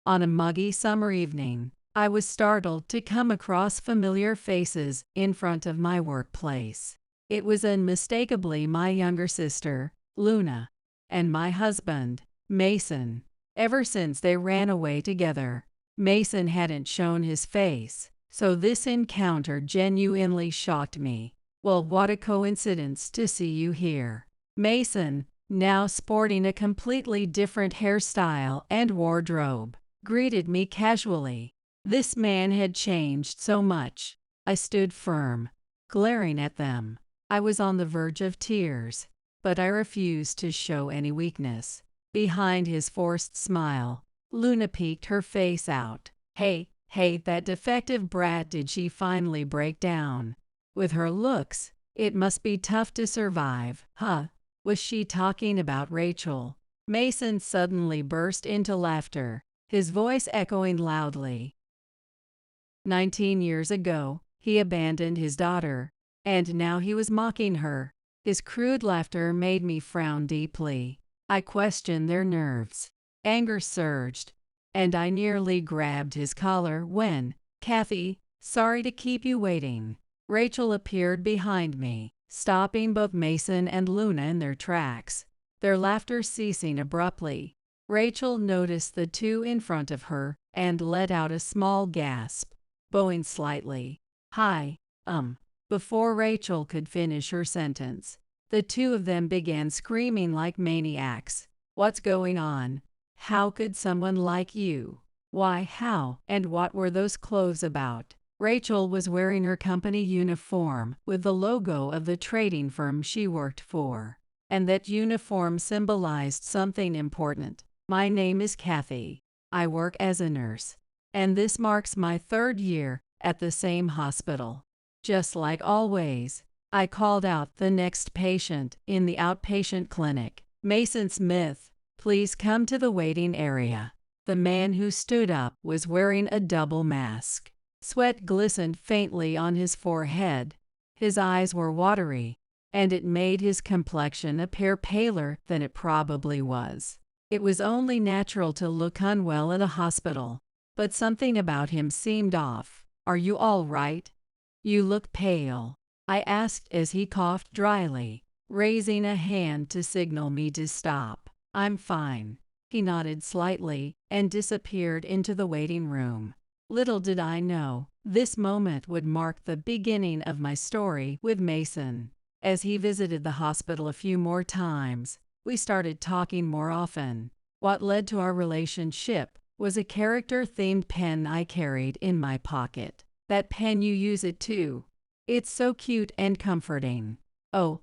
On a muggy summer evening, I was startled to come across familiar faces in front of my workplace. It was unmistakably my younger sister, Luna, and my husband, Mason. Ever since they ran away together, Mason hadn't shown his face, so this encounter genuinely shocked me. Well, what a coincidence to see you here. Mason, now sporting a completely different hairstyle and wardrobe, greeted me casually. This man had changed so much. I stood firm, glaring at them. I was on the verge of tears, but I refused to show any weakness. Behind his forced smile, Luna peeked her face out. Hey, that defective brat, did she finally break down? With her looks, it must be tough to survive, huh? Was she talking about Rachel? Mason suddenly burst into laughter, his voice echoing loudly. 19 years ago, he abandoned his daughter, and now he was mocking her. His crude laughter made me frown deeply. I questioned their nerves. Anger surged, and I nearly grabbed his collar when, Kathy, sorry to keep you waiting. Rachel appeared behind me, stopping both Mason and Luna in their tracks, their laughter ceasing abruptly. Rachel noticed the two in front of her and let out a small gasp, bowing slightly. Hi, Before Rachel could finish her sentence, the two of them began screaming like maniacs. What's going on? How could someone like you? Why, how and what were those clothes about? Rachel was wearing her company uniform with the logo of the trading firm she worked for, and that uniform symbolized something important. My name is Kathy. I work as a nurse, and this marks my 3rd year at the same hospital. Just like always, I called out the next patient in the outpatient clinic. Mason Smith, please come to the waiting area. The man who stood up was wearing a double mask. Sweat glistened faintly on his forehead. His eyes were watery, and it made his complexion appear paler than it probably was. It was only natural to look unwell at a hospital, but something about him seemed off. Are you all right? You look pale, I asked as he coughed dryly, raising a hand to signal me to stop. I'm fine. He nodded slightly and disappeared into the waiting room. Little did I know, this moment would mark the beginning of my story with Mason. As he visited the hospital a few more times, we started talking more often. What led to our relationship was a character-themed pen I carried in my pocket. That pen, you use it too. It's so cute and comforting. Oh,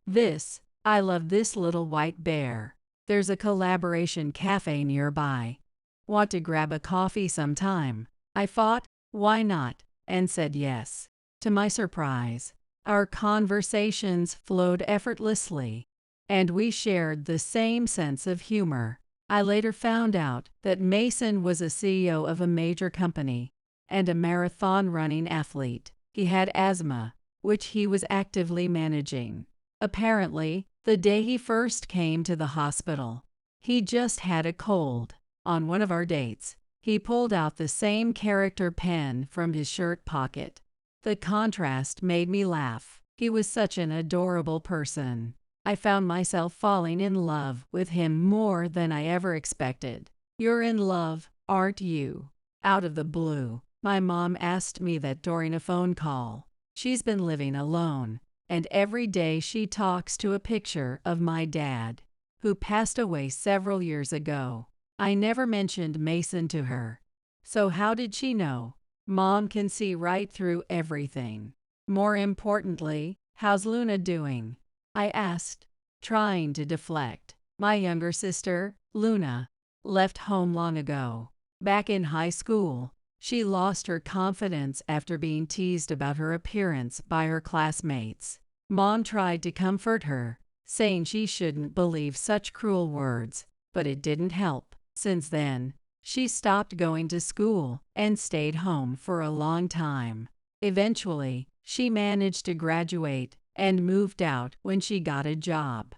I love this little white bear. There's a collaboration cafe nearby. Want to grab a coffee sometime? I thought, why not, and said yes. To my surprise, our conversations flowed effortlessly, and we shared the same sense of humor. I later found out that Mason was a CEO of a major company and a marathon-running athlete. He had asthma, which he was actively managing. Apparently, the day he first came to the hospital, he just had a cold. On one of our dates, he pulled out the same character pen from his shirt pocket. The contrast made me laugh. He was such an adorable person. I found myself falling in love with him more than I ever expected. You're in love, aren't you? Out of the blue, my mom asked me that during a phone call. She's been living alone, and every day she talks to a picture of my dad, who passed away several years ago. I never mentioned Mason to her. So how did she know? Mom can see right through everything. More importantly, how's Luna doing? I asked, trying to deflect. My younger sister, Luna, left home long ago. Back in high school, she lost her confidence after being teased about her appearance by her classmates. Mom tried to comfort her, saying she shouldn't believe such cruel words, but it didn't help. Since then, she stopped going to school and stayed home for a long time. Eventually, she managed to graduate and moved out when she got a job.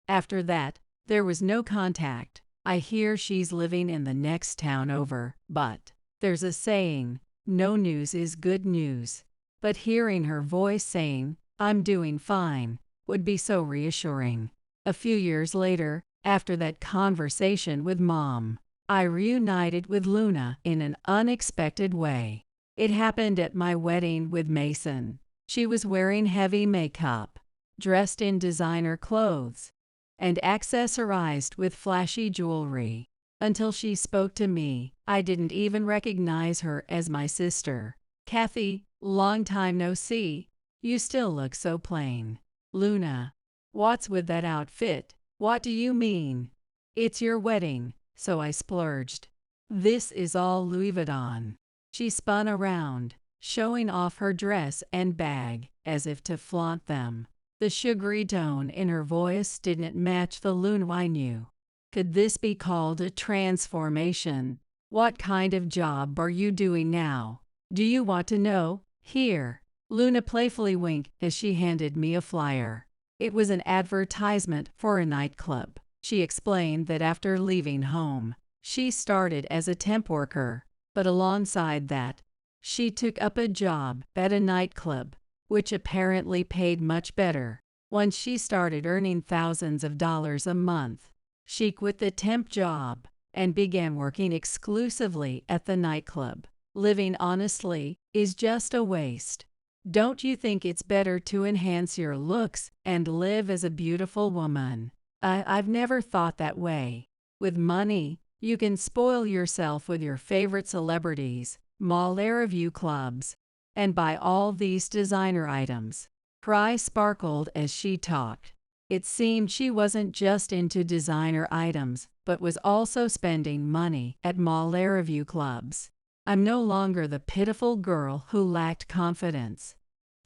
After that, there was no contact. I hear she's living in the next town over, but there's a saying, no news is good news. But hearing her voice saying, I'm doing fine, would be so reassuring. A few years later, after that conversation with Mom, I reunited with Luna in an unexpected way. It happened at my wedding with Mason. She was wearing heavy makeup, dressed in designer clothes, and accessorized with flashy jewelry. Until she spoke to me, I didn't even recognize her as my sister. Kathy, long time no see. You still look so plain. Luna, what's with that outfit? What do you mean? It's your wedding, so I splurged. This is all Louis Vuitton. She spun around, showing off her dress and bag, as if to flaunt them. The sugary tone in her voice didn't match the Luna I knew. Could this be called a transformation? What kind of job are you doing now? Do you want to know? Here. Luna playfully winked as she handed me a flyer. It was an advertisement for a nightclub. She explained that after leaving home, she started as a temp worker, but alongside that, she took up a job at a nightclub, which apparently paid much better. Once she started earning thousands of dollars a month, she quit the temp job and began working exclusively at the nightclub. Living honestly is just a waste. Don't you think it's better to enhance your looks and live as a beautiful woman? I've never thought that way. With money, you can spoil yourself with your favorite celebrities, mall review clubs, and buy all these designer items. Her eyes sparkled as she talked. It seemed she wasn't just into designer items, but was also spending money at mall review clubs. I'm no longer the pitiful girl who lacked confidence.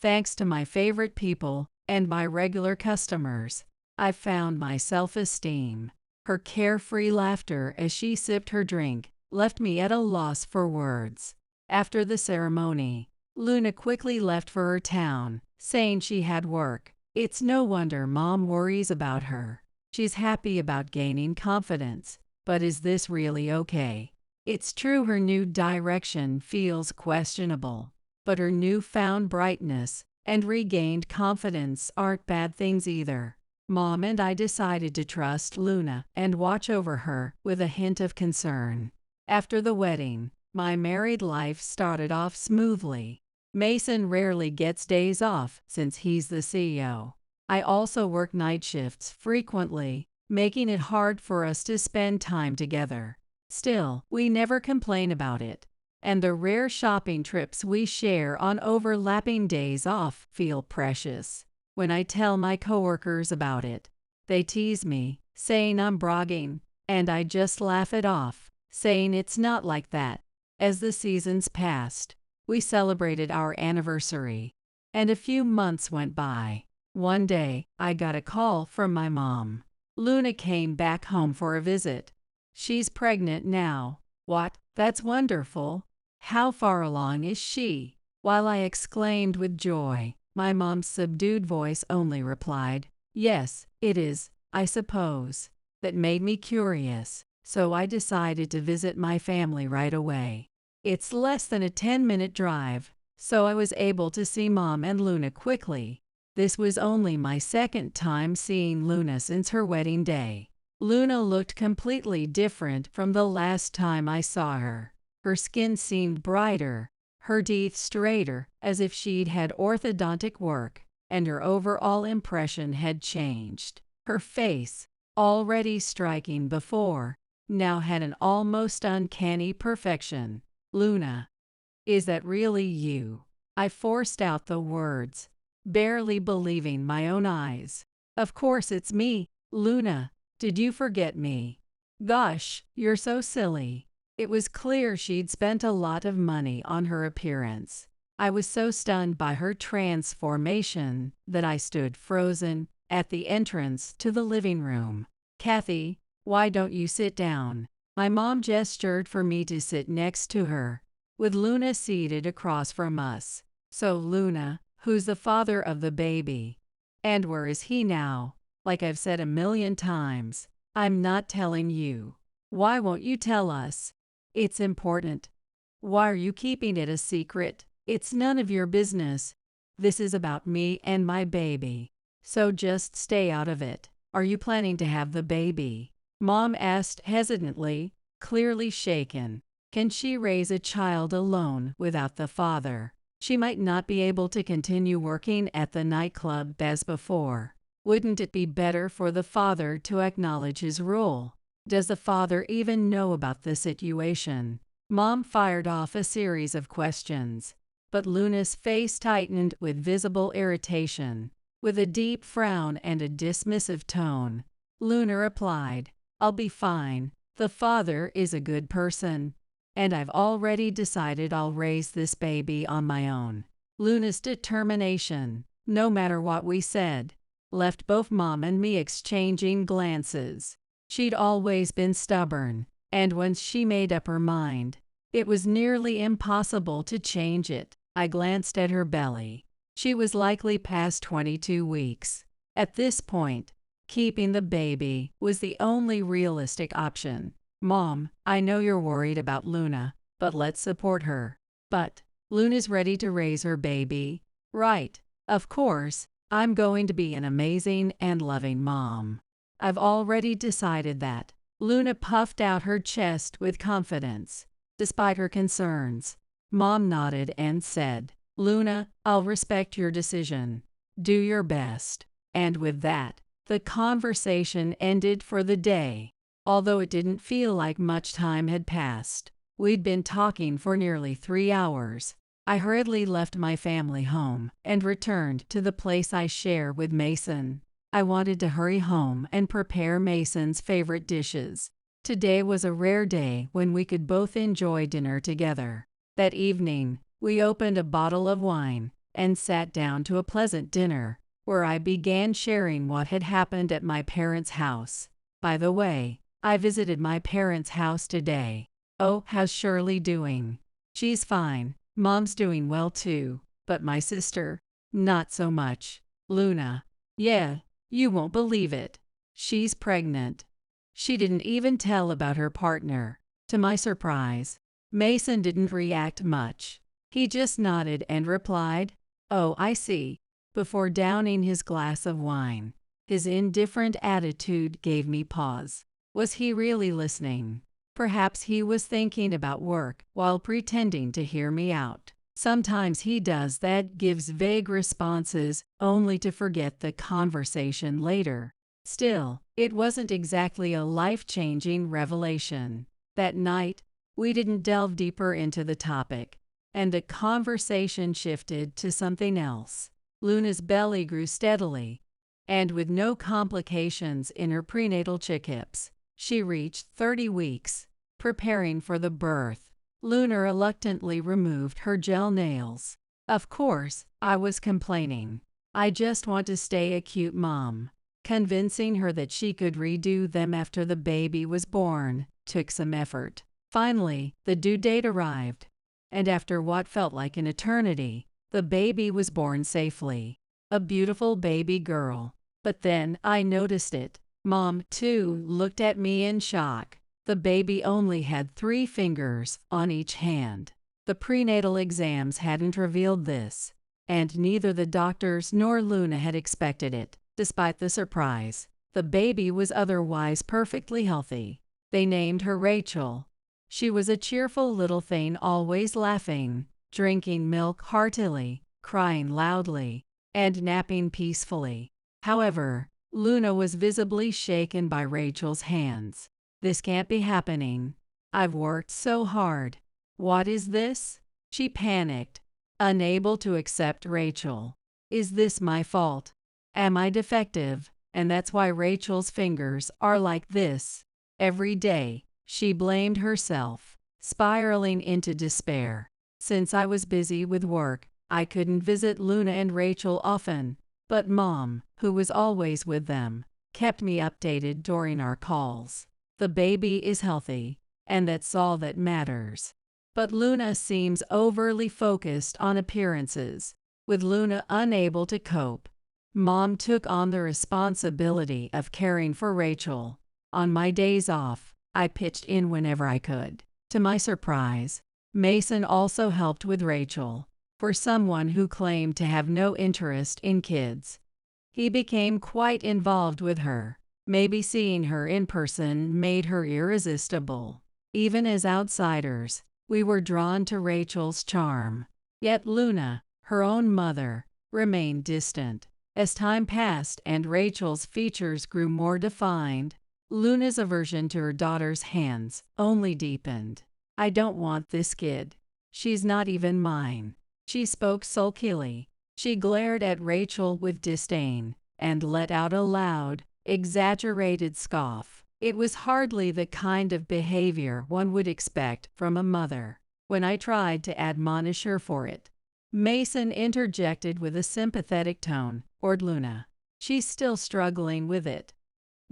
Thanks to my favorite people and my regular customers, I found my self-esteem. Her carefree laughter as she sipped her drink left me at a loss for words. After the ceremony, Luna quickly left for her town, saying she had work. It's no wonder Mom worries about her. She's happy about gaining confidence, but is this really okay? It's true her new direction feels questionable, but her newfound brightness and regained confidence aren't bad things either. Mom and I decided to trust Luna and watch over her with a hint of concern. After the wedding, my married life started off smoothly. Mason rarely gets days off since he's the CEO. I also work night shifts frequently, making it hard for us to spend time together. Still, we never complain about it, and the rare shopping trips we share on overlapping days off feel precious. When I tell my coworkers about it, they tease me, saying I'm bragging, and I just laugh it off, saying it's not like that. As the seasons passed, we celebrated our anniversary, and a few months went by. One day, I got a call from my mom. Luna came back home for a visit. She's pregnant now. What? That's wonderful. How far along is she? While I exclaimed with joy, my mom's subdued voice only replied, yes, it is, I suppose. That made me curious, so I decided to visit my family right away. It's less than a 10-minute drive, so I was able to see Mom and Luna quickly. This was only my second time seeing Luna since her wedding day. Luna looked completely different from the last time I saw her. Her skin seemed brighter, her teeth straighter, as if she'd had orthodontic work, and her overall impression had changed. Her face, already striking before, now had an almost uncanny perfection. Luna, is that really you? I forced out the words, barely believing my own eyes. Of course it's me, Luna. Did you forget me? Gosh, you're so silly. It was clear she'd spent a lot of money on her appearance. I was so stunned by her transformation that I stood frozen at the entrance to the living room. Kathy, why don't you sit down? My mom gestured for me to sit next to her, with Luna seated across from us. So Luna, who's the father of the baby? And where is he now? Like I've said a million times, I'm not telling you. Why won't you tell us? It's important. Why are you keeping it a secret? It's none of your business. This is about me and my baby. So just stay out of it. Are you planning to have the baby? Mom asked hesitantly, clearly shaken. Can she raise a child alone without the father? She might not be able to continue working at the nightclub as before. Wouldn't it be better for the father to acknowledge his role? Does the father even know about the situation? Mom fired off a series of questions, but Luna's face tightened with visible irritation. With a deep frown and a dismissive tone, Luna replied, I'll be fine. The father is a good person, and I've already decided I'll raise this baby on my own. Luna's determination, no matter what we said, left both Mom and me exchanging glances. She'd always been stubborn, and once she made up her mind, it was nearly impossible to change it. I glanced at her belly. She was likely past 22 weeks. At this point, keeping the baby was the only realistic option. Mom, I know you're worried about Luna, but let's support her. But Luna's ready to raise her baby, right? Of course, I'm going to be an amazing and loving mom. I've already decided that. Luna puffed out her chest with confidence. Despite her concerns, Mom nodded and said, Luna, I'll respect your decision. Do your best. And with that, the conversation ended for the day. Although it didn't feel like much time had passed, we'd been talking for nearly 3 hours. I hurriedly left my family home and returned to the place I share with Mason. I wanted to hurry home and prepare Mason's favorite dishes. Today was a rare day when we could both enjoy dinner together. That evening, we opened a bottle of wine and sat down to a pleasant dinner, where I began sharing what had happened at my parents' house. By the way, I visited my parents' house today. Oh, how's Shirley doing? She's fine. Mom's doing well too, but my sister, not so much. Luna, yeah, you won't believe it. She's pregnant. She didn't even tell about her partner. To my surprise, Mason didn't react much. He just nodded and replied, Oh, I see, before downing his glass of wine. His indifferent attitude gave me pause. Was he really listening? Perhaps he was thinking about work while pretending to hear me out. Sometimes he does that, gives vague responses only to forget the conversation later. Still, it wasn't exactly a life-changing revelation. That night, we didn't delve deeper into the topic, and the conversation shifted to something else. Luna's belly grew steadily, and with no complications in her prenatal chick hips, she reached 30 weeks. Preparing for the birth, Luna reluctantly removed her gel nails. Of course, I was complaining. I just want to stay a cute mom. Convincing her that she could redo them after the baby was born took some effort. Finally, the due date arrived, and after what felt like an eternity, the baby was born safely. A beautiful baby girl. But then I noticed it. Mom, too, looked at me in shock. The baby only had 3 fingers on each hand. The prenatal exams hadn't revealed this, and neither the doctors nor Luna had expected it. Despite the surprise, the baby was otherwise perfectly healthy. They named her Rachel. She was a cheerful little thing, always laughing, drinking milk heartily, crying loudly, and napping peacefully. However, Luna was visibly shaken by Rachel's hands. This can't be happening. I've worked so hard. What is this? She panicked, unable to accept Rachel. Is this my fault? Am I defective, and that's why Rachel's fingers are like this? Every day, she blamed herself, spiraling into despair. Since I was busy with work, I couldn't visit Luna and Rachel often, but Mom, who was always with them, kept me updated during our calls. The baby is healthy, and that's all that matters. But Luna seems overly focused on appearances. With Luna unable to cope, Mom took on the responsibility of caring for Rachel. On my days off, I pitched in whenever I could. To my surprise, Mason also helped with Rachel. For someone who claimed to have no interest in kids, he became quite involved with her. Maybe seeing her in person made her irresistible. Even as outsiders, we were drawn to Rachel's charm. Yet Luna, her own mother, remained distant. As time passed and Rachel's features grew more defined, Luna's aversion to her daughter's hands only deepened. "I don't want this kid. She's not even mine." She spoke sulkily. She glared at Rachel with disdain and let out a loud, exaggerated scoff. It was hardly the kind of behavior one would expect from a mother. When I tried to admonish her for it, Mason interjected with a sympathetic tone, "Or Luna. She's still struggling with it.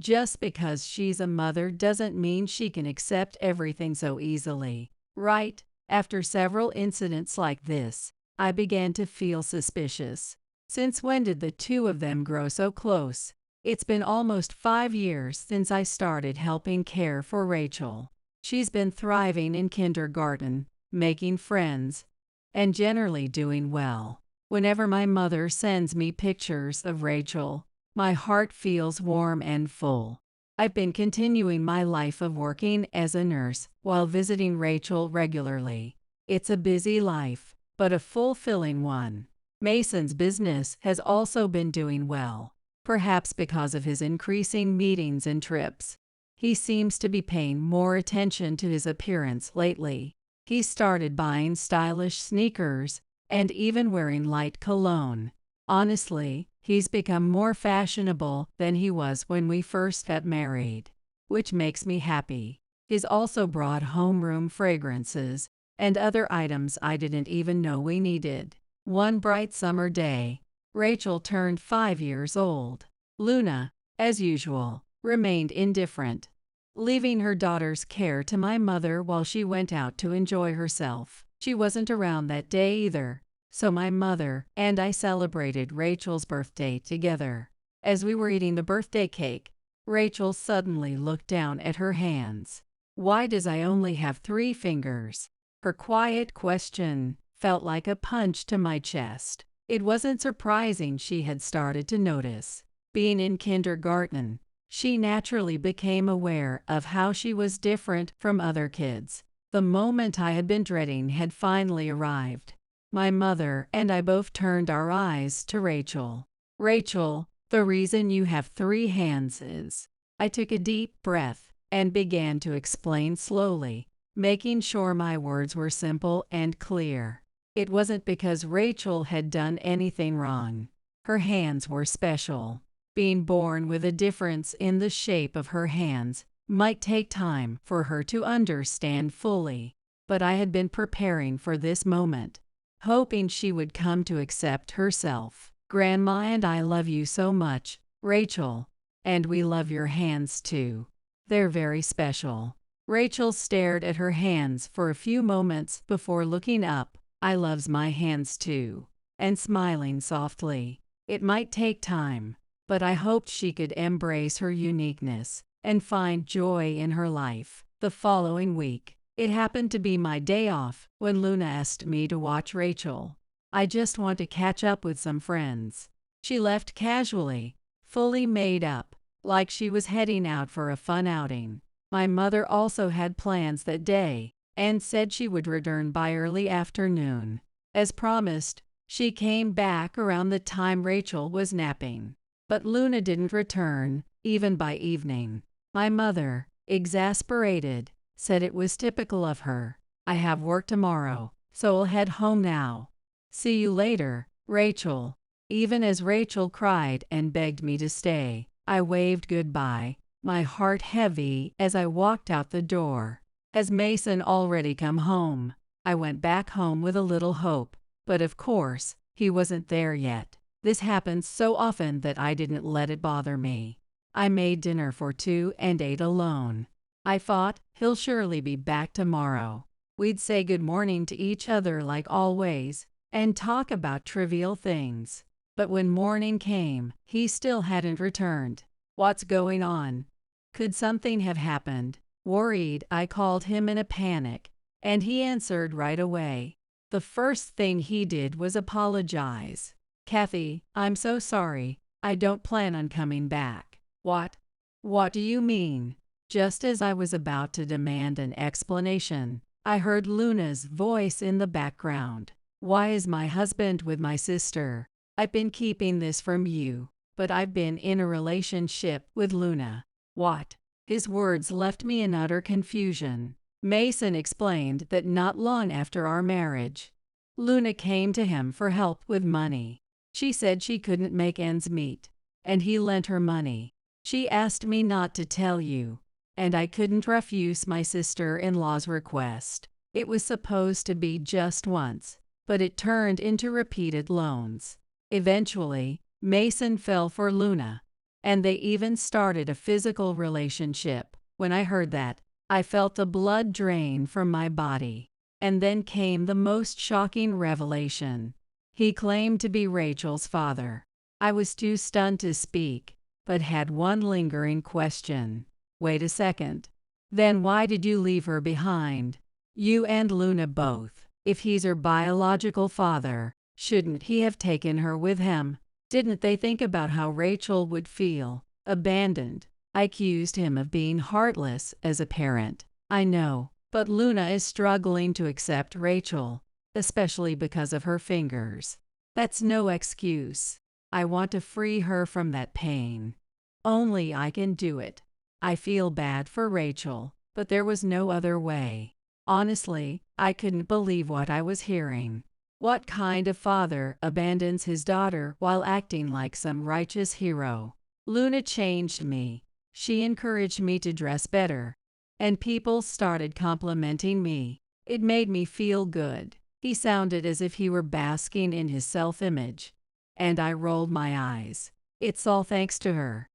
Just because she's a mother doesn't mean she can accept everything so easily, right?" After several incidents like this, I began to feel suspicious. Since when did the two of them grow so close? It's been almost 5 years since I started helping care for Rachel. She's been thriving in kindergarten, making friends, and generally doing well. Whenever my mother sends me pictures of Rachel, my heart feels warm and full. I've been continuing my life of working as a nurse while visiting Rachel regularly. It's a busy life, but a fulfilling one. Mason's business has also been doing well, perhaps because of his increasing meetings and trips. He seems to be paying more attention to his appearance lately. He started buying stylish sneakers and even wearing light cologne. Honestly, he's become more fashionable than he was when we first got married, which makes me happy. He's also brought homeroom fragrances and other items I didn't even know we needed. One bright summer day, Rachel turned 5 years old. Luna, as usual, remained indifferent, leaving her daughter's care to my mother while she went out to enjoy herself. She wasn't around that day either, so my mother and I celebrated Rachel's birthday together. As we were eating the birthday cake, Rachel suddenly looked down at her hands. "Why does I only have 3 fingers?" Her quiet question felt like a punch to my chest. It wasn't surprising she had started to notice. Being in kindergarten, she naturally became aware of how she was different from other kids. The moment I had been dreading had finally arrived. My mother and I both turned our eyes to Rachel. "Rachel, the reason you have 3 hands is..." I took a deep breath and began to explain slowly, making sure my words were simple and clear. It wasn't because Rachel had done anything wrong. Her hands were special. Being born with a difference in the shape of her hands might take time for her to understand fully, but I had been preparing for this moment, hoping she would come to accept herself. "Grandma and I love you so much, Rachel, and we love your hands too. They're very special." Rachel stared at her hands for a few moments before looking up. "I loves my hands too," and smiling softly. It might take time, but I hoped she could embrace her uniqueness and find joy in her life. The following week, it happened to be my day off when Luna asked me to watch Rachel. "I just want to catch up with some friends." She left casually, fully made up, like she was heading out for a fun outing. My mother also had plans that day and said she would return by early afternoon. As promised, she came back around the time Rachel was napping. But Luna didn't return, even by evening. My mother, exasperated, said it was typical of her. "I have work tomorrow, so I'll head home now. See you later, Rachel." Even as Rachel cried and begged me to stay, I waved goodbye, my heart heavy as I walked out the door. Has Mason already come home? I went back home with a little hope, but of course, he wasn't there yet. This happens so often that I didn't let it bother me. I made dinner for 2 and ate alone. I thought, he'll surely be back tomorrow. We'd say good morning to each other like always, and talk about trivial things. But when morning came, he still hadn't returned. What's going on? Could something have happened? Worried, I called him in a panic, and he answered right away. The first thing he did was apologize. "Kathy, I'm so sorry. I don't plan on coming back." "What? What do you mean?" Just as I was about to demand an explanation, I heard Luna's voice in the background. "Why is my husband with my sister? I've been keeping this from you, but I've been in a relationship with Luna." "What?" His words left me in utter confusion. Mason explained that not long after our marriage, Luna came to him for help with money. She said she couldn't make ends meet, and he lent her money. She asked me not to tell you, and I couldn't refuse my sister-in-law's request. It was supposed to be just once, but it turned into repeated loans. Eventually, Mason fell for Luna, and they even started a physical relationship. When I heard that, I felt the blood drain from my body. And then came the most shocking revelation. He claimed to be Rachel's father. I was too stunned to speak, but had one lingering question. "Wait a second. Then why did you leave her behind? You and Luna both. If he's her biological father, shouldn't he have taken her with him? Didn't they think about how Rachel would feel, abandoned?" I accused him of being heartless as a parent. "I know, but Luna is struggling to accept Rachel, especially because of her fingers. That's no excuse. I want to free her from that pain. Only I can do it. I feel bad for Rachel, but there was no other way." Honestly, I couldn't believe what I was hearing. What kind of father abandons his daughter while acting like some righteous hero? Luna changed me. She encouraged me to dress better, and people started complimenting me. It made me feel good. He sounded as if he were basking in his self-image, and I rolled my eyes. "It's all thanks to her.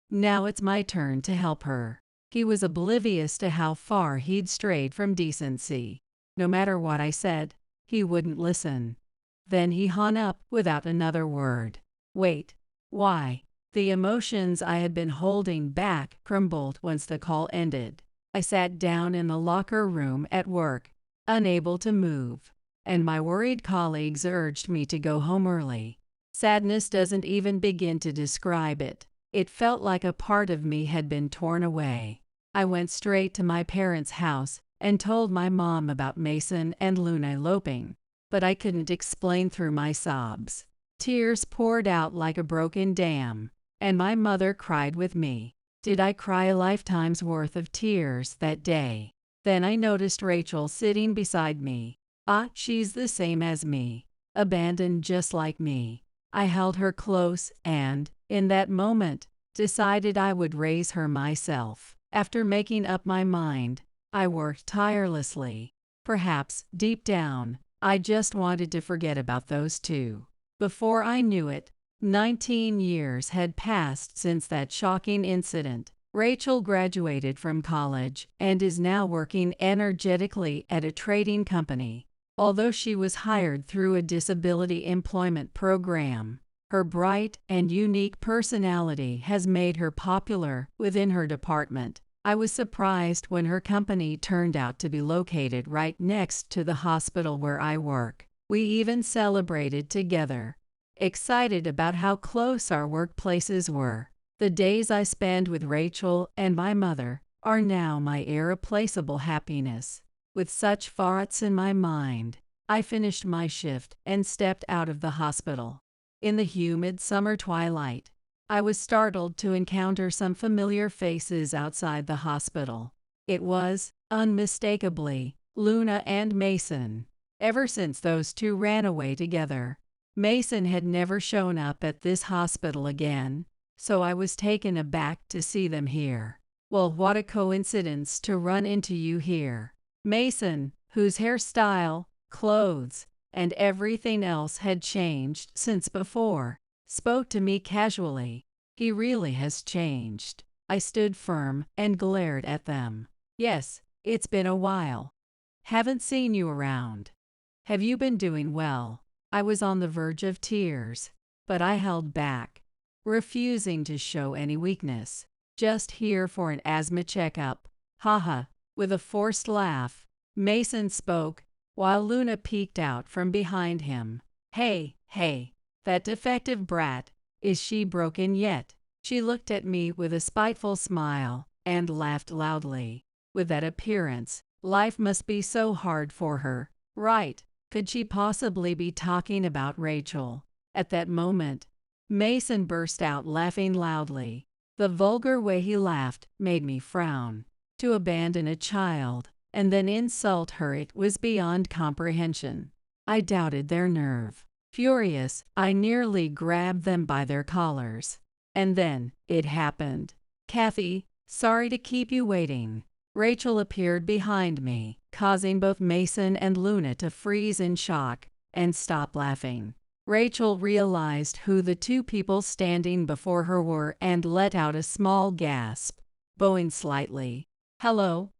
Now it's my turn to help her." He was oblivious to how far he'd strayed from decency. No matter what I said, he wouldn't listen. Then he hung up without another word. Wait, why? The emotions I had been holding back crumbled once the call ended. I sat down in the locker room at work, unable to move, and my worried colleagues urged me to go home early. Sadness doesn't even begin to describe it. It felt like a part of me had been torn away. I went straight to my parents' house and told my mom about Mason and Luna eloping, but I couldn't explain through my sobs. Tears poured out like a broken dam, and my mother cried with me. Did I cry a lifetime's worth of tears that day? Then I noticed Rachel sitting beside me. She's the same as me, abandoned just like me. I held her close and, in that moment, decided I would raise her myself. After making up my mind, I worked tirelessly. Perhaps, deep down, I just wanted to forget about those two. Before I knew it, 19 years had passed since that shocking incident. Rachel graduated from college and is now working energetically at a trading company. Although she was hired through a disability employment program, her bright and unique personality has made her popular within her department. I was surprised when her company turned out to be located right next to the hospital where I work. We even celebrated together, excited about how close our workplaces were. The days I spend with Rachel and my mother are now my irreplaceable happiness. With such thoughts in my mind, I finished my shift and stepped out of the hospital. In the humid summer twilight, I was startled to encounter some familiar faces outside the hospital. It was, unmistakably, Luna and Mason. Ever since those two ran away together, Mason had never shown up at this hospital again, so I was taken aback to see them here. Well, what a coincidence to run into you here. Mason, whose hairstyle, clothes, and everything else had changed since before, spoke to me casually. He really has changed. I stood firm and glared at them. Yes, it's been a while. Haven't seen you around. Have you been doing well? I was on the verge of tears, but I held back, refusing to show any weakness. Just here for an asthma checkup. Haha. With a forced laugh, Mason spoke, while Luna peeked out from behind him. Hey, that defective brat, is she broken yet? She looked at me with a spiteful smile and laughed loudly. With that appearance, life must be so hard for her, right? Could she possibly be talking about Rachel? At that moment, Mason burst out laughing loudly. The vulgar way he laughed made me frown. To abandon a child and then insult her, it was beyond comprehension. I doubted their nerve. Furious, I nearly grabbed them by their collars. And then, it happened. Kathy, sorry to keep you waiting. Rachel appeared behind me, causing both Mason and Luna to freeze in shock and stop laughing. Rachel realized who the two people standing before her were and let out a small gasp, bowing slightly. Hello,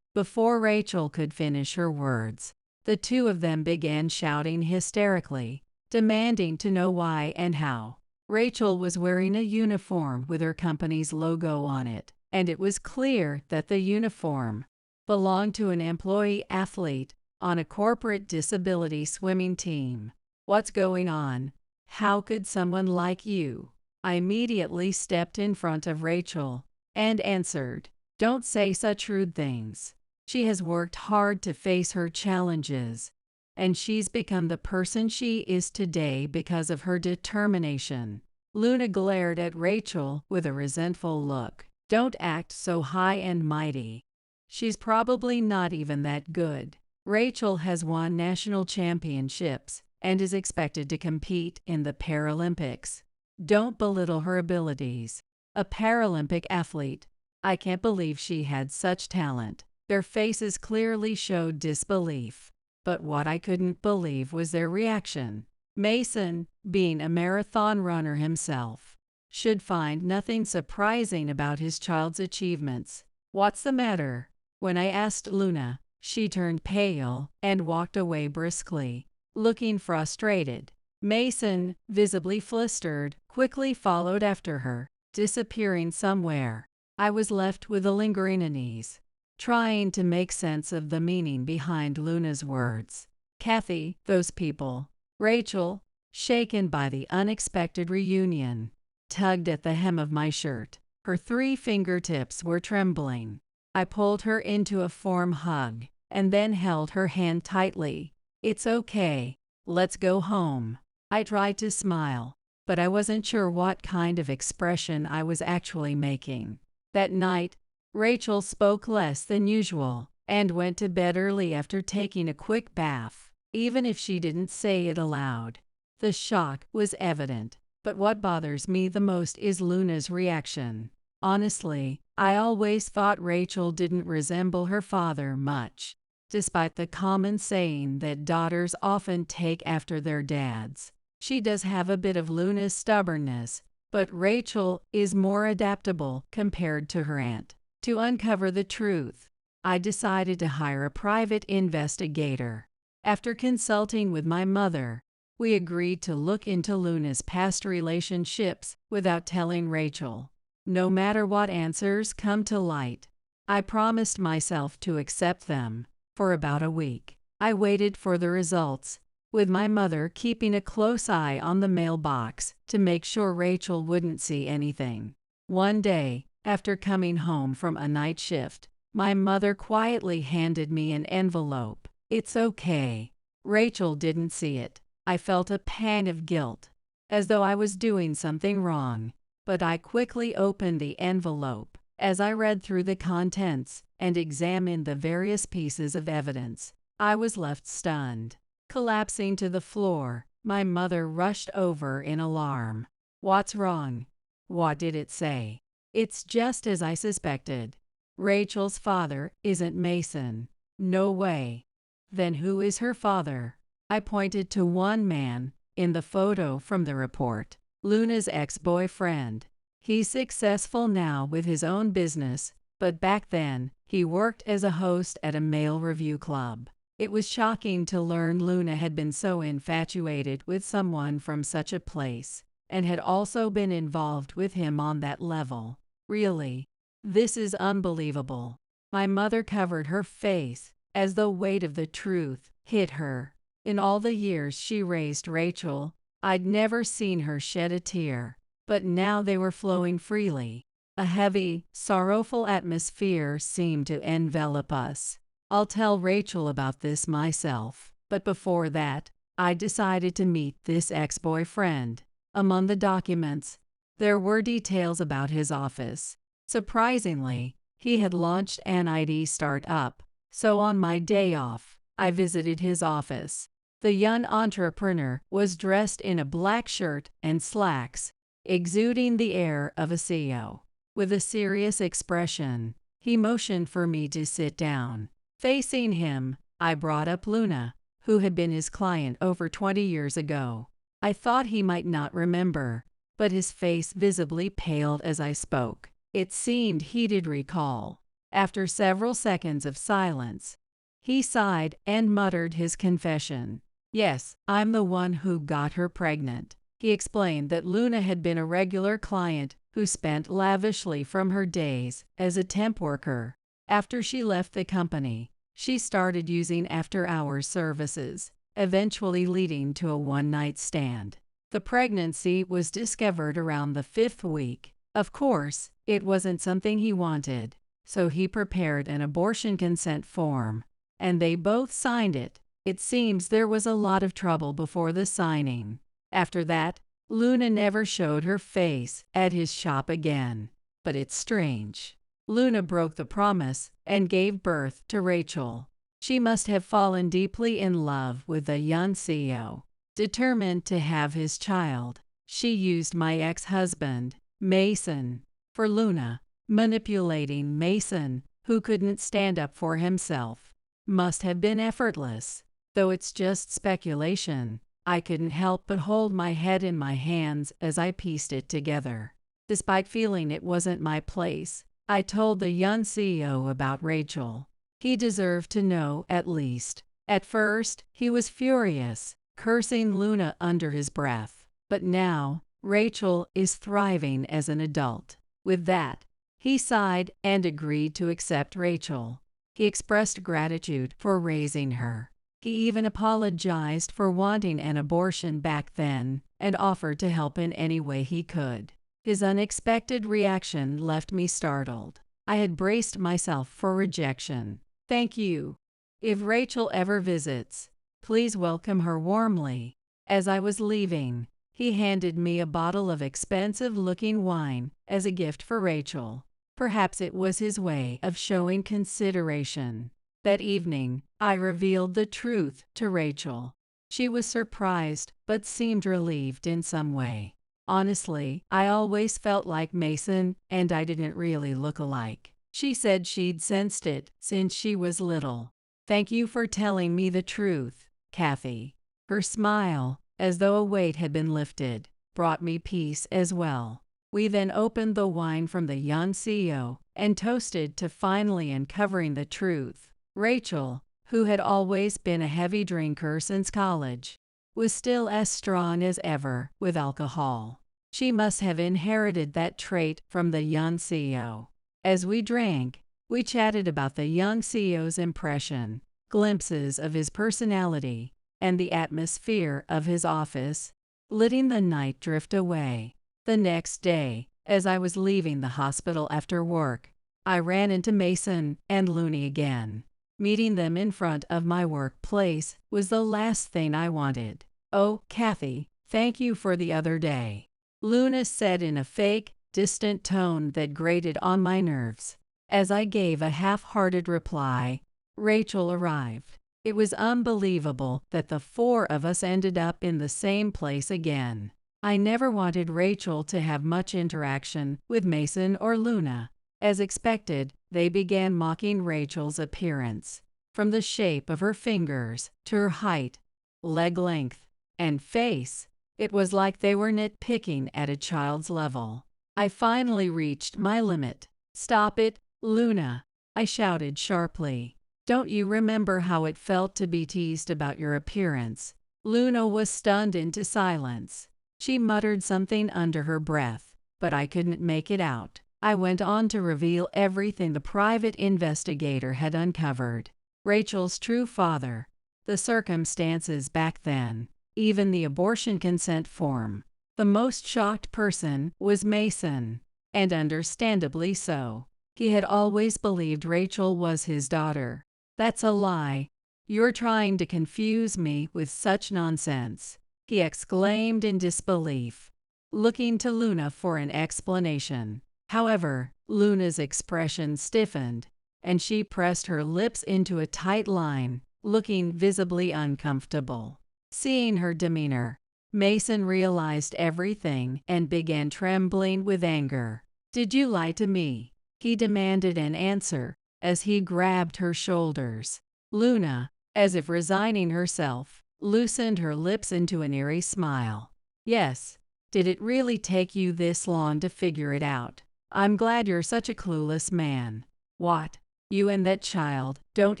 Before Rachel could finish her words, the two of them began shouting hysterically, demanding to know why and how. Rachel was wearing a uniform with her company's logo on it, and it was clear that the uniform belonged to an employee athlete on a corporate disability swimming team. What's going on? How could someone like you? I immediately stepped in front of Rachel and answered, don't say such rude things. She has worked hard to face her challenges, and she's become the person she is today because of her determination. Luna glared at Rachel with a resentful look. Don't act so high and mighty. She's probably not even that good. Rachel has won national championships and is expected to compete in the Paralympics. Don't belittle her abilities. A Paralympic athlete. I can't believe she had such talent. Their faces clearly showed disbelief. But what I couldn't believe was their reaction. Mason, being a marathon runner himself, should find nothing surprising about his child's achievements. What's the matter? When I asked Luna, she turned pale and walked away briskly, looking frustrated. Mason, visibly flustered, quickly followed after her, disappearing somewhere. I was left with a lingering unease, trying to make sense of the meaning behind Luna's words. Kathy, those people. Rachel, shaken by the unexpected reunion, tugged at the hem of my shirt. Her 3 fingertips were trembling. I pulled her into a warm hug and then held her hand tightly. It's okay. Let's go home. I tried to smile, but I wasn't sure what kind of expression I was actually making. That night, Rachel spoke less than usual and went to bed early after taking a quick bath, even if she didn't say it aloud. The shock was evident, but what bothers me the most is Luna's reaction. Honestly, I always thought Rachel didn't resemble her father much, despite the common saying that daughters often take after their dads. She does have a bit of Luna's stubbornness, but Rachel is more adaptable compared to her aunt. To uncover the truth, I decided to hire a private investigator. After consulting with my mother, we agreed to look into Luna's past relationships without telling Rachel. No matter what answers come to light, I promised myself to accept them. For about a week, I waited for the results, with my mother keeping a close eye on the mailbox to make sure Rachel wouldn't see anything. One day, after coming home from a night shift, my mother quietly handed me an envelope. It's okay. Rachel didn't see it. I felt a pang of guilt, as though I was doing something wrong, but I quickly opened the envelope. As I read through the contents and examined the various pieces of evidence, I was left stunned. Collapsing to the floor, my mother rushed over in alarm. What's wrong? What did it say? It's just as I suspected. Rachel's father isn't Mason. No way. Then who is her father? I pointed to one man in the photo from the report. Luna's ex-boyfriend. He's successful now with his own business, but back then, he worked as a host at a male review club. It was shocking to learn Luna had been so infatuated with someone from such a place, and had also been involved with him on that level. Really, this is unbelievable. My mother covered her face as the weight of the truth hit her. In all the years she raised Rachel, I'd never seen her shed a tear, but now they were flowing freely. A heavy, sorrowful atmosphere seemed to envelop us. I'll tell Rachel about this myself, but before that, I decided to meet this ex-boyfriend. Among the documents, there were details about his office. Surprisingly, he had launched an IT startup, so on my day off, I visited his office. The young entrepreneur was dressed in a black shirt and slacks, exuding the air of a CEO. With a serious expression, he motioned for me to sit down. Facing him, I brought up Luna, who had been his client over 20 years ago. I thought he might not remember, but his face visibly paled as I spoke. It seemed he did recall. After several seconds of silence, he sighed and muttered his confession. "Yes, I'm the one who got her pregnant." He explained that Luna had been a regular client who spent lavishly from her days as a temp worker. After she left the company, she started using after-hours services, eventually leading to a one-night stand. The pregnancy was discovered around the 5th week. Of course, it wasn't something he wanted, so he prepared an abortion consent form, and they both signed it. It seems there was a lot of trouble before the signing. After that, Luna never showed her face at his shop again. But it's strange. Luna broke the promise and gave birth to Rachel. She must have fallen deeply in love with the young CEO. Determined to have his child, she used my ex-husband, Mason, for Luna. Manipulating Mason, who couldn't stand up for himself, must have been effortless. Though it's just speculation, I couldn't help but hold my head in my hands as I pieced it together. Despite feeling it wasn't my place, I told the young CEO about Rachel. He deserved to know at least. At first, he was furious, cursing Luna under his breath. But now, Rachel is thriving as an adult. With that, he sighed and agreed to accept Rachel. He expressed gratitude for raising her. He even apologized for wanting an abortion back then and offered to help in any way he could. His unexpected reaction left me startled. I had braced myself for rejection. "Thank you. If Rachel ever visits, please welcome her warmly." As I was leaving, he handed me a bottle of expensive-looking wine as a gift for Rachel. Perhaps it was his way of showing consideration. That evening, I revealed the truth to Rachel. She was surprised, but seemed relieved in some way. Honestly, I always felt like Mason and I didn't really look alike. She said she'd sensed it since she was little. "Thank you for telling me the truth, Kathy." Her smile, as though a weight had been lifted, brought me peace as well. We then opened the wine from the young CEO and toasted to finally uncovering the truth. Rachel, who had always been a heavy drinker since college, was still as strong as ever with alcohol. She must have inherited that trait from the young CEO. As we drank, we chatted about the young CEO's impression, glimpses of his personality, and the atmosphere of his office, letting the night drift away. The next day, as I was leaving the hospital after work, I ran into Mason and Looney again. Meeting them in front of my workplace was the last thing I wanted. "Oh, Kathy, thank you for the other day," Luna said in a fake, distant tone that grated on my nerves. As I gave a half-hearted reply, Rachel arrived. It was unbelievable that the four of us ended up in the same place again. I never wanted Rachel to have much interaction with Mason or Luna. As expected, they began mocking Rachel's appearance. From the shape of her fingers to her height, leg length, and face, it was like they were nitpicking at a child's level. I finally reached my limit. "Stop it, Luna," I shouted sharply. "Don't you remember how it felt to be teased about your appearance?" Luna was stunned into silence. She muttered something under her breath, but I couldn't make it out. I went on to reveal everything the private investigator had uncovered. Rachel's true father, the circumstances back then, even the abortion consent form. The most shocked person was Mason, and understandably so. He had always believed Rachel was his daughter. That's a lie. You're trying to confuse me with such nonsense, he exclaimed in disbelief, looking to Luna for an explanation. However, Luna's expression stiffened, and she pressed her lips into a tight line, looking visibly uncomfortable. Seeing her demeanor, Mason realized everything and began trembling with anger. "Did you lie to me?" he demanded an answer, as he grabbed her shoulders. Luna, as if resigning herself, loosened her lips into an eerie smile. "Yes. Did it really take you this long to figure it out? I'm glad you're such a clueless man. What? You and that child don't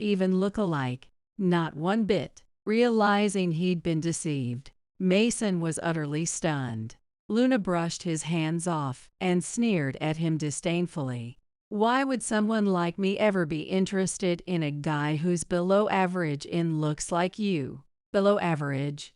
even look alike." Not one bit. Realizing he'd been deceived, Mason was utterly stunned. Luna brushed his hands off and sneered at him disdainfully. "Why would someone like me ever be interested in a guy who's below average in looks like you?" "Below average?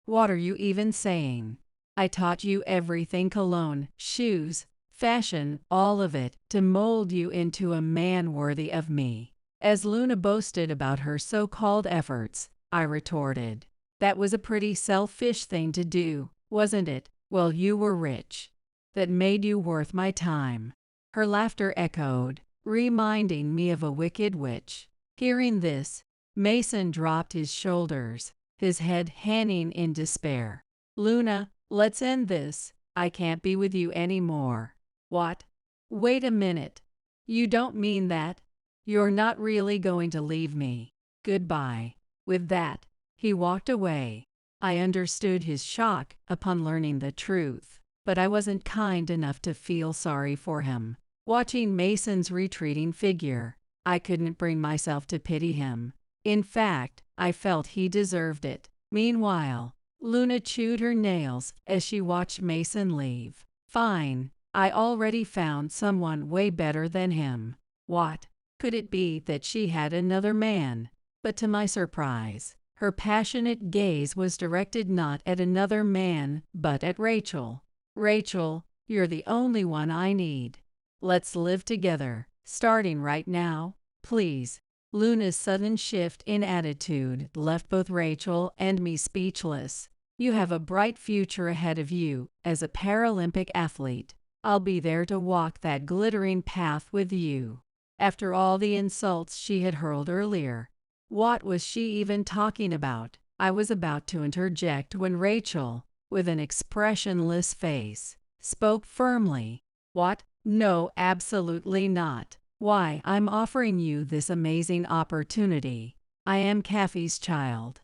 What are you even saying? I taught you everything: cologne, shoes, fashion, all of it, to mold you into a man worthy of me." As Luna boasted about her so-called efforts, I retorted, "That was a pretty selfish thing to do, wasn't it? Well, you were rich. That made you worth my time." Her laughter echoed, reminding me of a wicked witch. Hearing this, Mason dropped his shoulders, his head hanging in despair. "Luna, let's end this. I can't be with you anymore." "What? Wait a minute. You don't mean that? You're not really going to leave me? Goodbye." With that, he walked away. I understood his shock upon learning the truth, but I wasn't kind enough to feel sorry for him. Watching Mason's retreating figure, I couldn't bring myself to pity him. In fact, I felt he deserved it. Meanwhile, Luna chewed her nails as she watched Mason leave. Fine, I already found someone way better than him. What? Could it be that she had another man? But to my surprise, her passionate gaze was directed not at another man, but at Rachel. "Rachel, you're the only one I need. Let's live together, starting right now, please." Luna's sudden shift in attitude left both Rachel and me speechless. "You have a bright future ahead of you as a Paralympic athlete. I'll be there to walk that glittering path with you." After all the insults she had hurled earlier, what was she even talking about? I was about to interject when Rachel, with an expressionless face, spoke firmly. "What? No, absolutely not. Why, I'm offering you this amazing opportunity. I am Kathy's child.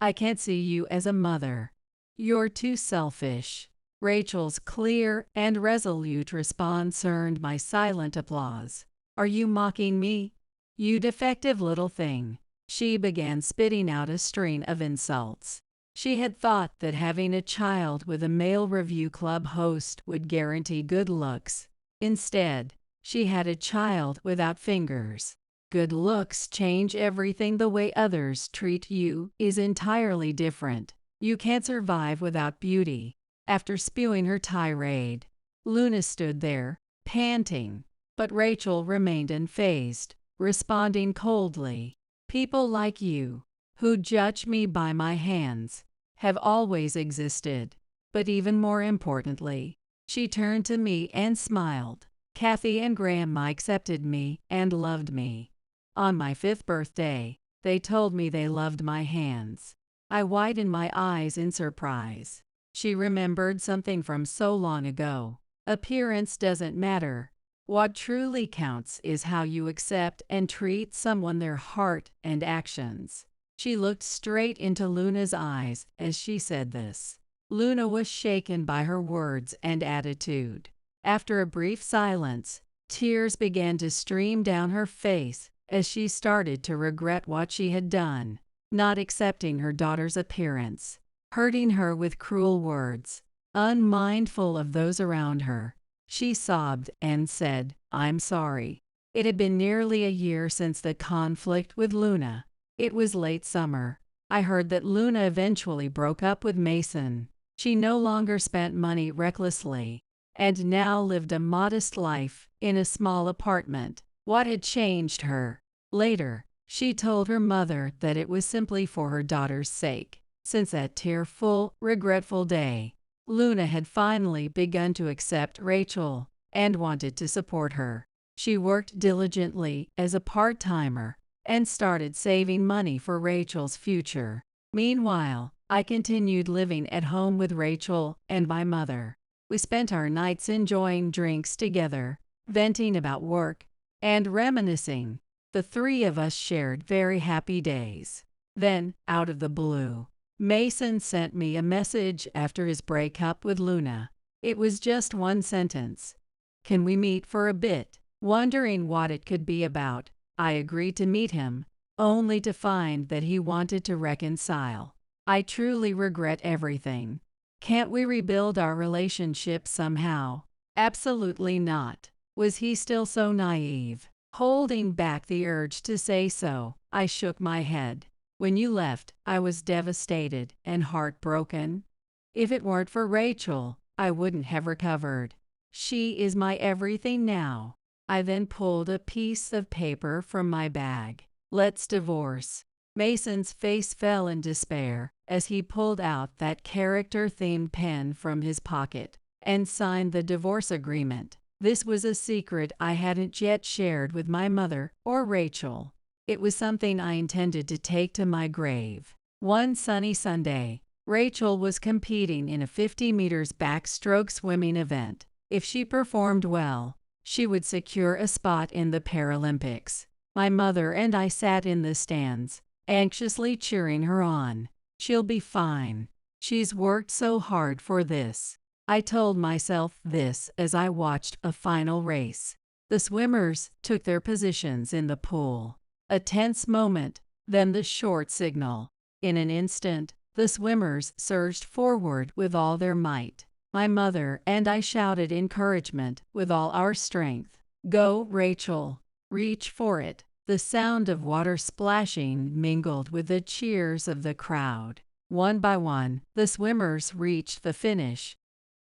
I can't see you as a mother. You're too selfish." Rachel's clear and resolute response earned my silent applause. "Are you mocking me? You defective little thing." She began spitting out a string of insults. She had thought that having a child with a male review club host would guarantee good looks. Instead, she had a child without fingers. Good looks change everything. The way others treat you is entirely different. You can't survive without beauty. After spewing her tirade, Luna stood there, panting, but Rachel remained unfazed, responding coldly. "People like you, who judge me by my hands, have always existed. But even more importantly," she turned to me and smiled, "Kathy and Grandma accepted me and loved me. On my 5th birthday, they told me they loved my hands." I widened my eyes in surprise. She remembered something from so long ago. Appearance doesn't matter. What truly counts is how you accept and treat someone, their heart and actions. She looked straight into Luna's eyes as she said this. Luna was shaken by her words and attitude. After a brief silence, tears began to stream down her face as she started to regret what she had done, not accepting her daughter's appearance, hurting her with cruel words, unmindful of those around her. She sobbed and said, "I'm sorry." It had been nearly a year since the conflict with Luna. It was late summer. I heard that Luna eventually broke up with Mason. She no longer spent money recklessly and now lived a modest life in a small apartment. What had changed her? Later, she told her mother that it was simply for her daughter's sake. Since that tearful, regretful day, Luna had finally begun to accept Rachel and wanted to support her. She worked diligently as a part-timer and started saving money for Rachel's future. Meanwhile, I continued living at home with Rachel and my mother. We spent our nights enjoying drinks together, venting about work, and reminiscing. The three of us shared very happy days. Then, out of the blue, Mason sent me a message after his breakup with Luna. It was just one sentence. "Can we meet for a bit?" Wondering what it could be about, I agreed to meet him, only to find that he wanted to reconcile. I truly regret everything. Can't we rebuild our relationship somehow? Absolutely not. Was he still so naive? Holding back the urge to say so, I shook my head. When you left, I was devastated and heartbroken. If it weren't for Rachel, I wouldn't have recovered. She is my everything now. I then pulled a piece of paper from my bag. "Let's divorce." Mason's face fell in despair as he pulled out that character-themed pen from his pocket and signed the divorce agreement. This was a secret I hadn't yet shared with my mother or Rachel. It was something I intended to take to my grave. One sunny Sunday, Rachel was competing in a 50 meters backstroke swimming event. If she performed well, she would secure a spot in the Paralympics. My mother and I sat in the stands, anxiously cheering her on. "She'll be fine. She's worked so hard for this." I told myself this as I watched a final race. The swimmers took their positions in the pool. A tense moment, then the short signal. In an instant, the swimmers surged forward with all their might. My mother and I shouted encouragement with all our strength. "Go, Rachel! Reach for it!" The sound of water splashing mingled with the cheers of the crowd. One by one, the swimmers reached the finish,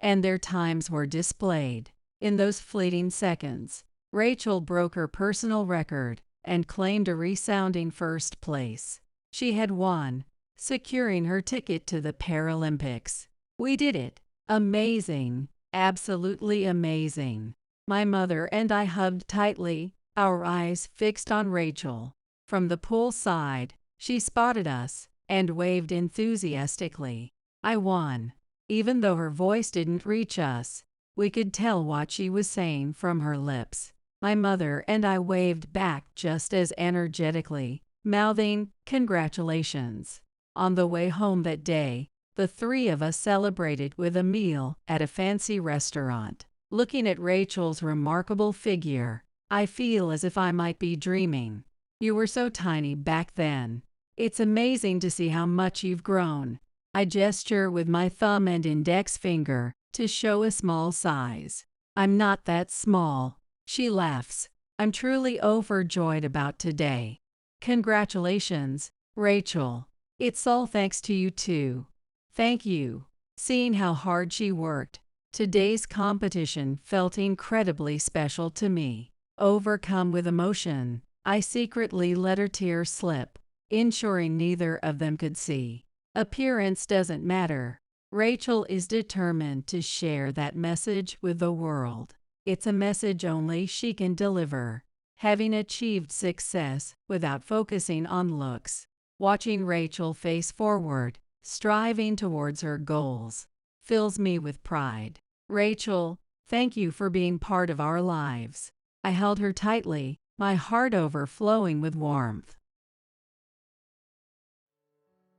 and their times were displayed. In those fleeting seconds, Rachel broke her personal record and claimed a resounding first place. She had won, securing her ticket to the Paralympics. We did it! Amazing! Absolutely amazing! My mother and I hugged tightly, our eyes fixed on Rachel. From the poolside, she spotted us and waved enthusiastically. I won. Even though her voice didn't reach us, we could tell what she was saying from her lips. My mother and I waved back just as energetically, mouthing, "Congratulations." On the way home that day, the three of us celebrated with a meal at a fancy restaurant. Looking at Rachel's remarkable figure, I feel as if I might be dreaming. "You were so tiny back then. It's amazing to see how much you've grown." I gesture with my thumb and index finger to show a small size. "I'm not that small." She laughs. I'm truly overjoyed about today. Congratulations, Rachel. It's all thanks to you too. Thank you. Seeing how hard she worked, today's competition felt incredibly special to me. Overcome with emotion, I secretly let her tears slip, ensuring neither of them could see. Appearance doesn't matter. Rachel is determined to share that message with the world. It's a message only she can deliver, having achieved success without focusing on looks. Watching Rachel face forward, striving towards her goals, fills me with pride. Rachel, thank you for being part of our lives. I held her tightly, my heart overflowing with warmth.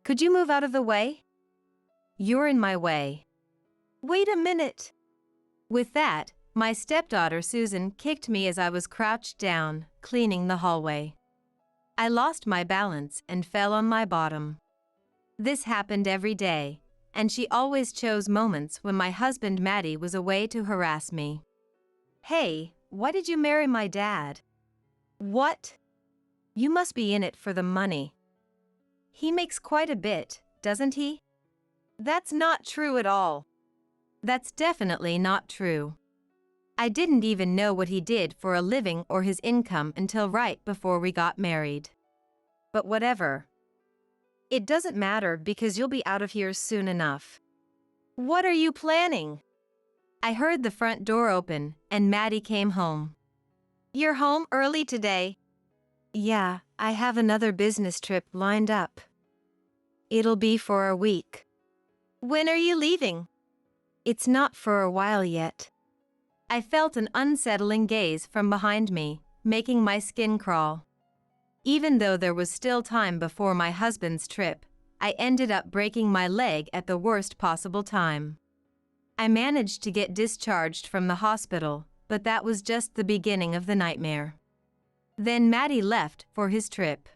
Could you move out of the way? You're in my way. Wait a minute. With that, my stepdaughter Susan kicked me as I was crouched down, cleaning the hallway. I lost my balance and fell on my bottom. This happened every day, and she always chose moments when my husband Matty was away to harass me. Hey, why did you marry my dad? What? You must be in it for the money. He makes quite a bit, doesn't he? That's not true at all. That's definitely not true. I didn't even know what he did for a living or his income until right before we got married. But whatever. It doesn't matter because you'll be out of here soon enough. What are you planning? I heard the front door open and Maddie came home. You're home early today? Yeah, I have another business trip lined up. It'll be for a week. When are you leaving? It's not for a while yet. I felt an unsettling gaze from behind me, making my skin crawl. Even though there was still time before my husband's trip, I ended up breaking my leg at the worst possible time. I managed to get discharged from the hospital, but that was just the beginning of the nightmare. Then Maddie left for his trip.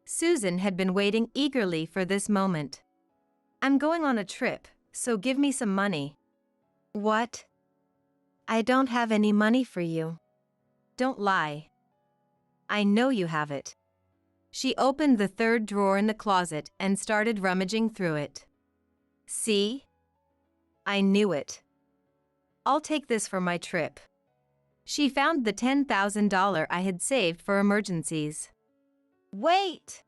Susan had been waiting eagerly for this moment. I'm going on a trip, so give me some money. What? I don't have any money for you. Don't lie. I know you have it. She opened the third drawer in the closet and started rummaging through it. See? I knew it. I'll take this for my trip. She found the $10,000 I had saved for emergencies. Wait!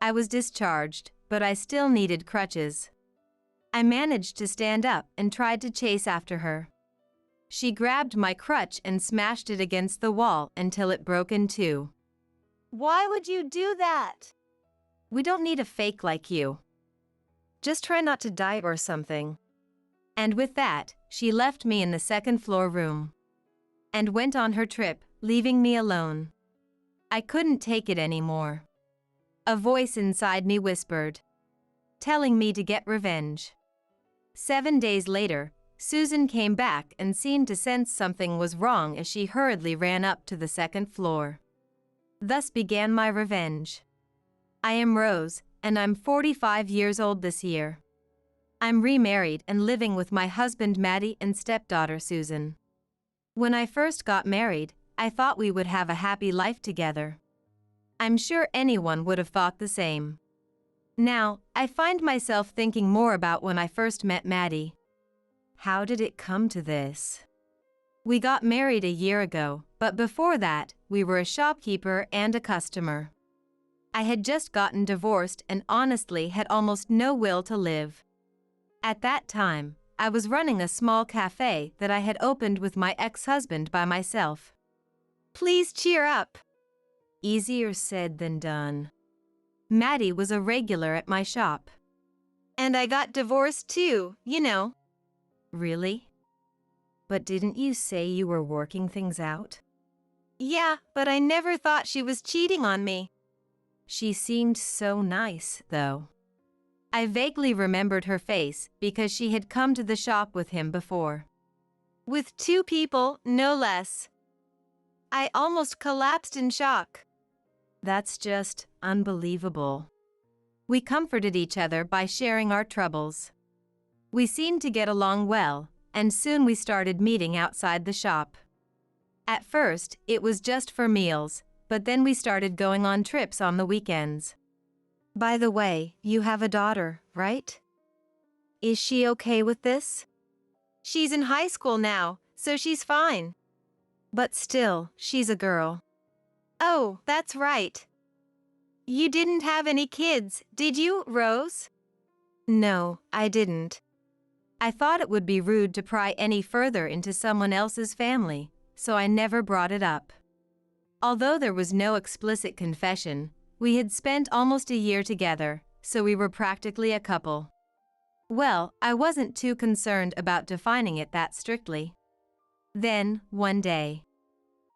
I was discharged, but I still needed crutches. I managed to stand up and tried to chase after her. She grabbed my crutch and smashed it against the wall until it broke in two. Why would you do that? We don't need a fake like you. Just try not to die or something. And with that, she left me in the second-floor room and went on her trip, leaving me alone. I couldn't take it anymore. A voice inside me whispered, telling me to get revenge. 7 days later, Susan came back and seemed to sense something was wrong as she hurriedly ran up to the second floor. Thus began my revenge. I am Rose, and I'm 45 years old this year. I'm remarried and living with my husband Maddie and stepdaughter Susan. When I first got married, I thought we would have a happy life together. I'm sure anyone would have thought the same. Now, I find myself thinking more about when I first met Maddie. How did it come to this? We got married a year ago, but before that, we were a shopkeeper and a customer. I had just gotten divorced and honestly had almost no will to live. At that time, I was running a small cafe that I had opened with my ex-husband by myself. Please cheer up. Easier said than done. Maddie was a regular at my shop. And I got divorced too, you know. Really? But didn't you say you were working things out? Yeah, but I never thought she was cheating on me. She seemed so nice, though. I vaguely remembered her face because she had come to the shop with him before. With 2 people, no less. I almost collapsed in shock. That's just unbelievable. We comforted each other by sharing our troubles. We seemed to get along well, and soon we started meeting outside the shop. At first, it was just for meals, but then we started going on trips on the weekends. By the way, you have a daughter, right? Is she okay with this? She's in high school now, so she's fine. But still, she's a girl. Oh, that's right. You didn't have any kids, did you, Rose? No, I didn't. I thought it would be rude to pry any further into someone else's family, so I never brought it up. Although there was no explicit confession, we had spent almost a year together, so we were practically a couple. Well, I wasn't too concerned about defining it that strictly. Then, one day.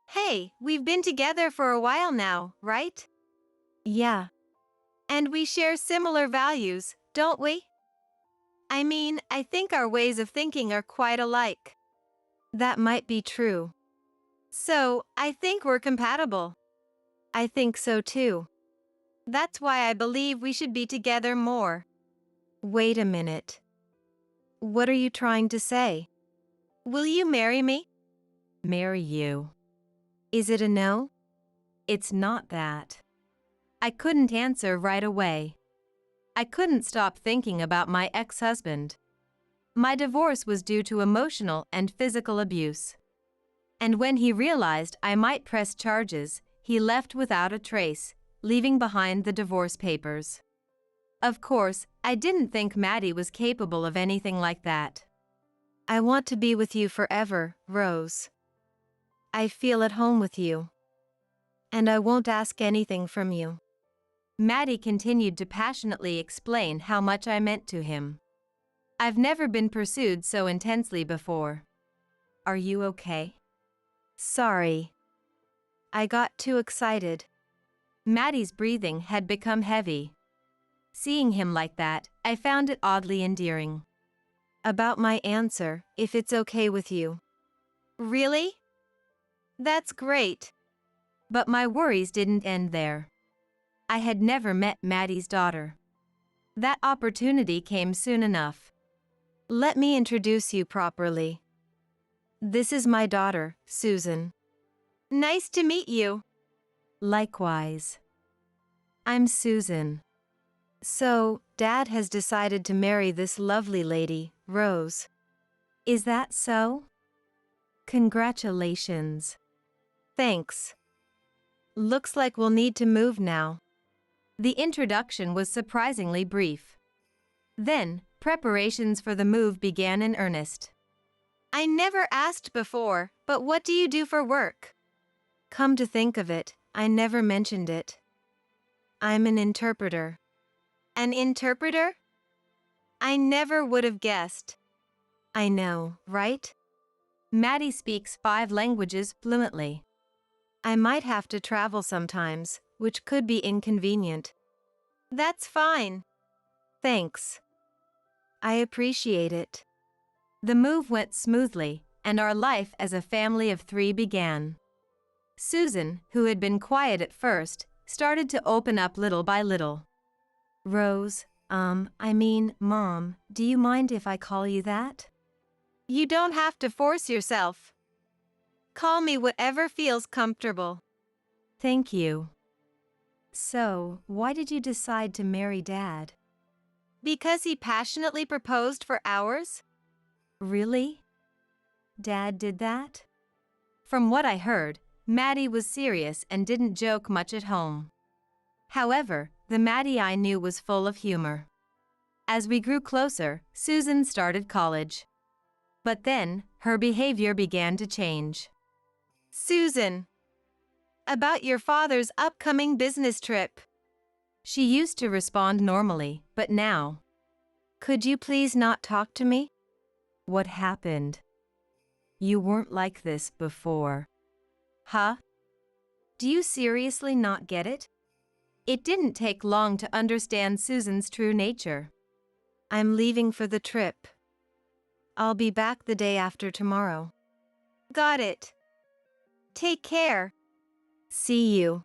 Hey, we've been together for a while now, right? Yeah. And we share similar values, don't we? I mean, I think our ways of thinking are quite alike. That might be true. So, I think we're compatible. I think so too. That's why I believe we should be together more. Wait a minute. What are you trying to say? Will you marry me? marry you. Is it a no? It's not that. I couldn't answer right away. I couldn't stop thinking about my ex-husband. My divorce was due to emotional and physical abuse. And when he realized I might press charges, he left without a trace, leaving behind the divorce papers. Of course, I didn't think Maddie was capable of anything like that. I want to be with you forever, Rose. I feel at home with you. And I won't ask anything from you. Maddie continued to passionately explain how much I meant to him. I've never been pursued so intensely before. Are you okay? Sorry. I got too excited. Maddie's breathing had become heavy. Seeing him like that, I found it oddly endearing. About my answer, if it's okay with you. Really? That's great. But my worries didn't end there. I had never met Maddie's daughter. That opportunity came soon enough. Let me introduce you properly. This is my daughter, Susan. Nice to meet you. Likewise. I'm Susan. So, Dad has decided to marry this lovely lady, Rose. Is that so? Congratulations. Thanks. Looks like we'll need to move now. The introduction was surprisingly brief. Then, preparations for the move began in earnest. I never asked before, but what do you do for work? Come to think of it, I never mentioned it. I'm an interpreter. An interpreter? I never would have guessed. I know, right? Maddie speaks 5 languages fluently. I might have to travel sometimes, which could be inconvenient. That's fine. Thanks. I appreciate it. The move went smoothly, and our life as a family of 3 began. Susan, who had been quiet at first, started to open up little by little. Rose, Mom, do you mind if I call you that? You don't have to force yourself. Call me whatever feels comfortable. Thank you. So, why did you decide to marry Dad? Because he passionately proposed for hours? Really? Dad did that? From what I heard, Maddie was serious and didn't joke much at home. However, the Maddie I knew was full of humor. As we grew closer, Susan started college. But then, her behavior began to change. Susan, about your father's upcoming business trip. She used to respond normally, but now. Could you please not talk to me? What happened? You weren't like this before. Huh? Do you seriously not get it? It didn't take long to understand Susan's true nature. I'm leaving for the trip. I'll be back the day after tomorrow. Got it. Take care. See you.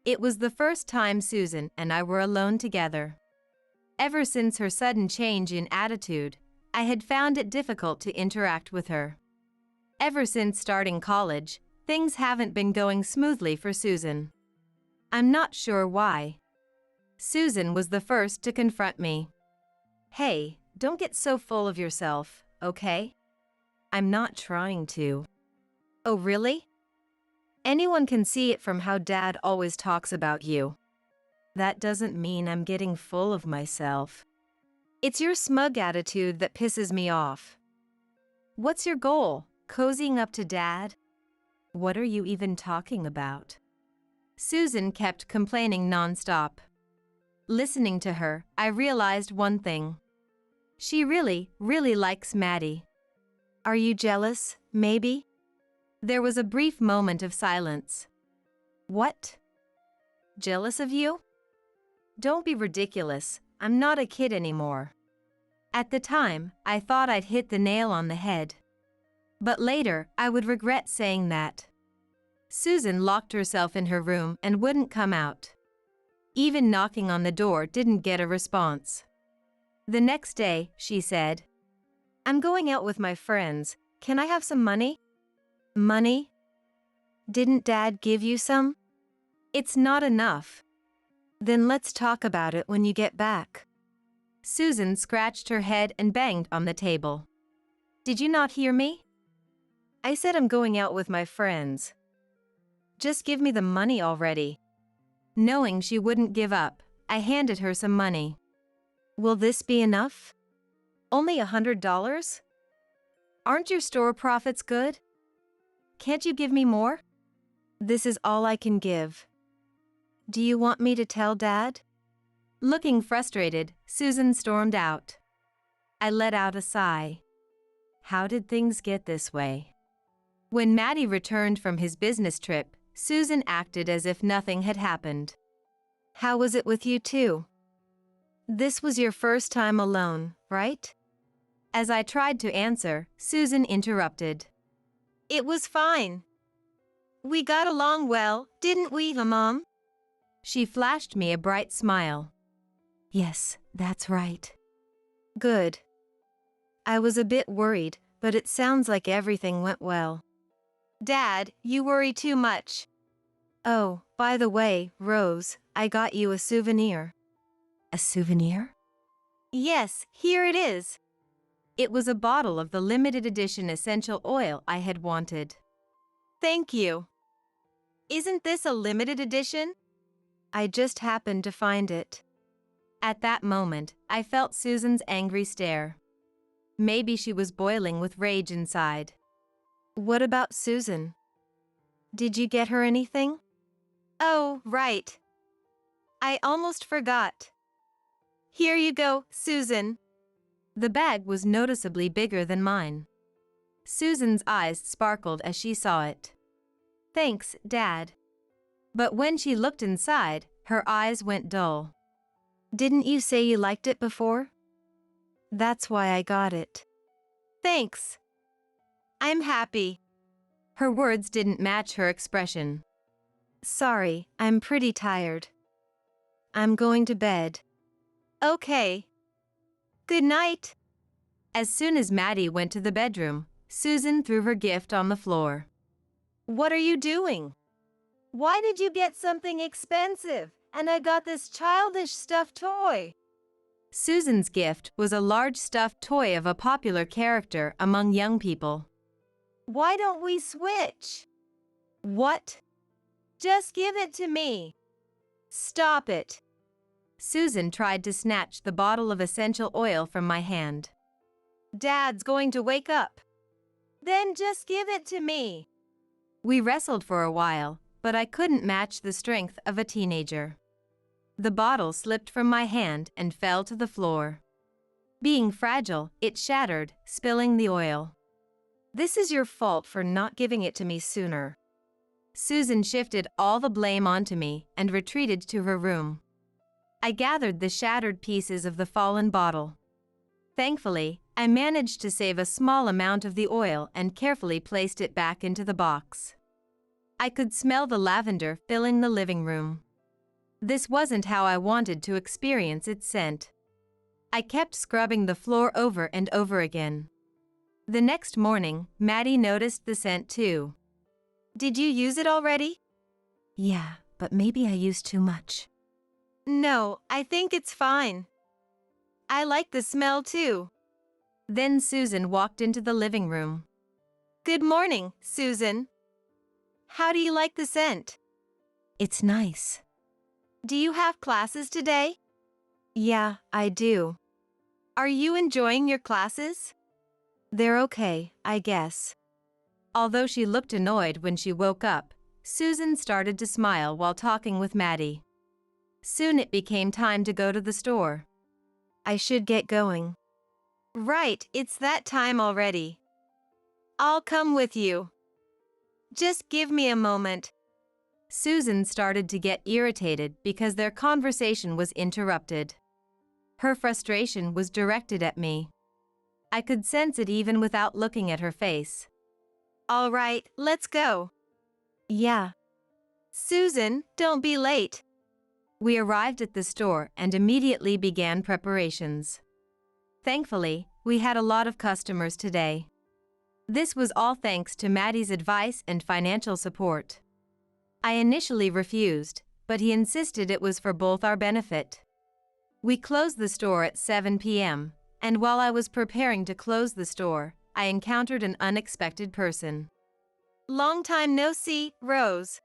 It was the first time Susan and I were alone together. Ever since her sudden change in attitude, I had found it difficult to interact with her. Ever since starting college, things haven't been going smoothly for Susan. I'm not sure why. Susan was the first to confront me. Hey, don't get so full of yourself, okay? I'm not trying to. Oh, really? Anyone can see it from how Dad always talks about you. That doesn't mean I'm getting full of myself. It's your smug attitude that pisses me off. What's your goal? Cozying up to Dad? What are you even talking about? Susan kept complaining nonstop. Listening to her, I realized one thing. She really, really likes Maddie. Are you jealous, maybe? There was a brief moment of silence. What? Jealous of you? Don't be ridiculous, I'm not a kid anymore. At the time, I thought I'd hit the nail on the head. But later, I would regret saying that. Susan locked herself in her room and wouldn't come out. Even knocking on the door didn't get a response. The next day, she said, I'm going out with my friends, can I have some money? Money? Didn't Dad give you some? It's not enough. Then let's talk about it when you get back. Susan scratched her head and banged on the table. Did you not hear me? I said I'm going out with my friends. Just give me the money already. Knowing she wouldn't give up, I handed her some money. Will this be enough? Only $100? Aren't your store profits good? Can't you give me more? This is all I can give. Do you want me to tell Dad? Looking frustrated, Susan stormed out. I let out a sigh. How did things get this way? When Maddie returned from his business trip, Susan acted as if nothing had happened. How was it with you two? This was your first time alone, right? As I tried to answer, Susan interrupted. It was fine. We got along well, didn't we, Mom? She flashed me a bright smile. Yes, that's right. Good. I was a bit worried, but it sounds like everything went well. Dad, you worry too much. Oh, by the way, Rose, I got you a souvenir. A souvenir? Yes, here it is. It was a bottle of the limited edition essential oil I had wanted. Thank you. Isn't this a limited edition? I just happened to find it. At that moment, I felt Susan's angry stare. Maybe she was boiling with rage inside. What about Susan? Did you get her anything? Oh, right. I almost forgot. Here you go, Susan. The bag was noticeably bigger than mine. Susan's eyes sparkled as she saw it. Thanks, Dad. But when she looked inside, her eyes went dull. Didn't you say you liked it before? That's why I got it. Thanks. I'm happy. Her words didn't match her expression. Sorry, I'm pretty tired. I'm going to bed. Okay. Good night. As soon as Maddie went to the bedroom, Susan threw her gift on the floor. What are you doing? Why did you get something expensive? And I got this childish stuffed toy. Susan's gift was a large stuffed toy of a popular character among young people. Why don't we switch? What? Just give it to me. Stop it. Susan tried to snatch the bottle of essential oil from my hand. Dad's going to wake up. Then just give it to me. We wrestled for a while, but I couldn't match the strength of a teenager. The bottle slipped from my hand and fell to the floor. Being fragile, it shattered, spilling the oil. This is your fault for not giving it to me sooner. Susan shifted all the blame onto me and retreated to her room. I gathered the shattered pieces of the fallen bottle. Thankfully, I managed to save a small amount of the oil and carefully placed it back into the box. I could smell the lavender filling the living room. This wasn't how I wanted to experience its scent. I kept scrubbing the floor over and over again. The next morning, Maddie noticed the scent too. Did you use it already? Yeah, but maybe I used too much. No, I think it's fine. I like the smell too. Then Susan walked into the living room. Good morning, Susan. How do you like the scent? It's nice. Do you have classes today? Yeah, I do. Are you enjoying your classes? They're okay, I guess. Although she looked annoyed when she woke up, Susan started to smile while talking with Maddie. Soon it became time to go to the store. I should get going. Right, it's that time already. I'll come with you. Just give me a moment. Susan started to get irritated because their conversation was interrupted. Her frustration was directed at me. I could sense it even without looking at her face. All right, let's go. Yeah. Susan, don't be late. We arrived at the store and immediately began preparations. Thankfully, we had a lot of customers today. This was all thanks to Maddie's advice and financial support. I initially refused, but he insisted it was for both our benefit. We closed the store at 7 p.m., and while I was preparing to close the store, I encountered an unexpected person. "Long time no see, Rose."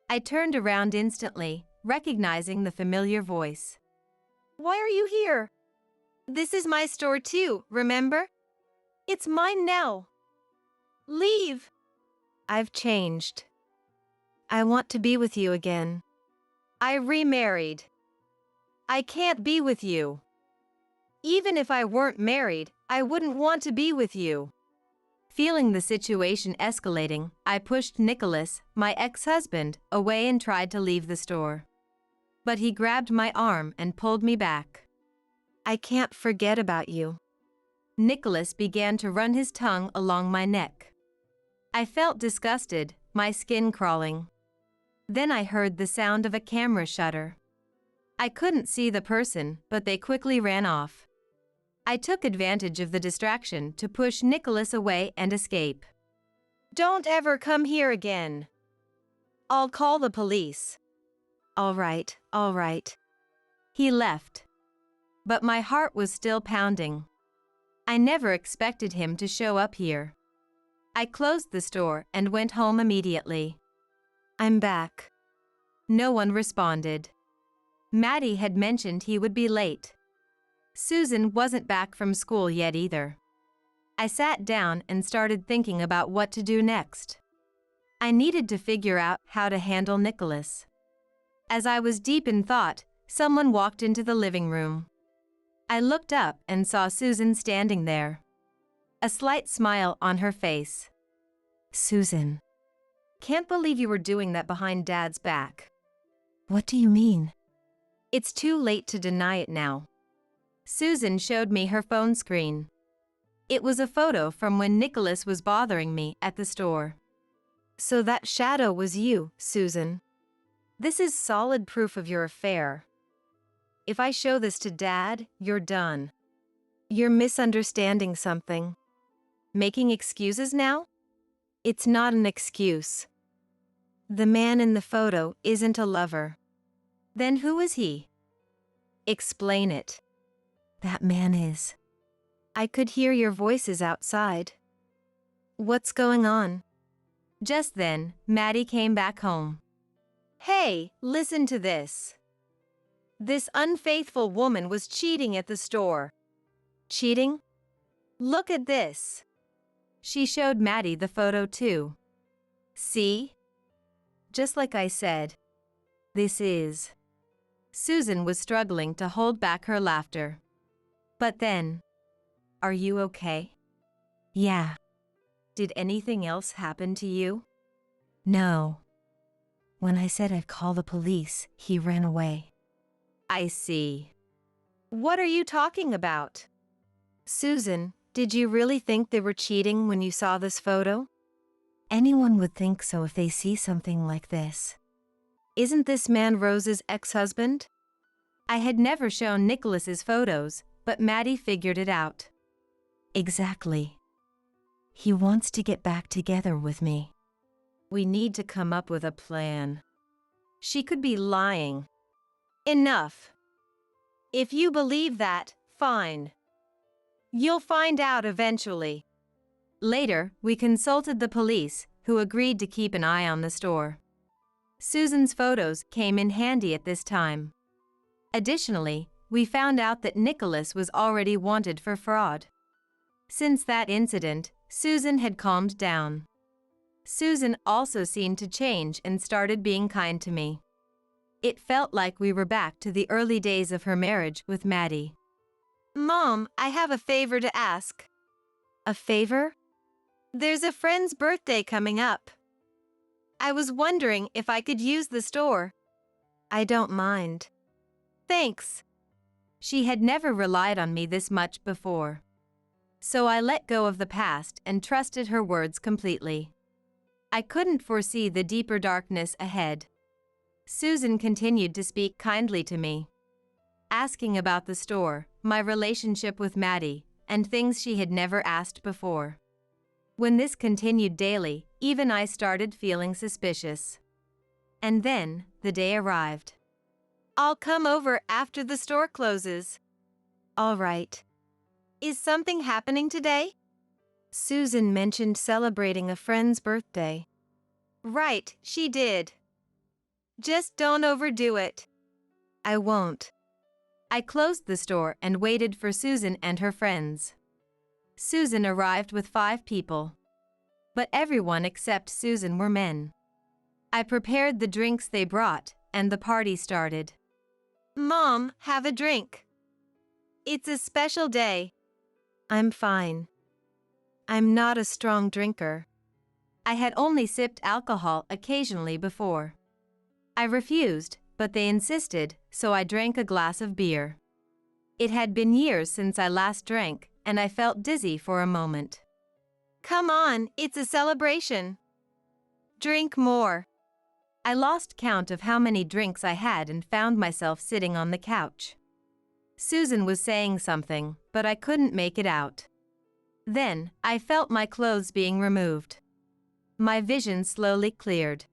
I turned around instantly, recognizing the familiar voice. "Why are you here?" "This is my store too, remember? It's mine now." "Leave." "I've changed. I want to be with you again." "I remarried." "I can't be with you." "Even if I weren't married, I wouldn't want to be with you." Feeling the situation escalating, I pushed Nicholas, my ex-husband, away and tried to leave the store. But he grabbed my arm and pulled me back. "I can't forget about you." Nicholas began to run his tongue along my neck. I felt disgusted, my skin crawling. Then I heard the sound of a camera shutter. I couldn't see the person, but they quickly ran off. I took advantage of the distraction to push Nicholas away and escape. "Don't ever come here again. I'll call the police." All right. He left. But my heart was still pounding. I never expected him to show up here. I closed the store and went home immediately. "I'm back." No one responded. Maddie had mentioned he would be late. Susan wasn't back from school yet either. I sat down and started thinking about what to do next. I needed to figure out how to handle Nicholas. As I was deep in thought, someone walked into the living room. I looked up and saw Susan standing there. A slight smile on her face. "Susan, can't believe you were doing that behind Dad's back." "What do you mean?" "It's too late to deny it now." Susan showed me her phone screen. It was a photo from when Nicholas was bothering me at the store. "So that shadow was you, Susan. This is solid proof of your affair. If I show this to Dad, you're done." "You're misunderstanding something." "Making excuses now?" "It's not an excuse. The man in the photo isn't a lover." "Then who is he?" "Explain it." "That man is." "I could hear your voices outside." "What's going on?" Just then, Maddie came back home. "Hey, listen to this. This unfaithful woman was cheating at the store." "Cheating?" "Look at this." She showed Maddie the photo too. "See? Just like I said. This is." Susan was struggling to hold back her laughter. But then, "Are you okay?" "Yeah." "Did anything else happen to you?" "No. When I said I'd call the police, he ran away." "I see. What are you talking about?" "Susan, did you really think they were cheating when you saw this photo?" "Anyone would think so if they see something like this." "Isn't this man Rose's ex-husband?" I had never shown Nicholas's photos, but Maddie figured it out. "Exactly. He wants to get back together with me." "We need to come up with a plan." She could be lying. "Enough. If you believe that, fine. You'll find out eventually." Later, we consulted the police, who agreed to keep an eye on the store. Susan's photos came in handy at this time. Additionally, we found out that Nicholas was already wanted for fraud. Since that incident, Susan had calmed down. Susan also seemed to change and started being kind to me. It felt like we were back to the early days of her marriage with Maddie. "Mom, I have a favor to ask." "A favor?" "There's a friend's birthday coming up. I was wondering if I could use the store." "I don't mind." "Thanks." She had never relied on me this much before. So I let go of the past and trusted her words completely. I couldn't foresee the deeper darkness ahead. Susan continued to speak kindly to me, asking about the store, my relationship with Maddie, and things she had never asked before. When this continued daily, even I started feeling suspicious. And then, the day arrived. I'll come over after the store closes. All right. Is something happening today? Susan mentioned celebrating a friend's birthday. Right, she did. Just don't overdo it. I won't. I closed the store and waited for Susan and her friends. Susan arrived with 5 people. But everyone except Susan were men. I prepared the drinks they brought, and the party started. Mom, have a drink. It's a special day. I'm fine. I'm not a strong drinker. I had only sipped alcohol occasionally before. I refused, but they insisted, so I drank a glass of beer. It had been years since I last drank, and I felt dizzy for a moment. Come on, it's a celebration. Drink more. I lost count of how many drinks I had and found myself sitting on the couch. Susan was saying something, but I couldn't make it out. Then, I felt my clothes being removed. My vision slowly cleared.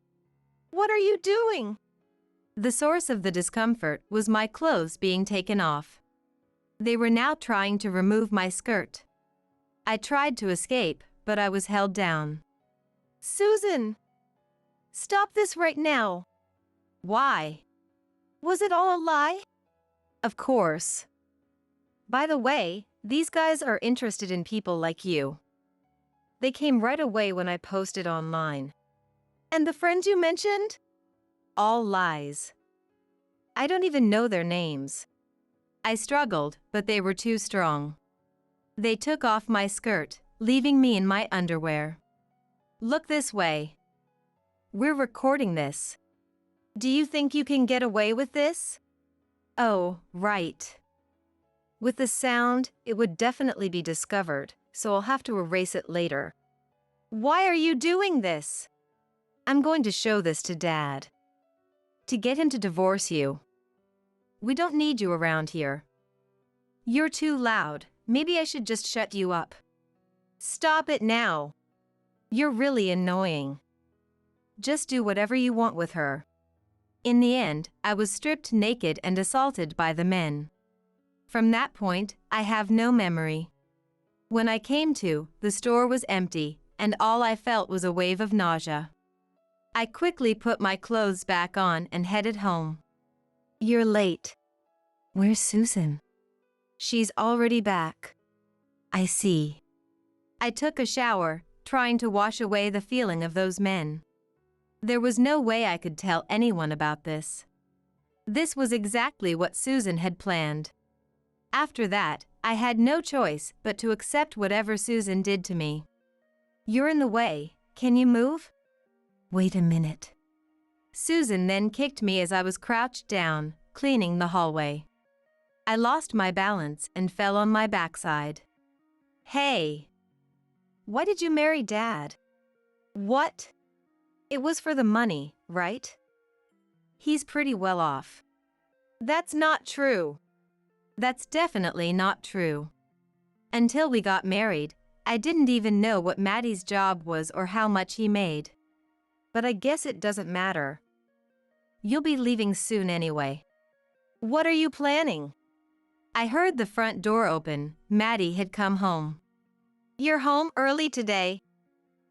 What are you doing? The source of the discomfort was my clothes being taken off. They were now trying to remove my skirt. I tried to escape, but I was held down. Susan! Stop this right now. Why? Was it all a lie? Of course. By the way, these guys are interested in people like you. They came right away when I posted online. And the friends you mentioned? All lies. I don't even know their names. I struggled, but they were too strong. They took off my skirt, leaving me in my underwear. Look this way. We're recording this. Do you think you can get away with this? Oh, right. With the sound, it would definitely be discovered, so I'll have to erase it later. Why are you doing this? I'm going to show this to Dad. To get him to divorce you. We don't need you around here. You're too loud. Maybe I should just shut you up. Stop it now. You're really annoying. Just do whatever you want with her. In the end, I was stripped naked and assaulted by the men. From that point, I have no memory. When I came to, the store was empty, and all I felt was a wave of nausea. I quickly put my clothes back on and headed home. You're late. Where's Susan? She's already back. I see. I took a shower, trying to wash away the feeling of those men. There was no way I could tell anyone about this. This was exactly what Susan had planned. After that, I had no choice but to accept whatever Susan did to me. You're in the way. Can you move? Wait a minute. Susan then kicked me as I was crouched down, cleaning the hallway. I lost my balance and fell on my backside. Hey! Why did you marry Dad? What? It was for the money, right? He's pretty well off. That's not true. That's definitely not true. Until we got married, I didn't even know what Maddie's job was or how much he made. But I guess it doesn't matter. You'll be leaving soon anyway. What are you planning? I heard the front door open. Maddie had come home. You're home early today.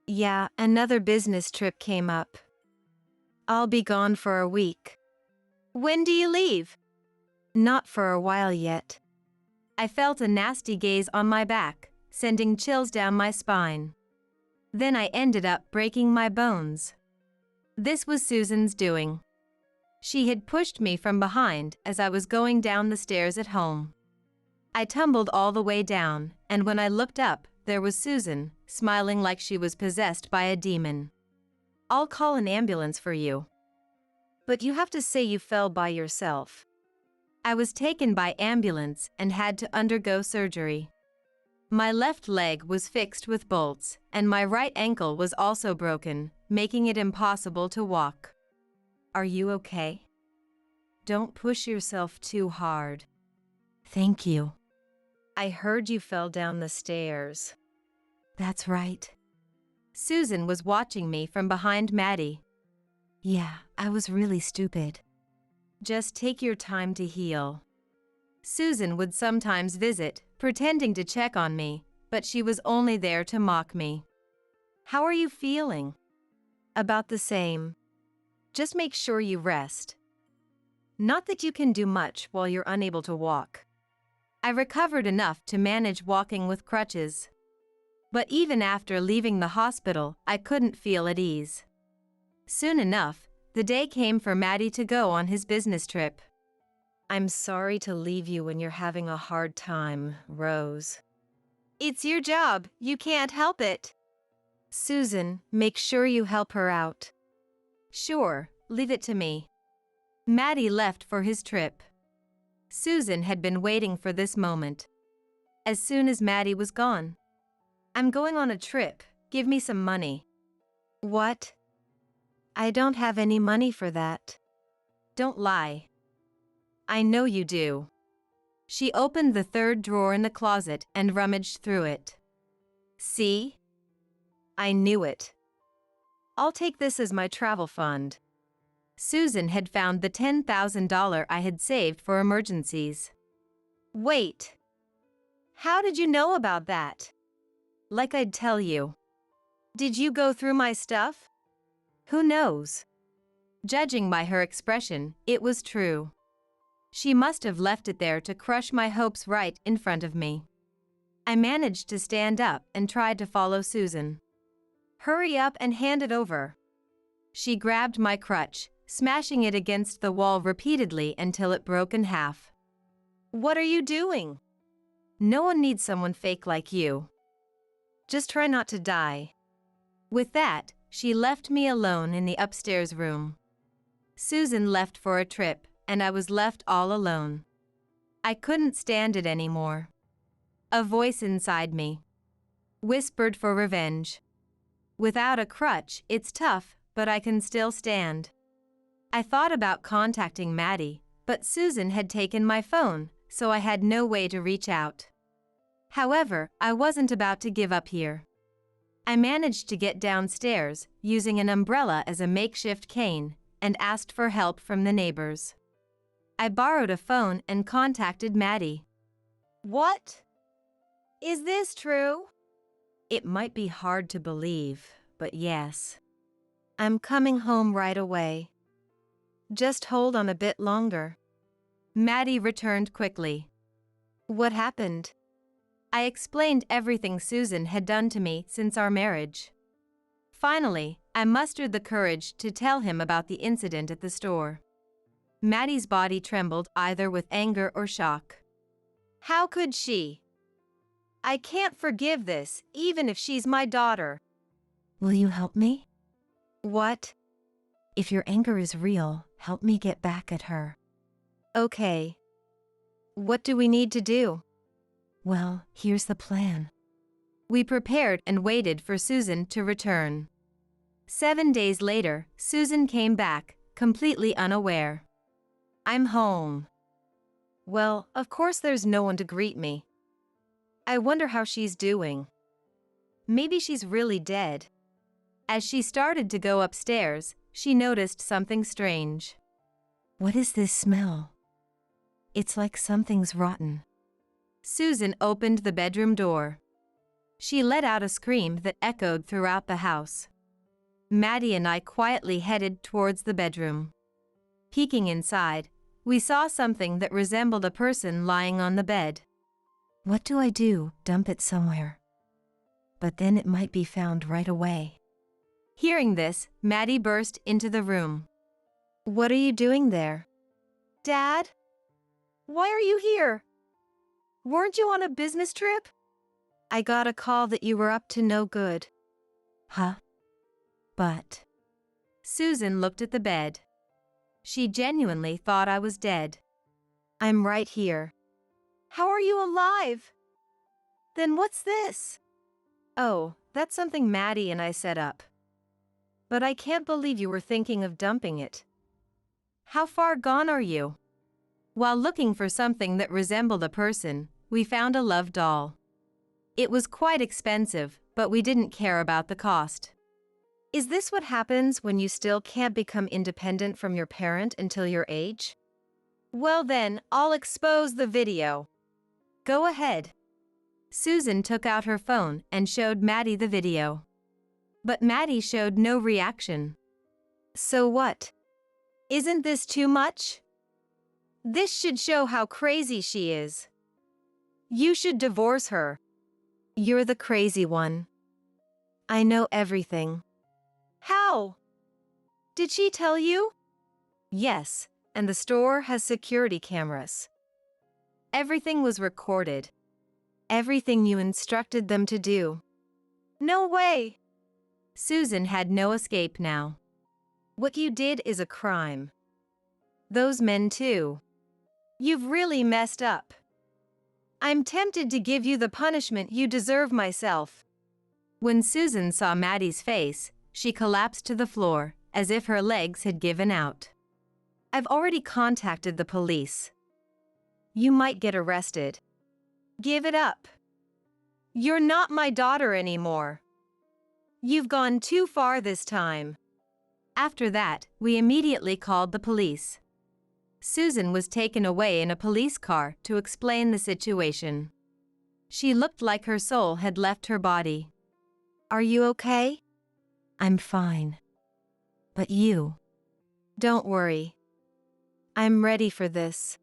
Yeah, another business trip came up. I'll be gone for a week. When do you leave? Not for a while yet. I felt a nasty gaze on my back, sending chills down my spine. Then I ended up breaking my bones. This was Susan's doing. She had pushed me from behind as I was going down the stairs at home. I tumbled all the way down, and when I looked up, there was Susan, smiling like she was possessed by a demon. I'll call an ambulance for you. But you have to say you fell by yourself. I was taken by ambulance and had to undergo surgery. My left leg was fixed with bolts, and my right ankle was also broken, making it impossible to walk. Are you okay? Don't push yourself too hard. Thank you. I heard you fell down the stairs. That's right. Susan was watching me from behind Maddie. Yeah, I was really stupid. Just take your time to heal. Susan would sometimes visit, pretending to check on me, but she was only there to mock me. How are you feeling? About the same. Just make sure you rest. Not that you can do much while you're unable to walk. I recovered enough to manage walking with crutches. But even after leaving the hospital, I couldn't feel at ease. Soon enough, the day came for Maddie to go on his business trip. I'm sorry to leave you when you're having a hard time, Rose. It's your job, you can't help it. Susan, make sure you help her out. Sure, leave it to me. Maddie left for his trip. Susan had been waiting for this moment. As soon as Maddie was gone. I'm going on a trip, give me some money. What? I don't have any money for that. Don't lie. I know you do. She opened the third drawer in the closet and rummaged through it. See? I knew it. I'll take this as my travel fund. Susan had found the $10,000 I had saved for emergencies. Wait. How did you know about that? Like I'd tell you. Did you go through my stuff? Who knows? Judging by her expression, it was true. She must have left it there to crush my hopes right in front of me. I managed to stand up and tried to follow Susan. Hurry up and hand it over. She grabbed my crutch, smashing it against the wall repeatedly until it broke in half. What are you doing? No one needs someone fake like you. Just try not to die. With that, she left me alone in the upstairs room. Susan left for a trip, and I was left all alone. I couldn't stand it anymore. A voice inside me whispered for revenge. Without a crutch, it's tough, but I can still stand. I thought about contacting Maddie, but Susan had taken my phone, so I had no way to reach out. However, I wasn't about to give up here. I managed to get downstairs, using an umbrella as a makeshift cane, and asked for help from the neighbors. I borrowed a phone and contacted Maddie. What? Is this true? It might be hard to believe, but yes. I'm coming home right away. Just hold on a bit longer. Maddie returned quickly. What happened? I explained everything Susan had done to me since our marriage. Finally, I mustered the courage to tell him about the incident at the store. Maddie's body trembled either with anger or shock. How could she? I can't forgive this, even if she's my daughter. Will you help me? What? If your anger is real, help me get back at her. Okay. What do we need to do? Well, here's the plan. We prepared and waited for Susan to return. 7 days later, Susan came back, completely unaware. I'm home. Well, of course there's no one to greet me. I wonder how she's doing. Maybe she's really dead. As she started to go upstairs, she noticed something strange. What is this smell? It's like something's rotten. Susan opened the bedroom door. She let out a scream that echoed throughout the house. Maddie and I quietly headed towards the bedroom. Peeking inside, we saw something that resembled a person lying on the bed. What do I do? Dump it somewhere. But then it might be found right away. Hearing this, Maddie burst into the room. What are you doing there? Dad? Why are you here? Weren't you on a business trip? I got a call that you were up to no good. Huh? But... Susan looked at the bed. She genuinely thought I was dead. I'm right here. How are you alive? Then what's this? Oh, that's something Maddie and I set up. But I can't believe you were thinking of dumping it. How far gone are you? While looking for something that resembled a person, we found a love doll. It was quite expensive, but we didn't care about the cost. Is this what happens when you still can't become independent from your parent until your age? Well then, I'll expose the video. Go ahead. Susan took out her phone and showed Maddie the video. But Maddie showed no reaction. So what? Isn't this too much? This should show how crazy she is. You should divorce her. You're the crazy one. I know everything. How? Did she tell you? Yes, and the store has security cameras. Everything was recorded. Everything you instructed them to do. No way! Susan had no escape now. What you did is a crime. Those men too. You've really messed up. I'm tempted to give you the punishment you deserve myself. When Susan saw Maddie's face, she collapsed to the floor, as if her legs had given out. I've already contacted the police. You might get arrested. Give it up. You're not my daughter anymore. You've gone too far this time. After that, we immediately called the police. Susan was taken away in a police car to explain the situation. She looked like her soul had left her body. Are you okay? I'm fine. But you? Don't worry. I'm ready for this.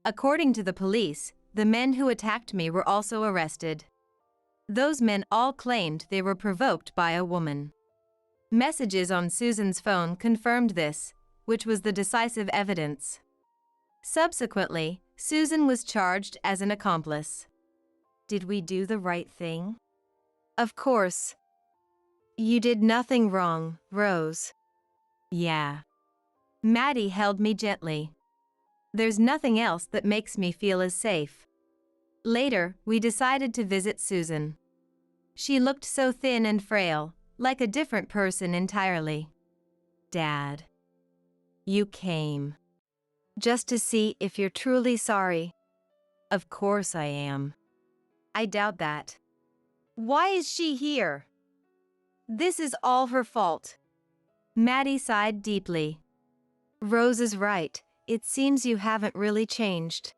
According to the police, the men who attacked me were also arrested. Those men all claimed they were provoked by a woman. Messages on Susan's phone confirmed this, which was the decisive evidence. Subsequently, Susan was charged as an accomplice. Did we do the right thing? Of course. You did nothing wrong, Rose. Yeah. Maddie held me gently. There's nothing else that makes me feel as safe. Later, we decided to visit Susan. She looked so thin and frail, like a different person entirely. Dad. You came. Just to see if you're truly sorry. Of course I am. I doubt that. Why is she here? This is all her fault. Maddie sighed deeply. Rose is right. It seems you haven't really changed.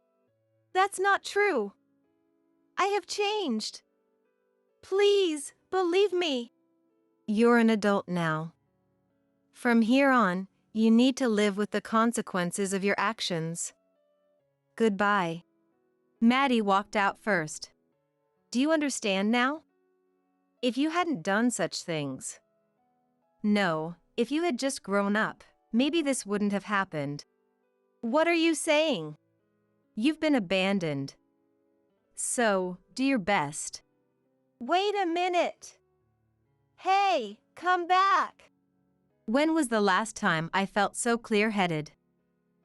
That's not true. I have changed. Please, believe me. You're an adult now. From here on, you need to live with the consequences of your actions. Goodbye. Maddie walked out first. Do you understand now? If you hadn't done such things. No, if you had just grown up, maybe this wouldn't have happened. What are you saying? You've been abandoned. So, do your best. Wait a minute. Hey, come back. When was the last time I felt so clear-headed?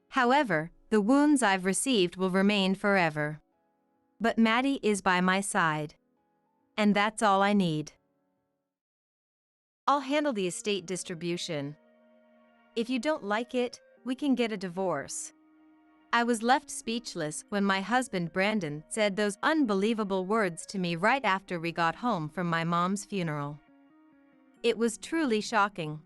However, the wounds I've received will remain forever. But Maddie is by my side. And that's all I need. I'll handle the estate distribution. If you don't like it, we can get a divorce. I was left speechless when my husband Brandon said those unbelievable words to me right after we got home from my mom's funeral. It was truly shocking.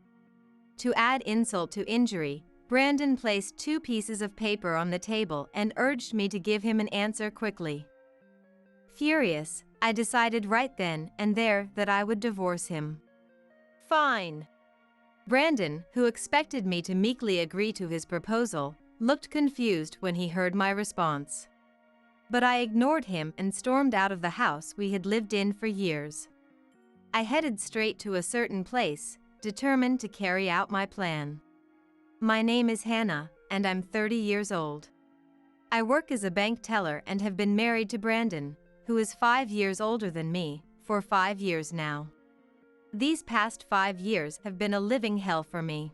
To add insult to injury, Brandon placed 2 pieces of paper on the table and urged me to give him an answer quickly. Furious, I decided right then and there that I would divorce him. Fine. Brandon, who expected me to meekly agree to his proposal, looked confused when he heard my response. But I ignored him and stormed out of the house we had lived in for years. I headed straight to a certain place, determined to carry out my plan. My name is Hannah, and I'm 30 years old. I work as a bank teller and have been married to Brandon, who is 5 years older than me, for 5 years now. These past 5 years have been a living hell for me.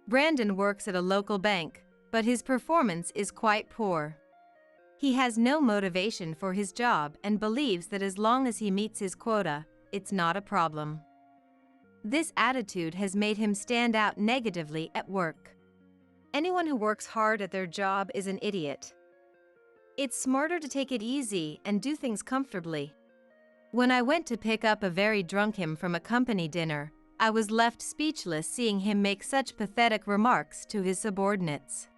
Brandon works at a local bank, but his performance is quite poor. He has no motivation for his job and believes that as long as he meets his quota, it's not a problem. This attitude has made him stand out negatively at work. Anyone who works hard at their job is an idiot. It's smarter to take it easy and do things comfortably. When I went to pick up a very drunk him from a company dinner, I was left speechless seeing him make such pathetic remarks to his subordinates.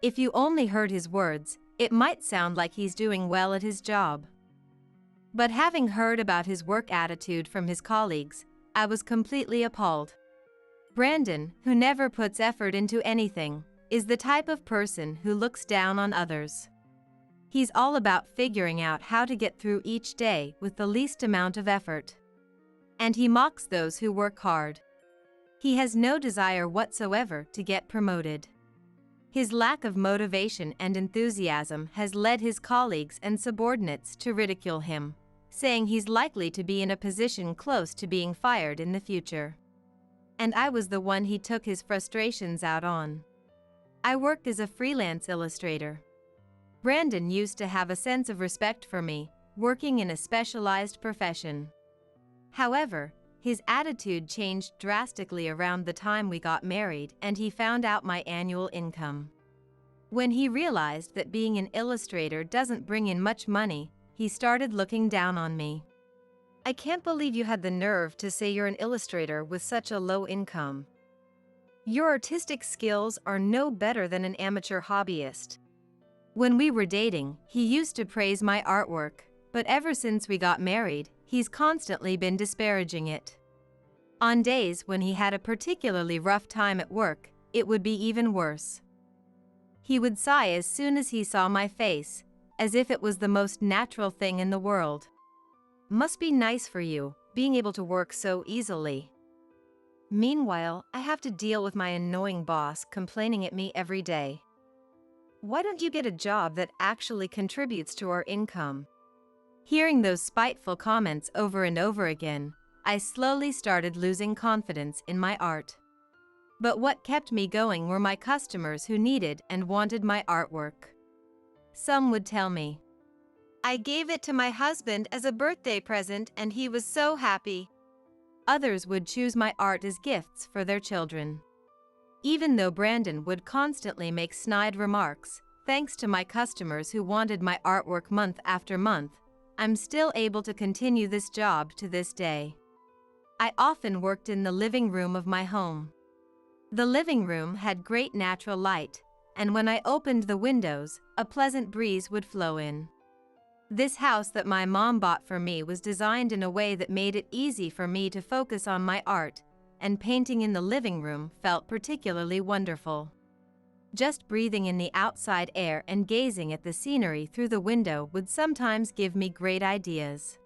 If you only heard his words, it might sound like he's doing well at his job. But having heard about his work attitude from his colleagues, I was completely appalled. Brandon, who never puts effort into anything, is the type of person who looks down on others. He's all about figuring out how to get through each day with the least amount of effort. And he mocks those who work hard. He has no desire whatsoever to get promoted. His lack of motivation and enthusiasm has led his colleagues and subordinates to ridicule him, saying he's likely to be in a position close to being fired in the future. And I was the one he took his frustrations out on. I worked as a freelance illustrator. Brandon used to have a sense of respect for me, working in a specialized profession. However, his attitude changed drastically around the time we got married and he found out my annual income. When he realized that being an illustrator doesn't bring in much money, he started looking down on me. I can't believe you had the nerve to say you're an illustrator with such a low income. Your artistic skills are no better than an amateur hobbyist. When we were dating, he used to praise my artwork, but ever since we got married, he's constantly been disparaging it. On days when he had a particularly rough time at work, it would be even worse. He would sigh as soon as he saw my face, as if it was the most natural thing in the world. Must be nice for you, being able to work so easily. Meanwhile, I have to deal with my annoying boss complaining at me every day. Why don't you get a job that actually contributes to our income? Hearing those spiteful comments over and over again, I slowly started losing confidence in my art. But what kept me going were my customers who needed and wanted my artwork. Some would tell me, "I gave it to my husband as a birthday present and he was so happy." Others would choose my art as gifts for their children. Even though Brandon would constantly make snide remarks, thanks to my customers who wanted my artwork month after month, I'm still able to continue this job to this day. I often worked in the living room of my home. The living room had great natural light, and when I opened the windows, a pleasant breeze would flow in. This house that my mom bought for me was designed in a way that made it easy for me to focus on my art, and painting in the living room felt particularly wonderful. Just breathing in the outside air and gazing at the scenery through the window would sometimes give me great ideas.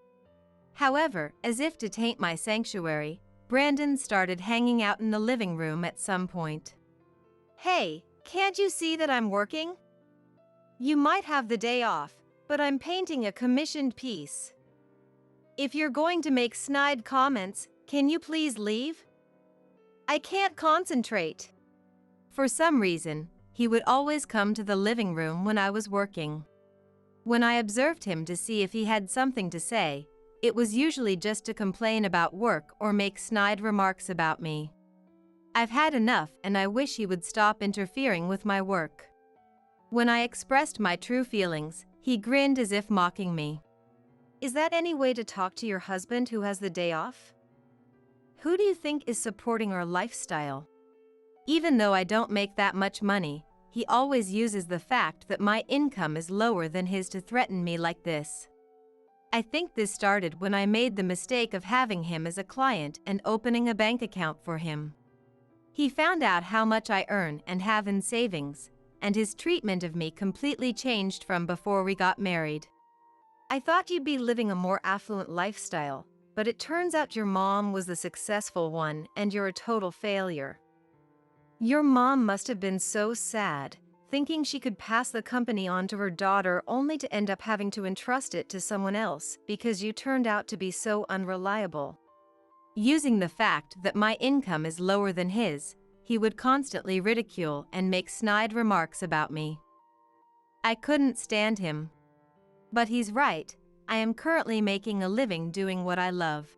However, as if to taint my sanctuary, Brandon started hanging out in the living room at some point. "Hey, can't you see that I'm working? You might have the day off, but I'm painting a commissioned piece. If you're going to make snide comments, can you please leave? I can't concentrate." For some reason, he would always come to the living room when I was working. When I observed him to see if he had something to say, it was usually just to complain about work or make snide remarks about me. I've had enough and I wish he would stop interfering with my work. When I expressed my true feelings, he grinned as if mocking me. Is that any way to talk to your husband who has the day off? Who do you think is supporting our lifestyle? Even though I don't make that much money, he always uses the fact that my income is lower than his to threaten me like this. I think this started when I made the mistake of having him as a client and opening a bank account for him. He found out how much I earn and have in savings, and his treatment of me completely changed from before we got married. I thought you'd be living a more affluent lifestyle, but it turns out your mom was the successful one and you're a total failure. Your mom must have been so sad, thinking she could pass the company on to her daughter only to end up having to entrust it to someone else because you turned out to be so unreliable. Using the fact that my income is lower than his, he would constantly ridicule and make snide remarks about me. I couldn't stand him. But he's right, I am currently making a living doing what I love.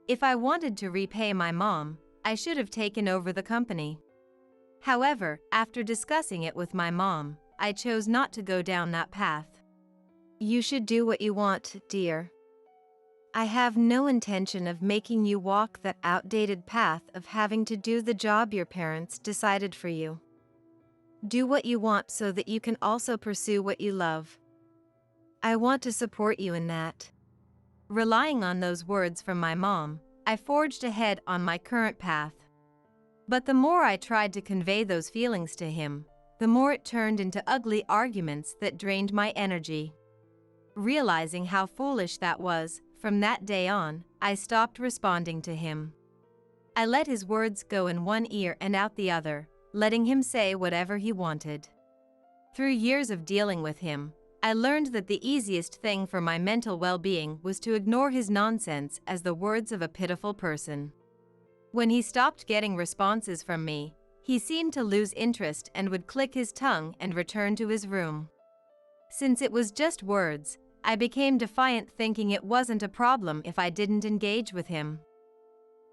If I wanted to repay my mom, I should have taken over the company. However, after discussing it with my mom, I chose not to go down that path. You should do what you want, dear. I have no intention of making you walk that outdated path of having to do the job your parents decided for you. Do what you want so that you can also pursue what you love. I want to support you in that." Relying on those words from my mom, I forged ahead on my current path. But the more I tried to convey those feelings to him, the more it turned into ugly arguments that drained my energy. Realizing how foolish that was, from that day on, I stopped responding to him. I let his words go in one ear and out the other, letting him say whatever he wanted. Through years of dealing with him, I learned that the easiest thing for my mental well-being was to ignore his nonsense as the words of a pitiful person. When he stopped getting responses from me, he seemed to lose interest and would click his tongue and return to his room. Since it was just words, I became defiant, thinking it wasn't a problem if I didn't engage with him.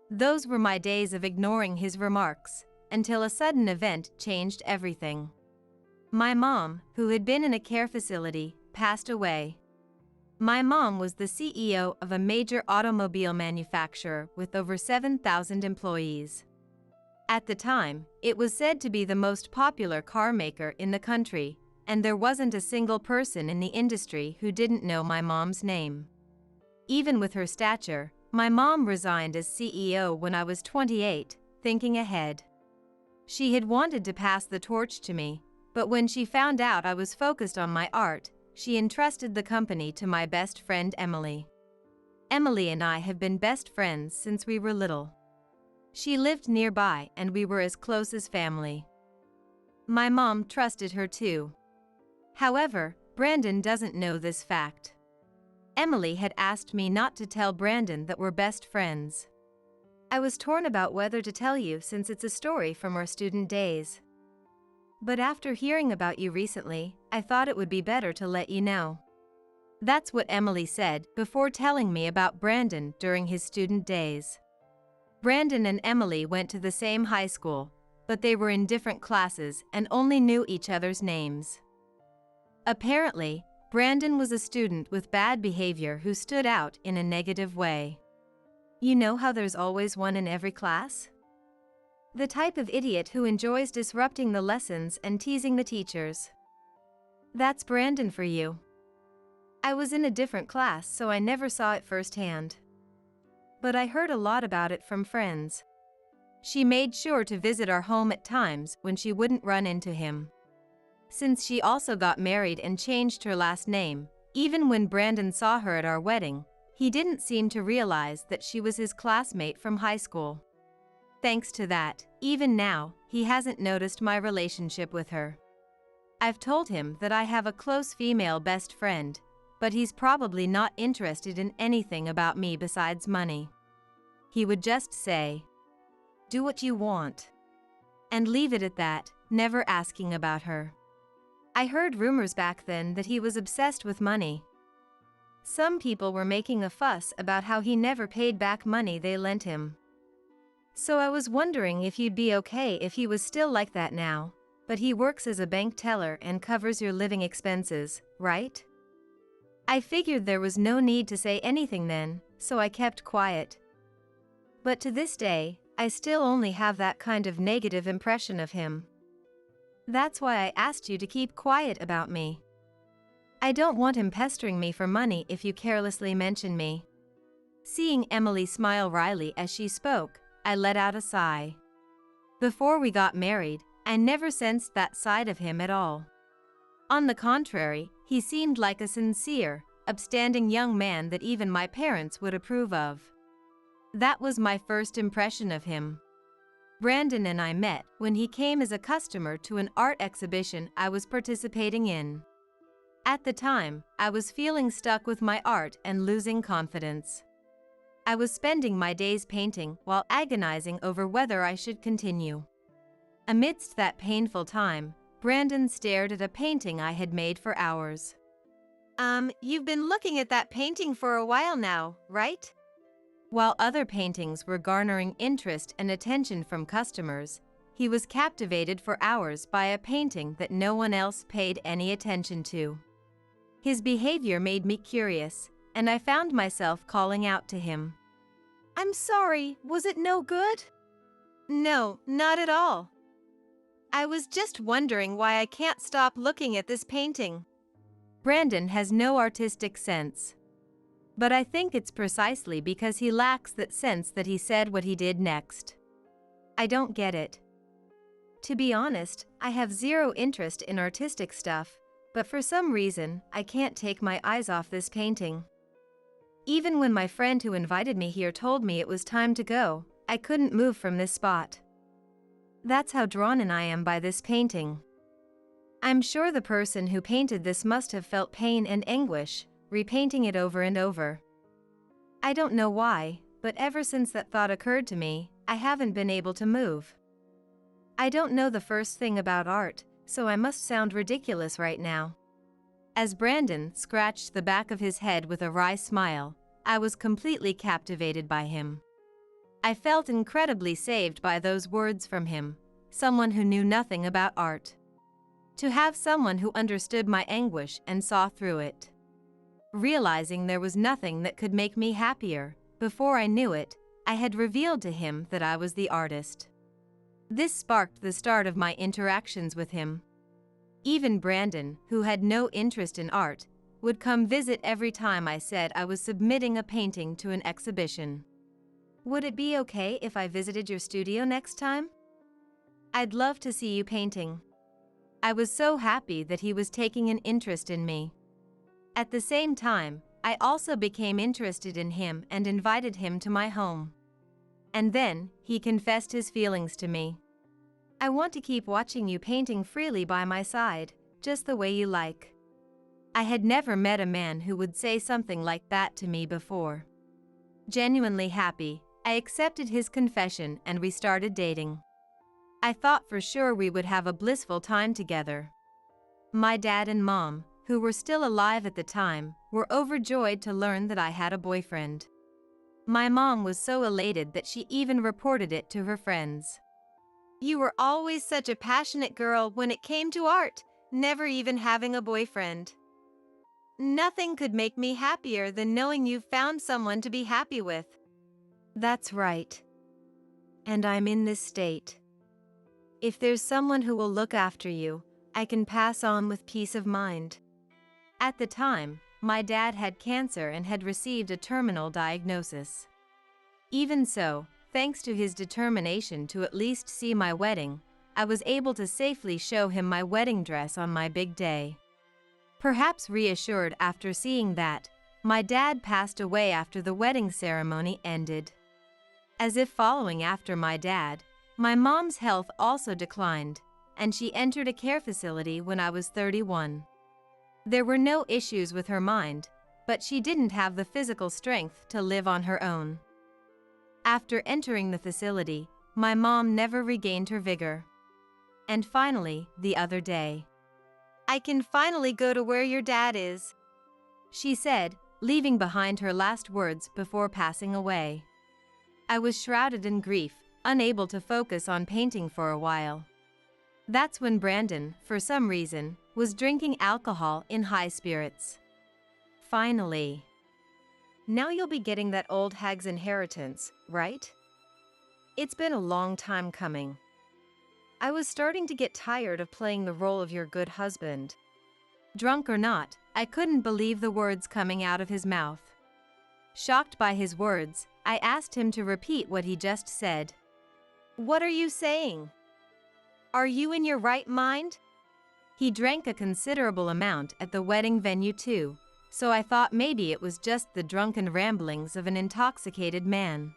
Those were my days of ignoring his remarks, until a sudden event changed everything. My mom, who had been in a care facility, passed away. My mom was the CEO of a major automobile manufacturer with over 7,000 employees. At the time, it was said to be the most popular car maker in the country, and there wasn't a single person in the industry who didn't know my mom's name. Even with her stature, my mom resigned as CEO when I was 28, thinking ahead. She had wanted to pass the torch to me, but when she found out I was focused on my art, she entrusted the company to my best friend Emily. Emily and I have been best friends since we were little. She lived nearby and we were as close as family. My mom trusted her too. However, Brandon doesn't know this fact. Emily had asked me not to tell Brandon that we're best friends. I was torn about whether to tell you since it's a story from our student days. But after hearing about you recently, I thought it would be better to let you know. That's what Emily said before telling me about Brandon during his student days. Brandon and Emily went to the same high school, but they were in different classes and only knew each other's names. Apparently, Brandon was a student with bad behavior who stood out in a negative way. You know how there's always one in every class? The type of idiot who enjoys disrupting the lessons and teasing the teachers. That's Brandon for you. I was in a different class, so I never saw it firsthand. But I heard a lot about it from friends. She made sure to visit our home at times when she wouldn't run into him. Since she also got married and changed her last name, even when Brandon saw her at our wedding, he didn't seem to realize that she was his classmate from high school. Thanks to that, even now, he hasn't noticed my relationship with her. I've told him that I have a close female best friend, but he's probably not interested in anything about me besides money. He would just say, "Do what you want," and leave it at that, never asking about her. I heard rumors back then that he was obsessed with money. Some people were making a fuss about how he never paid back money they lent him. So I was wondering if you'd be okay if he was still like that now, but he works as a bank teller and covers your living expenses, right? I figured there was no need to say anything then, so I kept quiet. But to this day, I still only have that kind of negative impression of him. That's why I asked you to keep quiet about me. I don't want him pestering me for money if you carelessly mention me. Seeing Emily smile wryly as she spoke, I let out a sigh. Before we got married, I never sensed that side of him at all. On the contrary, he seemed like a sincere, upstanding young man that even my parents would approve of. That was my first impression of him. Brandon and I met when he came as a customer to an art exhibition I was participating in. At the time, I was feeling stuck with my art and losing confidence. I was spending my days painting while agonizing over whether I should continue. Amidst that painful time, Brandon stared at a painting I had made for hours. You've been looking at that painting for a while now, right?" While other paintings were garnering interest and attention from customers, he was captivated for hours by a painting that no one else paid any attention to. His behavior made me curious, and I found myself calling out to him. "I'm sorry, was it no good?" "No, not at all. I was just wondering why I can't stop looking at this painting." Brandon has no artistic sense. But I think it's precisely because he lacks that sense that he said what he did next. I don't get it. To be honest, I have zero interest in artistic stuff, but for some reason, I can't take my eyes off this painting. Even when my friend who invited me here told me it was time to go, I couldn't move from this spot. That's how drawn in I am by this painting. I'm sure the person who painted this must have felt pain and anguish, repainting it over and over. I don't know why, but ever since that thought occurred to me, I haven't been able to move. I don't know the first thing about art, so I must sound ridiculous right now. As Brandon scratched the back of his head with a wry smile, I was completely captivated by him. I felt incredibly saved by those words from him, someone who knew nothing about art. To have someone who understood my anguish and saw through it. Realizing there was nothing that could make me happier, before I knew it, I had revealed to him that I was the artist. This sparked the start of my interactions with him. Even Brandon, who had no interest in art, would come visit every time I said I was submitting a painting to an exhibition. "Would it be okay if I visited your studio next time? I'd love to see you painting." I was so happy that he was taking an interest in me. At the same time, I also became interested in him and invited him to my home. And then, he confessed his feelings to me. "I want to keep watching you painting freely by my side, just the way you like." I had never met a man who would say something like that to me before. Genuinely happy, I accepted his confession and we started dating. I thought for sure we would have a blissful time together. My dad and mom, who were still alive at the time, were overjoyed to learn that I had a boyfriend. My mom was so elated that she even reported it to her friends. "You were always such a passionate girl when it came to art, never even having a boyfriend. Nothing could make me happier than knowing you found someone to be happy with." That's right. And I'm in this state. If there's someone who will look after you, I can pass on with peace of mind. At the time, my dad had cancer and had received a terminal diagnosis. Even so, thanks to his determination to at least see my wedding, I was able to safely show him my wedding dress on my big day. Perhaps reassured after seeing that, my dad passed away after the wedding ceremony ended. As if following after my dad, my mom's health also declined, and she entered a care facility when I was 31. There were no issues with her mind, but she didn't have the physical strength to live on her own. After entering the facility, my mom never regained her vigor. And finally, the other day, "I can finally go to where your dad is," she said, leaving behind her last words before passing away. I was shrouded in grief, unable to focus on painting for a while. That's when Brandon, for some reason, was drinking alcohol in high spirits. Finally. "Now you'll be getting that old hag's inheritance, right? It's been a long time coming. I was starting to get tired of playing the role of your good husband." Drunk or not, I couldn't believe the words coming out of his mouth. Shocked by his words, I asked him to repeat what he just said. "What are you saying? Are you in your right mind?" He drank a considerable amount at the wedding venue too, so I thought maybe it was just the drunken ramblings of an intoxicated man.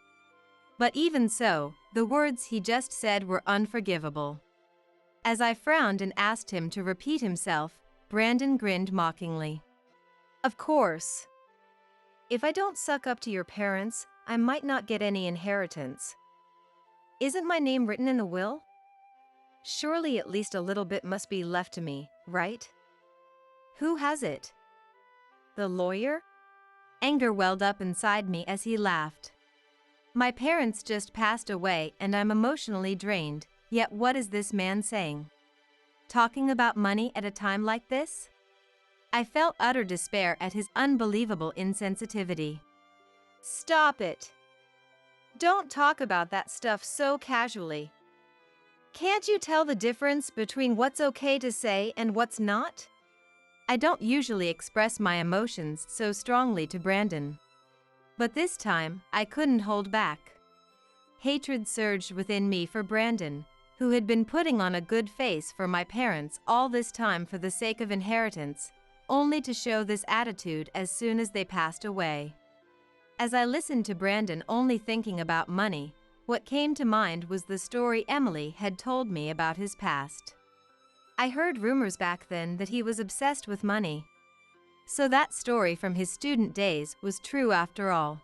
But even so, the words he just said were unforgivable. As I frowned and asked him to repeat himself, Brandon grinned mockingly. "Of course. If I don't suck up to your parents, I might not get any inheritance. Isn't my name written in the will? Surely at least a little bit must be left to me, right? Who has it? The lawyer?" Anger welled up inside me as he laughed. My parents just passed away and I'm emotionally drained, yet what is this man saying? Talking about money at a time like this? I felt utter despair at his unbelievable insensitivity. Stop it. Don't talk about that stuff so casually. Can't you tell the difference between what's okay to say and what's not? I don't usually express my emotions so strongly to Brandon. But this time, I couldn't hold back. Hatred surged within me for Brandon, who had been putting on a good face for my parents all this time for the sake of inheritance, only to show this attitude as soon as they passed away. As I listened to Brandon only thinking about money, what came to mind was the story Emily had told me about his past. I heard rumors back then that he was obsessed with money. So that story from his student days was true after all.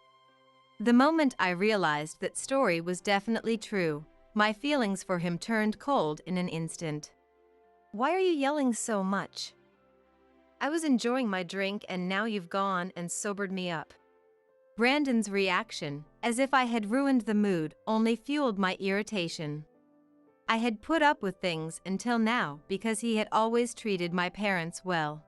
The moment I realized that story was definitely true, my feelings for him turned cold in an instant. Why are you yelling so much? I was enjoying my drink and now you've gone and sobered me up. Brandon's reaction, as if I had ruined the mood, only fueled my irritation. I had put up with things until now because he had always treated my parents well.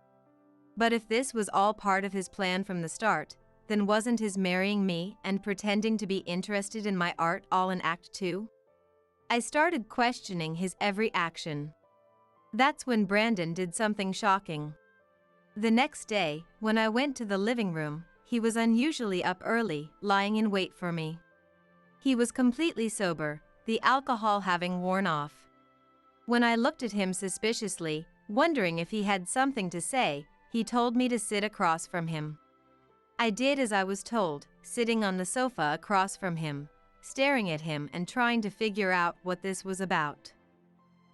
But if this was all part of his plan from the start, then wasn't his marrying me and pretending to be interested in my art all in Act 2? I started questioning his every action. That's when Brandon did something shocking. The next day, when I went to the living room, he was unusually up early, lying in wait for me. He was completely sober, the alcohol having worn off. When I looked at him suspiciously, wondering if he had something to say, he told me to sit across from him. I did as I was told, sitting on the sofa across from him, staring at him and trying to figure out what this was about.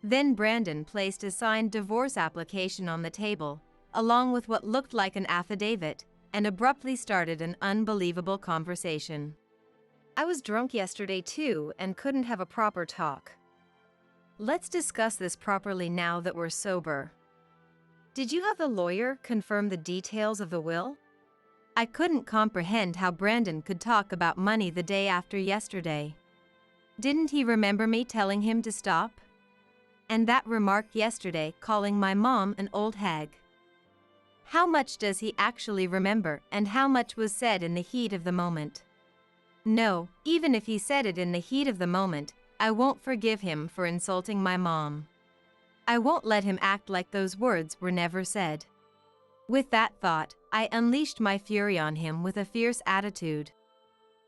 Then Brandon placed a signed divorce application on the table, along with what looked like an affidavit, and abruptly started an unbelievable conversation. I was drunk yesterday too and couldn't have a proper talk. Let's discuss this properly now that we're sober. Did you have the lawyer confirm the details of the will? I couldn't comprehend how Brandon could talk about money the day after yesterday. Didn't he remember me telling him to stop? And that remark yesterday calling my mom an old hag. How much does he actually remember and how much was said in the heat of the moment? No, even if he said it in the heat of the moment, I won't forgive him for insulting my mom. I won't let him act like those words were never said. With that thought, I unleashed my fury on him with a fierce attitude.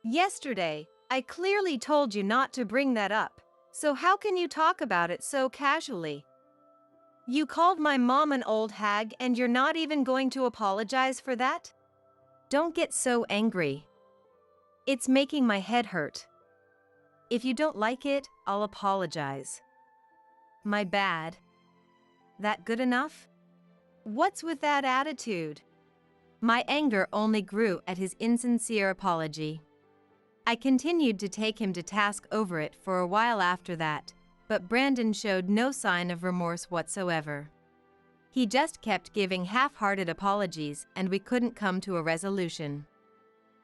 Yesterday, I clearly told you not to bring that up, so how can you talk about it so casually? You called my mom an old hag and you're not even going to apologize for that? Don't get so angry. It's making my head hurt. If you don't like it, I'll apologize. My bad. That good enough? What's with that attitude? My anger only grew at his insincere apology. I continued to take him to task over it for a while after that, but Brandon showed no sign of remorse whatsoever. He just kept giving half-hearted apologies and we couldn't come to a resolution.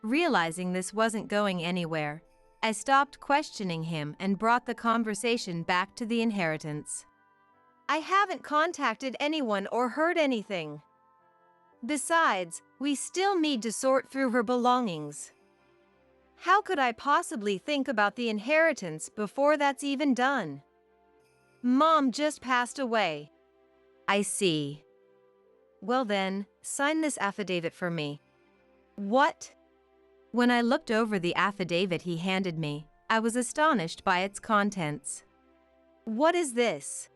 Realizing this wasn't going anywhere, I stopped questioning him and brought the conversation back to the inheritance. I haven't contacted anyone or heard anything. Besides, we still need to sort through her belongings. How could I possibly think about the inheritance before that's even done? Mom just passed away. I see. Well then, sign this affidavit for me. What? When I looked over the affidavit he handed me, I was astonished by its contents. What is this?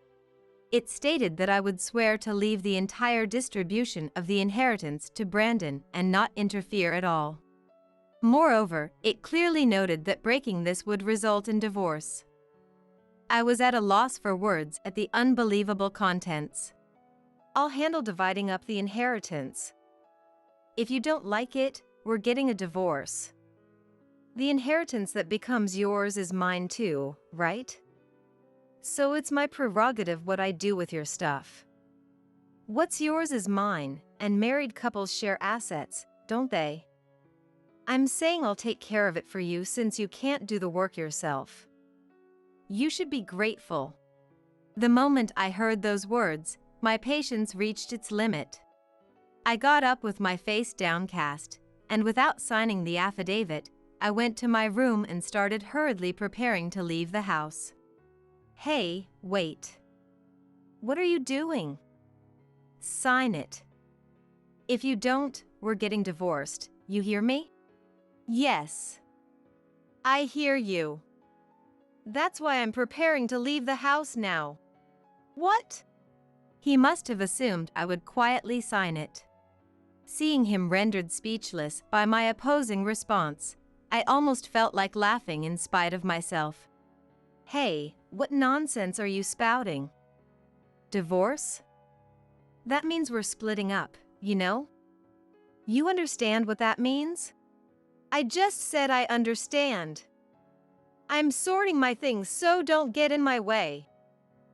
It stated that I would swear to leave the entire distribution of the inheritance to Brandon and not interfere at all. Moreover, it clearly noted that breaking this would result in divorce. I was at a loss for words at the unbelievable contents. I'll handle dividing up the inheritance. If you don't like it, we're getting a divorce. The inheritance that becomes yours is mine too, right? So it's my prerogative what I do with your stuff. What's yours is mine, and married couples share assets, don't they? I'm saying I'll take care of it for you since you can't do the work yourself. You should be grateful. The moment I heard those words, my patience reached its limit. I got up with my face downcast, and without signing the affidavit, I went to my room and started hurriedly preparing to leave the house. Hey, wait. What are you doing? Sign it. If you don't, we're getting divorced. You hear me? Yes. I hear you. That's why I'm preparing to leave the house now. What? He must have assumed I would quietly sign it. Seeing him rendered speechless by my opposing response, I almost felt like laughing in spite of myself. Hey, what nonsense are you spouting? Divorce? That means we're splitting up, you know? You understand what that means? I just said I understand. I'm sorting my things, so don't get in my way.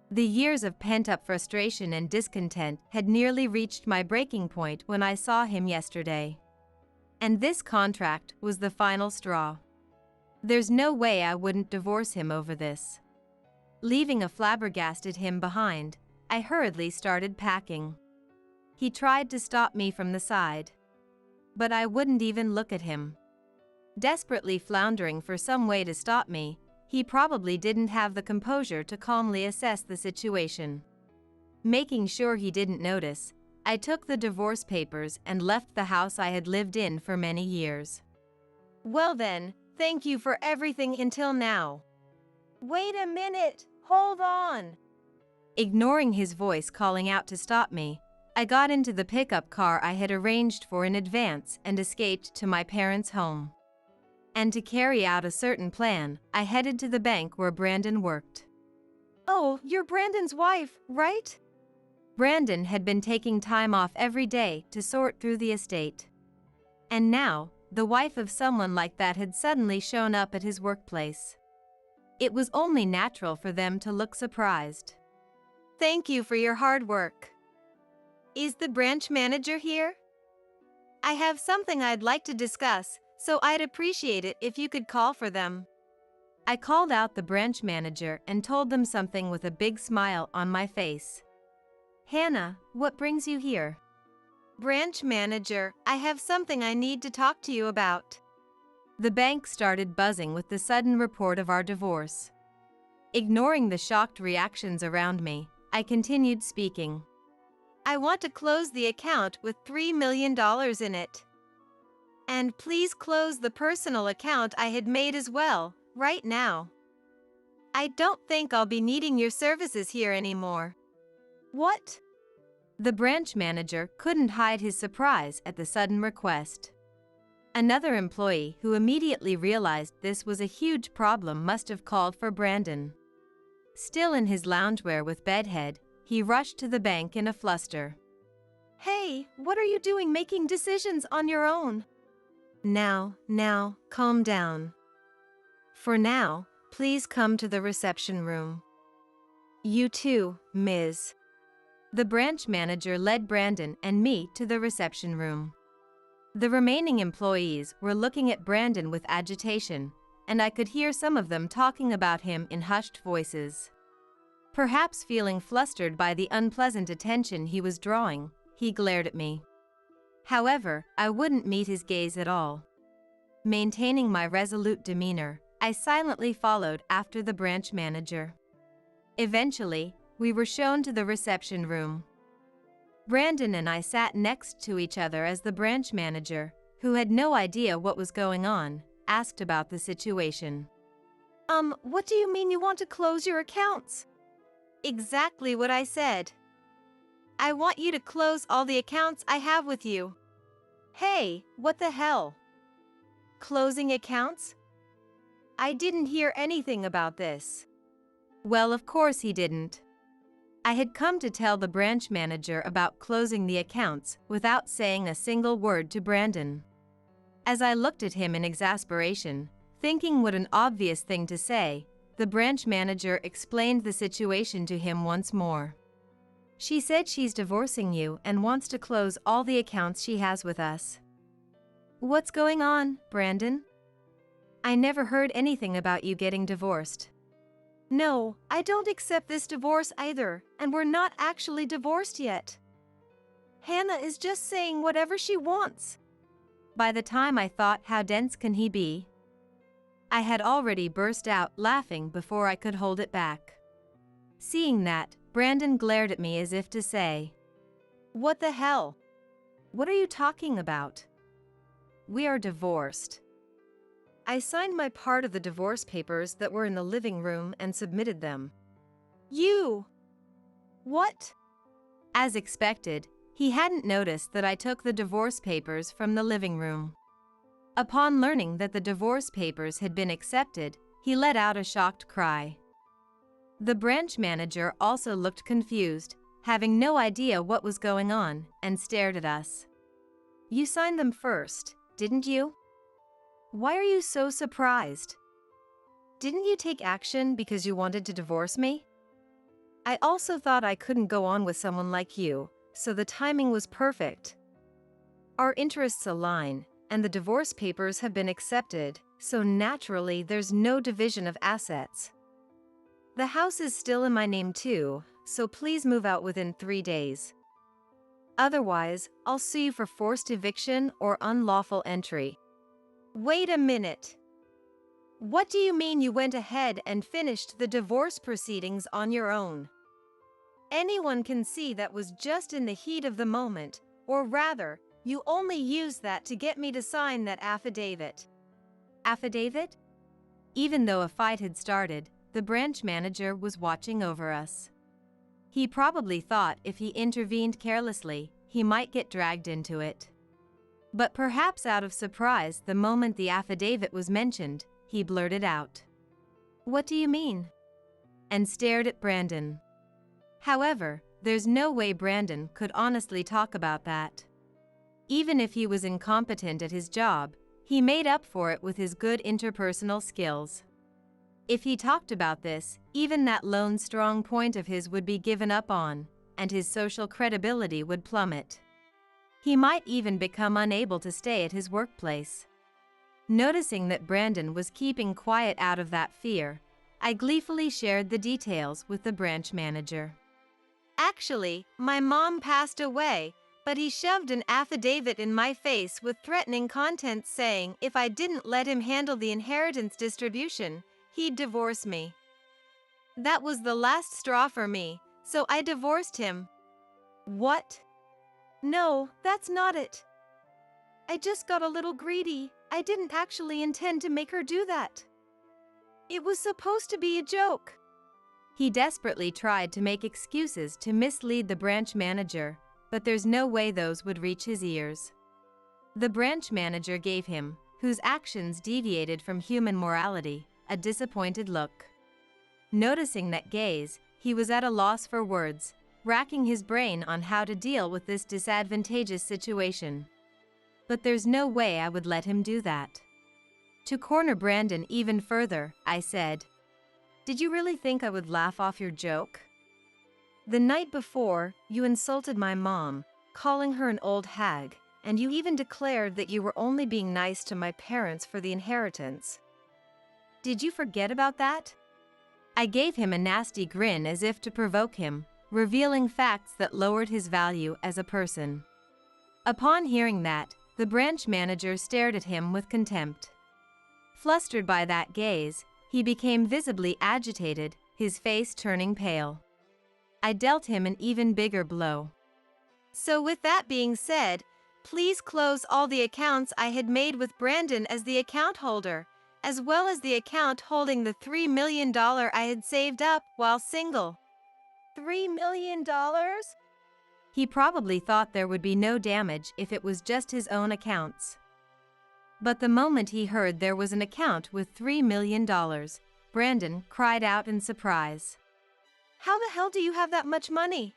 The years of pent-up frustration and discontent had nearly reached my breaking point when I saw him yesterday. And this contract was the final straw. There's no way I wouldn't divorce him over this. Leaving a flabbergasted him behind, I hurriedly started packing. He tried to stop me from the side, but I wouldn't even look at him. Desperately floundering for some way to stop me, he probably didn't have the composure to calmly assess the situation. Making sure he didn't notice, I took the divorce papers and left the house I had lived in for many years. Well then, thank you for everything until now. Wait a minute, hold on. Ignoring his voice calling out to stop me, I got into the pickup car I had arranged for in advance and escaped to my parents' home. And to carry out a certain plan, I headed to the bank where Brandon worked. Oh, you're Brandon's wife, right? Brandon had been taking time off every day to sort through the estate. And now, the wife of someone like that had suddenly shown up at his workplace. It was only natural for them to look surprised. Thank you for your hard work. Is the branch manager here? I have something I'd like to discuss, so I'd appreciate it if you could call for them. I called out the branch manager and told them something with a big smile on my face. Hannah, what brings you here? Branch manager, I have something I need to talk to you about. The bank started buzzing with the sudden report of our divorce. Ignoring the shocked reactions around me, I continued speaking. I want to close the account with $3 million in it. And please close the personal account I had made as well, right now. I don't think I'll be needing your services here anymore. What? The branch manager couldn't hide his surprise at the sudden request. Another employee who immediately realized this was a huge problem must have called for Brandon. Still in his loungewear with bedhead, he rushed to the bank in a fluster. Hey, what are you doing making decisions on your own? Now, calm down. For now, please come to the reception room. You too, Ms. The branch manager led Brandon and me to the reception room. The remaining employees were looking at Brandon with agitation, and I could hear some of them talking about him in hushed voices. Perhaps feeling flustered by the unpleasant attention he was drawing, he glared at me. However, I wouldn't meet his gaze at all. Maintaining my resolute demeanor, I silently followed after the branch manager. Eventually, we were shown to the reception room. Brandon and I sat next to each other as the branch manager, who had no idea what was going on, asked about the situation. What do you mean you want to close your accounts? Exactly what I said. I want you to close all the accounts I have with you. Hey, what the hell? Closing accounts? I didn't hear anything about this. Well, of course he didn't. I had come to tell the branch manager about closing the accounts without saying a single word to Brandon. As I looked at him in exasperation, thinking what an obvious thing to say, the branch manager explained the situation to him once more. She said she's divorcing you and wants to close all the accounts she has with us. What's going on, Brandon? I never heard anything about you getting divorced. No, I don't accept this divorce either, and we're not actually divorced yet. Hannah is just saying whatever she wants. By the time I thought, how dense can he be? I had already burst out laughing before I could hold it back. Seeing that, Brandon glared at me as if to say, "What the hell? What are you talking about? We are divorced." I signed my part of the divorce papers that were in the living room and submitted them. You? What? As expected, he hadn't noticed that I took the divorce papers from the living room. Upon learning that the divorce papers had been accepted, he let out a shocked cry. The branch manager also looked confused, having no idea what was going on, and stared at us. "You signed them first, didn't you? Why are you so surprised? Didn't you take action because you wanted to divorce me? I also thought I couldn't go on with someone like you, so the timing was perfect. Our interests align, and the divorce papers have been accepted, so naturally there's no division of assets. The house is still in my name too, so please move out within 3 days. Otherwise, I'll sue you for forced eviction or unlawful entry." Wait a minute. What do you mean you went ahead and finished the divorce proceedings on your own? Anyone can see that was just in the heat of the moment, or rather, you only used that to get me to sign that affidavit. Affidavit? Even though a fight had started, the branch manager was watching over us. He probably thought if he intervened carelessly, he might get dragged into it. But perhaps out of surprise, the moment the affidavit was mentioned, he blurted out, "What do you mean?" and stared at Brandon. However, there's no way Brandon could honestly talk about that. Even if he was incompetent at his job, he made up for it with his good interpersonal skills. If he talked about this, even that lone strong point of his would be given up on, and his social credibility would plummet. He might even become unable to stay at his workplace. Noticing that Brandon was keeping quiet out of that fear, I gleefully shared the details with the branch manager. "Actually, my mom passed away, but he shoved an affidavit in my face with threatening content saying if I didn't let him handle the inheritance distribution, he'd divorce me. That was the last straw for me, so I divorced him." What? No, that's not it. I just got a little greedy. I didn't actually intend to make her do that. It was supposed to be a joke. He desperately tried to make excuses to mislead the branch manager, but there's no way those would reach his ears. The branch manager gave him, whose actions deviated from human morality, a disappointed look. Noticing that gaze, he was at a loss for words, racking his brain on how to deal with this disadvantageous situation. But there's no way I would let him do that. To corner Brandon even further, I said, "Did you really think I would laugh off your joke? The night before, you insulted my mom, calling her an old hag, and you even declared that you were only being nice to my parents for the inheritance. Did you forget about that?" I gave him a nasty grin as if to provoke him, revealing facts that lowered his value as a person. Upon hearing that, the branch manager stared at him with contempt. Flustered by that gaze, he became visibly agitated, his face turning pale. I dealt him an even bigger blow. "So with that being said, please close all the accounts I had made with Brandon as the account holder, as well as the account holding the $3 million I had saved up while single." $3 million? He probably thought there would be no damage if it was just his own accounts. But the moment he heard there was an account with $3 million, Brandon cried out in surprise. "How the hell do you have that much money?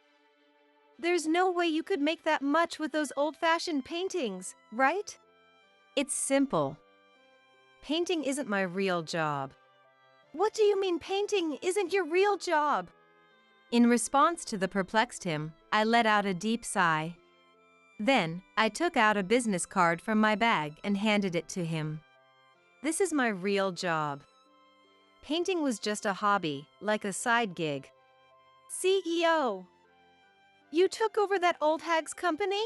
There's no way you could make that much with those old-fashioned paintings, right?" "It's simple. Painting isn't my real job." "What do you mean painting isn't your real job?" In response to the perplexed him, I let out a deep sigh. Then, I took out a business card from my bag and handed it to him. "This is my real job. Painting was just a hobby, like a side gig." CEO. You took over that old hag's company?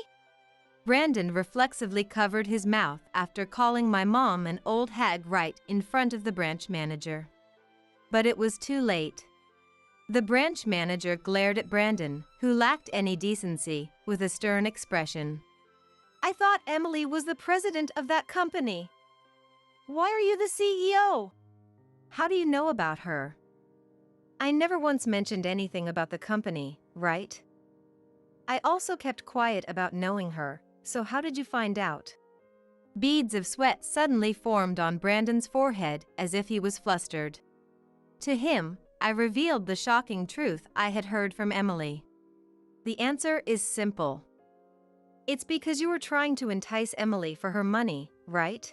Brandon reflexively covered his mouth after calling my mom an old hag right in front of the branch manager. But it was too late. The branch manager glared at Brandon, who lacked any decency, with a stern expression. I thought Emily was the president of that company. Why are you the CEO? How do you know about her? I never once mentioned anything about the company, right? I also kept quiet about knowing her, so how did you find out? Beads of sweat suddenly formed on Brandon's forehead as if he was flustered. To him, I revealed the shocking truth I had heard from Emily. The answer is simple. It's because you were trying to entice Emily for her money, right?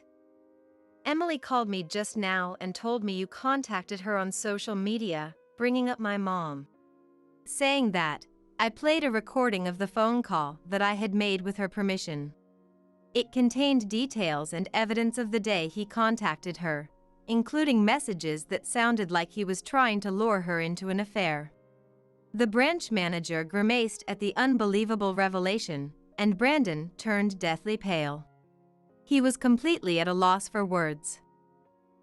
Emily called me just now and told me you contacted her on social media, bringing up my mom. Saying that, I played a recording of the phone call that I had made with her permission. It contained details and evidence of the day he contacted her, including messages that sounded like he was trying to lure her into an affair. The branch manager grimaced at the unbelievable revelation, and Brandon turned deathly pale. He was completely at a loss for words.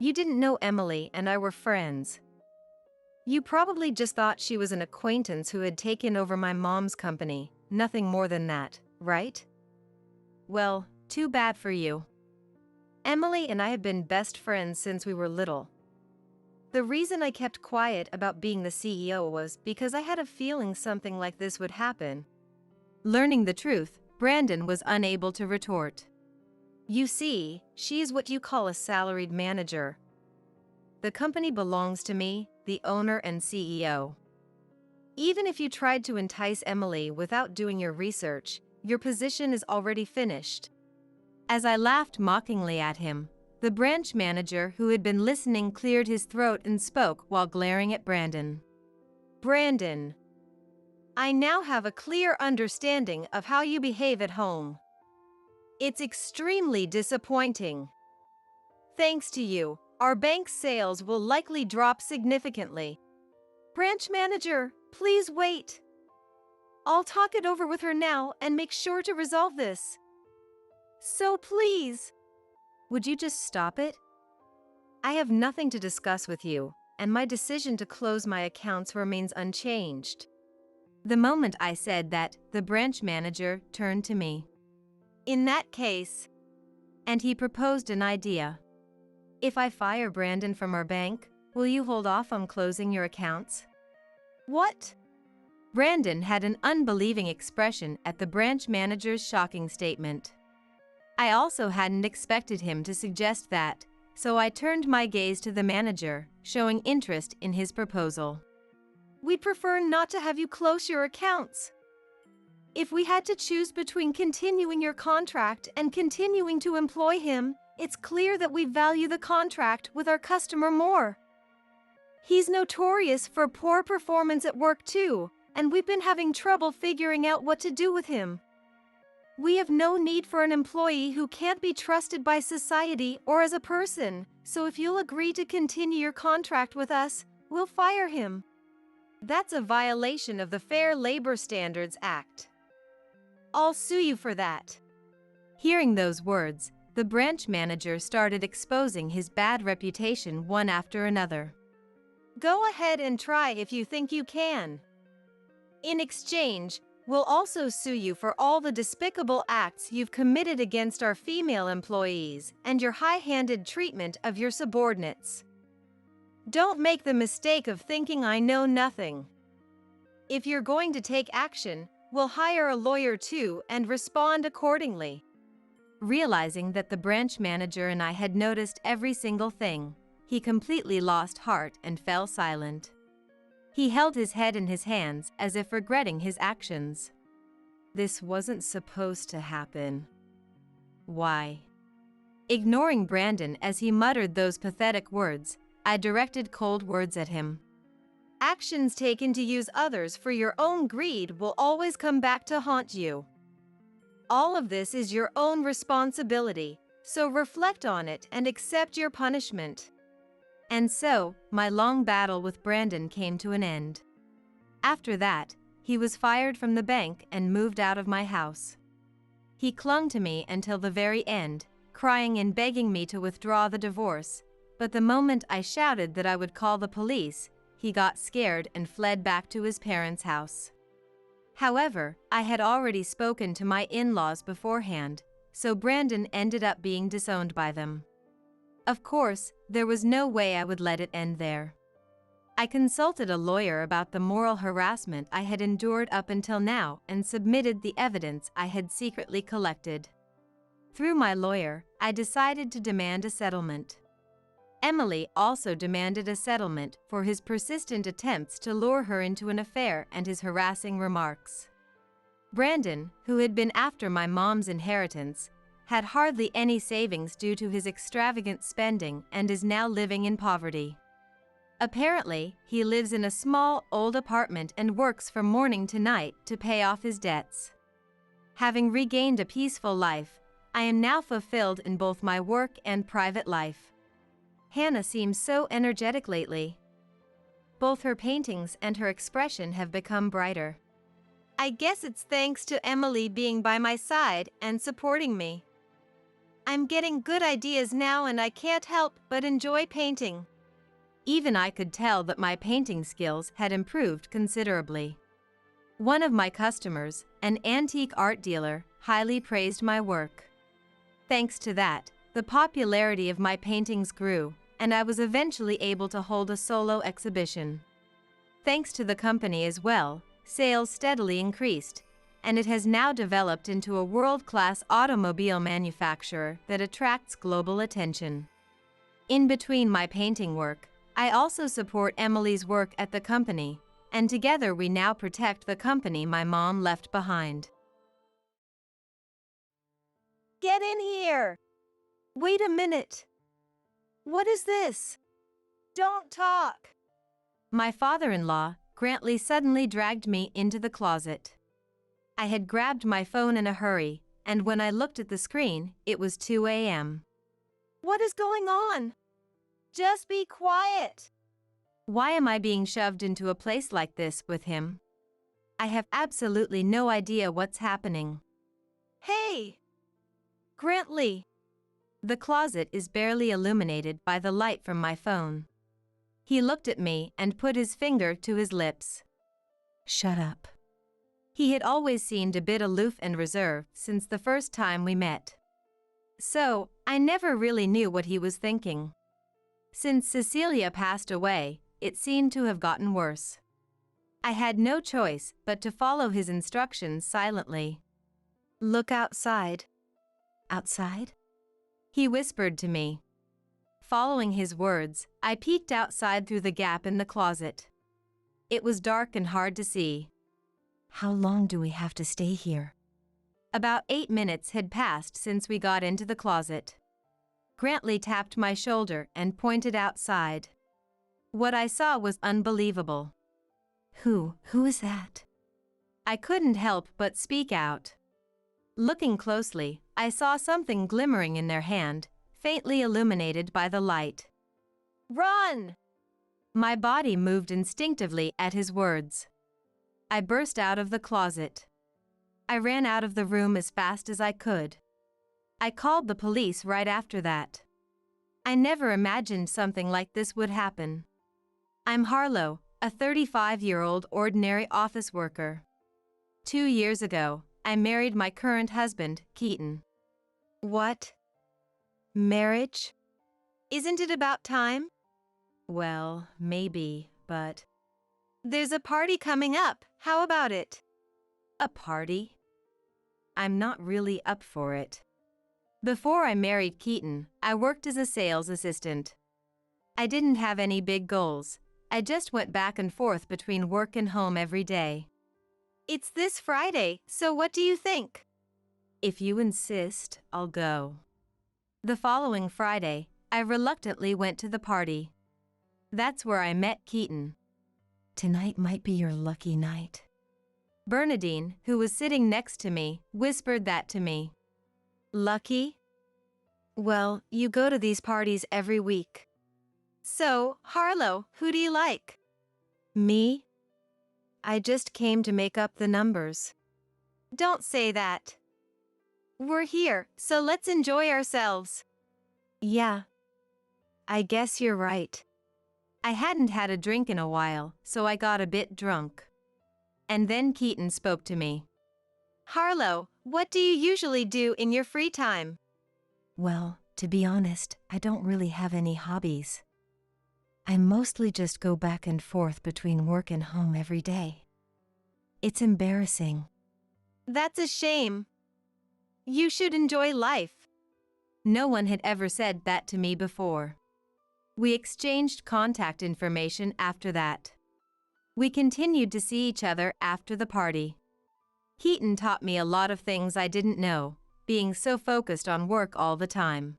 You didn't know Emily and I were friends. You probably just thought she was an acquaintance who had taken over my mom's company, nothing more than that, right? Well, too bad for you. Emily and I have been best friends since we were little. The reason I kept quiet about being the CEO was because I had a feeling something like this would happen. Learning the truth, Brandon was unable to retort. You see, she is what you call a salaried manager. The company belongs to me, the owner and CEO. Even if you tried to entice Emily without doing your research, your position is already finished. As I laughed mockingly at him, the branch manager who had been listening cleared his throat and spoke while glaring at Brandon. Brandon, I now have a clear understanding of how you behave at home. It's extremely disappointing. Thanks to you, our bank's sales will likely drop significantly. Branch manager, please wait. I'll talk it over with her now and make sure to resolve this. So please, would you just stop it? I have nothing to discuss with you, and my decision to close my accounts remains unchanged. The moment I said that, the branch manager turned to me. In that case, and he proposed an idea. If I fire Brandon from our bank, will you hold off on closing your accounts? What? Brandon had an unbelieving expression at the branch manager's shocking statement. I also hadn't expected him to suggest that, so I turned my gaze to the manager, showing interest in his proposal. We'd prefer not to have you close your accounts. If we had to choose between continuing your contract and continuing to employ him, it's clear that we value the contract with our customer more. He's notorious for poor performance at work too, and we've been having trouble figuring out what to do with him. We have no need for an employee who can't be trusted by society or as a person, so if you'll agree to continue your contract with us, we'll fire him. That's a violation of the Fair Labor Standards Act. I'll sue you for that. Hearing those words, the branch manager started exposing his bad reputation one after another. Go ahead and try if you think you can. In exchange, we'll also sue you for all the despicable acts you've committed against our female employees and your high-handed treatment of your subordinates. Don't make the mistake of thinking I know nothing. If you're going to take action, we'll hire a lawyer too and respond accordingly. Realizing that the branch manager and I had noticed every single thing, he completely lost heart and fell silent. He held his head in his hands as if regretting his actions. This wasn't supposed to happen. Why? Ignoring Brandon as he muttered those pathetic words, I directed cold words at him. Actions taken to use others for your own greed will always come back to haunt you. All of this is your own responsibility, so reflect on it and accept your punishment. And so, my long battle with Brandon came to an end. After that, he was fired from the bank and moved out of my house. He clung to me until the very end, crying and begging me to withdraw the divorce, but the moment I shouted that I would call the police, he got scared and fled back to his parents' house. However, I had already spoken to my in-laws beforehand, so Brandon ended up being disowned by them. Of course, there was no way I would let it end there. I consulted a lawyer about the moral harassment I had endured up until now and submitted the evidence I had secretly collected. Through my lawyer, I decided to demand a settlement. Emily also demanded a settlement for his persistent attempts to lure her into an affair and his harassing remarks. Brandon, who had been after my mom's inheritance, had hardly any savings due to his extravagant spending and is now living in poverty. Apparently, he lives in a small, old apartment and works from morning to night to pay off his debts. Having regained a peaceful life, I am now fulfilled in both my work and private life. Hannah seems so energetic lately. Both her paintings and her expression have become brighter. I guess it's thanks to Emily being by my side and supporting me. I'm getting good ideas now and I can't help but enjoy painting. Even I could tell that my painting skills had improved considerably. One of my customers, an antique art dealer, highly praised my work. Thanks to that, the popularity of my paintings grew, and I was eventually able to hold a solo exhibition. Thanks to the company as well, sales steadily increased, and it has now developed into a world-class automobile manufacturer that attracts global attention. In between my painting work, I also support Emily's work at the company, and together we now protect the company my mom left behind. Get in here! Wait a minute. What is this? Don't talk. My father-in-law, Grantley, suddenly dragged me into the closet. I had grabbed my phone in a hurry, and when I looked at the screen, it was 2 a.m. What is going on? Just be quiet. Why am I being shoved into a place like this with him? I have absolutely no idea what's happening. Hey! Grantley! The closet is barely illuminated by the light from my phone. He looked at me and put his finger to his lips. Shut up. He had always seemed a bit aloof and reserved since the first time we met. So, I never really knew what he was thinking. Since Cecilia passed away, it seemed to have gotten worse. I had no choice but to follow his instructions silently. Look outside. Outside? He whispered to me. Following his words, I peeked outside through the gap in the closet. It was dark and hard to see. How long do we have to stay here? About 8 minutes had passed since we got into the closet. Grantley tapped my shoulder and pointed outside. What I saw was unbelievable. Who is that? I couldn't help but speak out. Looking closely, I saw something glimmering in their hand, faintly illuminated by the light. Run! My body moved instinctively at his words. I burst out of the closet. I ran out of the room as fast as I could. I called the police right after that. I never imagined something like this would happen. I'm Harlow, a 35-year-old ordinary office worker. 2 years ago, I married my current husband, Keaton. What? Marriage? Isn't it about time? Well, maybe, but... There's a party coming up. How about it? A party? I'm not really up for it. Before I married Keaton, I worked as a sales assistant. I didn't have any big goals. I just went back and forth between work and home every day. It's this Friday, so what do you think? If you insist, I'll go. The following Friday, I reluctantly went to the party. That's where I met Keaton. Tonight might be your lucky night. Bernadine, who was sitting next to me, whispered that to me. Lucky? Well, you go to these parties every week. So, Harlow, who do you like? Me? I just came to make up the numbers. Don't say that. We're here, so let's enjoy ourselves. Yeah. I guess you're right. I hadn't had a drink in a while, so I got a bit drunk. And then Keaton spoke to me. Harlow, what do you usually do in your free time? Well, to be honest, I don't really have any hobbies. I mostly just go back and forth between work and home every day. It's embarrassing. That's a shame. You should enjoy life. No one had ever said that to me before. We exchanged contact information after that. We continued to see each other after the party. Keaton taught me a lot of things I didn't know, being so focused on work all the time.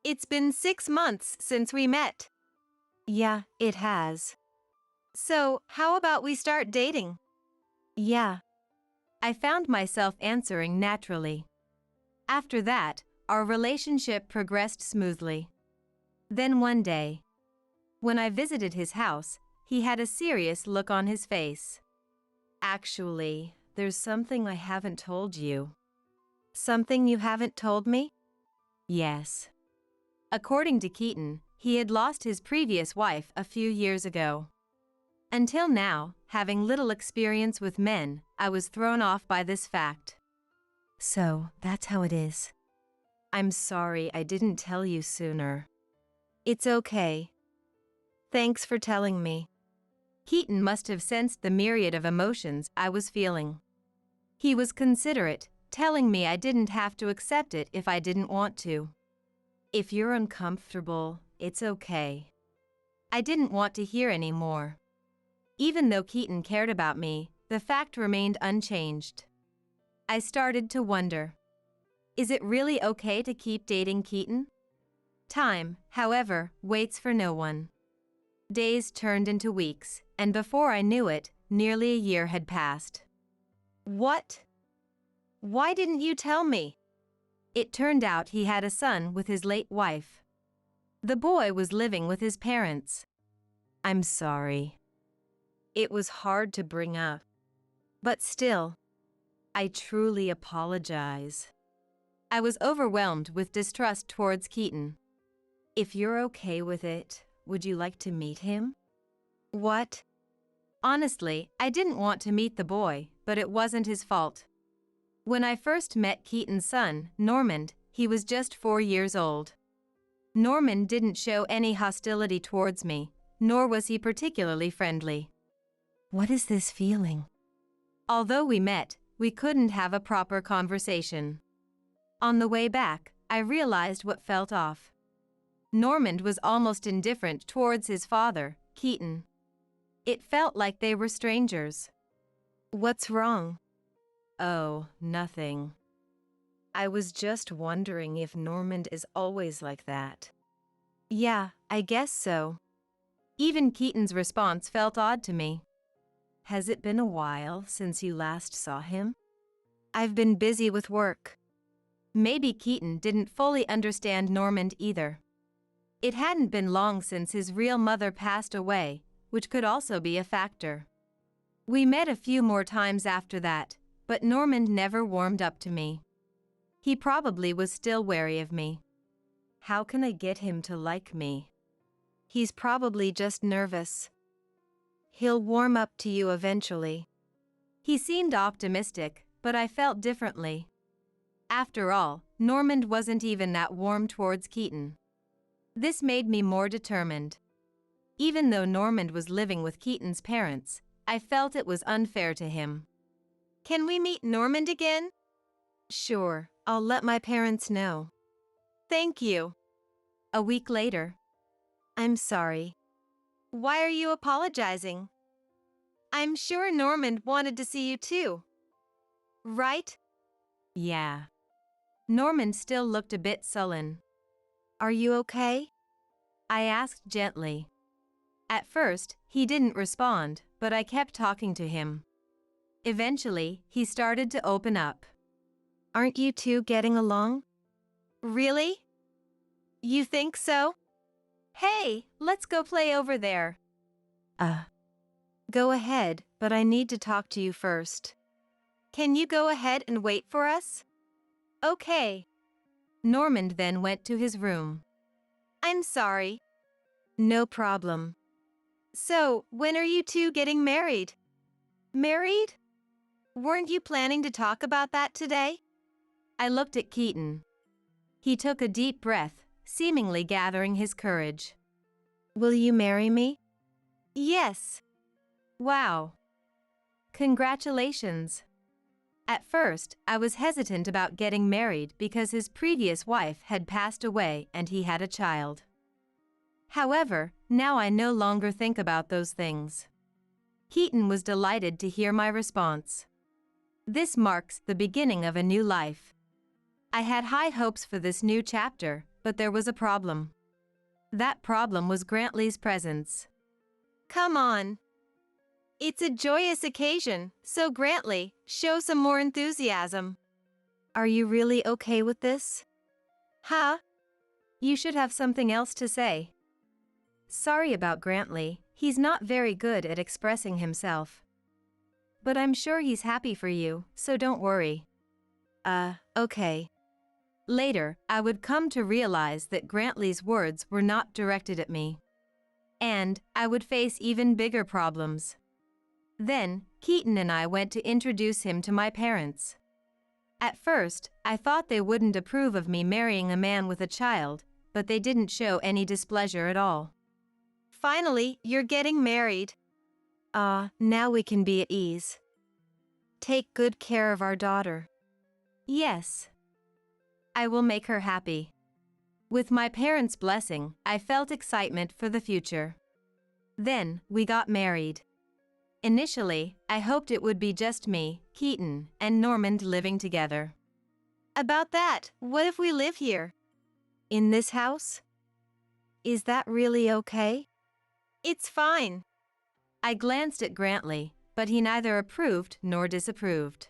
It's been 6 months since we met. Yeah, it has. So, how about we start dating? Yeah. I found myself answering naturally. After that, our relationship progressed smoothly. Then one day, when I visited his house, he had a serious look on his face. Actually, there's something I haven't told you. Something you haven't told me? Yes. According to Keaton, he had lost his previous wife a few years ago. Until now, having little experience with men, I was thrown off by this fact. So, that's how it is. I'm sorry I didn't tell you sooner. It's okay. Thanks for telling me. Keaton must have sensed the myriad of emotions I was feeling. He was considerate, telling me I didn't have to accept it if I didn't want to. If you're uncomfortable, it's okay. I didn't want to hear any more. Even though Keaton cared about me, the fact remained unchanged. I started to wonder. Is it really okay to keep dating Keaton? Time, however, waits for no one. Days turned into weeks, and before I knew it, nearly a year had passed. What? Why didn't you tell me? It turned out he had a son with his late wife. The boy was living with his parents. I'm sorry. It was hard to bring up. But still, I truly apologize. I was overwhelmed with distrust towards Keaton. If you're okay with it, would you like to meet him? What? Honestly, I didn't want to meet the boy, but it wasn't his fault. When I first met Keaton's son, Normand, he was just 4 years old. Normand didn't show any hostility towards me, nor was he particularly friendly. What is this feeling? Although we met, we couldn't have a proper conversation. On the way back, I realized what felt off. Normand was almost indifferent towards his father, Keaton. It felt like they were strangers. What's wrong? Oh, nothing. I was just wondering if Normand is always like that. Yeah, I guess so. Even Keaton's response felt odd to me. Has it been a while since you last saw him? I've been busy with work. Maybe Keaton didn't fully understand Normand either. It hadn't been long since his real mother passed away, which could also be a factor. We met a few more times after that, but Normand never warmed up to me. He probably was still wary of me. How can I get him to like me? He's probably just nervous. He'll warm up to you eventually. He seemed optimistic, but I felt differently. After all, Normand wasn't even that warm towards Keaton. This made me more determined. Even though Normand was living with Keaton's parents, I felt it was unfair to him. Can we meet Normand again? Sure, I'll let my parents know. Thank you. A week later. I'm sorry. Why are you apologizing? I'm sure Normand wanted to see you too. Right? Yeah. Normand still looked a bit sullen. Are you okay? I asked gently. At first, he didn't respond, but I kept talking to him. Eventually, he started to open up. Aren't you two getting along? Really? You think so? Hey, let's go play over there. Go ahead, but I need to talk to you first. Can you go ahead and wait for us? Okay. Normand then went to his room. I'm sorry. No problem. So, when are you two getting married? Married? Weren't you planning to talk about that today? I looked at Keaton. He took a deep breath, seemingly gathering his courage. Will you marry me? Yes. Wow. Congratulations. At first, I was hesitant about getting married because his previous wife had passed away and he had a child. However, now I no longer think about those things. Keaton was delighted to hear my response. This marks the beginning of a new life. I had high hopes for this new chapter, but there was a problem. That problem was Grantley's presence. Come on. It's a joyous occasion, so Grantley, show some more enthusiasm. Are you really okay with this? Huh? You should have something else to say. Sorry about Grantley, he's not very good at expressing himself. But I'm sure he's happy for you, so don't worry. Okay. Later, I would come to realize that Grantley's words were not directed at me. And I would face even bigger problems. Then, Keaton and I went to introduce him to my parents. At first, I thought they wouldn't approve of me marrying a man with a child, but they didn't show any displeasure at all. Finally, you're getting married. Now we can be at ease. Take good care of our daughter. Yes. I will make her happy. With my parents' blessing, I felt excitement for the future. Then, we got married. Initially, I hoped it would be just me, Keaton, and Normand living together. About that, what if we live here? In this house? Is that really okay? It's fine. I glanced at Grantley, but he neither approved nor disapproved.